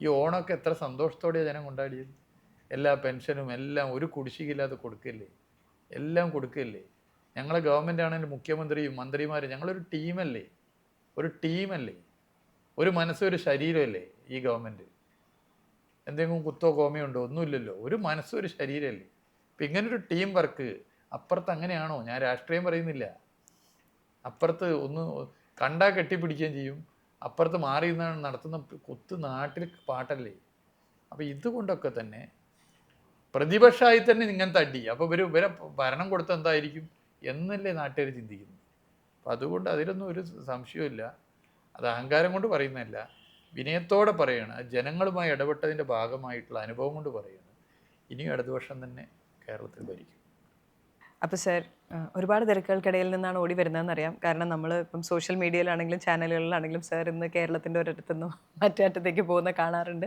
ഈ ഓണമൊക്കെ എത്ര സന്തോഷത്തോടെയാണ് ജനം കൊണ്ടാടിയത്. എല്ലാ പെൻഷനും എല്ലാം ഒരു കുടിശ്ശികയില്ലാതെ കൊടുക്കില്ലേ, എല്ലാം കൊടുക്കില്ലേ. ഞങ്ങളെ ഗവൺമെൻറ് ആണെങ്കിൽ മുഖ്യമന്ത്രിയും മന്ത്രിമാരും ഞങ്ങളൊരു ടീമല്ലേ, ഒരു മനസ്സ് ഒരു ശരീരമല്ലേ ഈ ഗവൺമെൻറ്. എന്തെങ്കിലും കുത്തോ കോമയോ ഉണ്ടോ? ഒന്നുമില്ലല്ലോ. ഒരു മനസ്സ് ഒരു ശരീരമല്ലേ. അപ്പം ഇങ്ങനൊരു ടീം വർക്ക്. അപ്പുറത്ത് അങ്ങനെയാണോ? ഞാൻ രാഷ്ട്രീയം പറയുന്നില്ല. അപ്പുറത്ത് ഒന്ന് കണ്ടാൽ കെട്ടിപ്പിടിക്കുകയും ചെയ്യും, അപ്പുറത്ത് മാറി നിന്നാണ് നടത്തുന്ന കുത്ത് നാട്ടിൽ പാട്ടല്ലേ. അപ്പോൾ ഇതുകൊണ്ടൊക്കെ തന്നെ പ്രതിപക്ഷമായി തന്നെ ഇങ്ങനത്തെ അടി. അപ്പോൾ ഇവരെ ഭരണം കൊടുത്ത എന്തായിരിക്കും എന്നല്ലേ നാട്ടുകാർ ചിന്തിക്കുന്നു. അപ്പം അതുകൊണ്ട് അതിലൊന്നും ഒരു സംശയമില്ല. അത് അഹങ്കാരം കൊണ്ട് പറയുന്നതല്ല, വിനയത്തോടെ പറയുകയാണ്. ജനങ്ങളുമായി ഇടപെട്ടതിൻ്റെ ഭാഗമായിട്ടുള്ള അനുഭവം കൊണ്ട് പറയുകയാണ്. ഇനിയും ഇടതുപക്ഷം തന്നെ കേരളത്തിൽ ഭരിക്കും. അപ്പോൾ സർ, ഒരുപാട് തിരക്കുകൾക്കിടയിൽ നിന്നാണ് ഓടി വരുന്നതെന്നറിയാം. കാരണം നമ്മൾ ഇപ്പം സോഷ്യൽ മീഡിയയിലാണെങ്കിലും ചാനലുകളിലാണെങ്കിലും സാർ ഇന്ന് കേരളത്തിൻ്റെ ഒരിടത്തുനിന്നും മറ്റേ അറ്റത്തേക്ക് പോകുന്ന കാണാറുണ്ട്.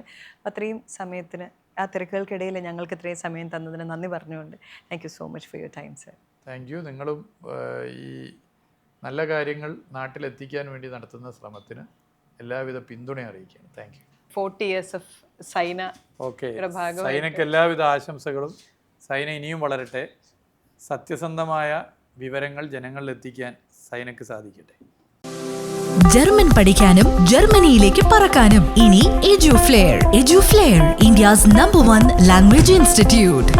അത്രയും സമയത്തിന്, ആ തിരക്കുകൾക്കിടയിൽ ഞങ്ങൾക്ക് ഇത്രയും സമയം തന്നതിന് നന്ദി പറഞ്ഞുകൊണ്ട് thank you so much for your time sir. Thank you. നിങ്ങളും ഈ നല്ല കാര്യങ്ങൾ നാട്ടിലെത്തിക്കാൻ വേണ്ടി നടത്തുന്ന ശ്രമത്തിന് എല്ലാവിധ പിന്തുണ അറിയിക്കുകയാണ്. Thank you. 40 years of Saina. Okay, സൈനയ്ക്ക് എല്ലാവിധ ആശംസകളും. സൈന ഇനിയും വളരട്ടെ. സത്യസന്ധമായ വിവരങ്ങൾ ജനങ്ങളിൽ എത്തിക്കാൻ സൈനയ്ക്ക് സാധിക്കട്ടെ. ജർമ്മൻ പഠിക്കാനും ജർമ്മനിയിലേക്ക് പറക്കാനും ഇനി എഡ്യൂഫ്ലെയർ. എഡ്യൂഫ്ലെയർ, ഇന്ത്യസ് നമ്പർ 1 ലാംഗ്വേജ് ഇൻസ്റ്റിറ്റ്യൂട്ട്.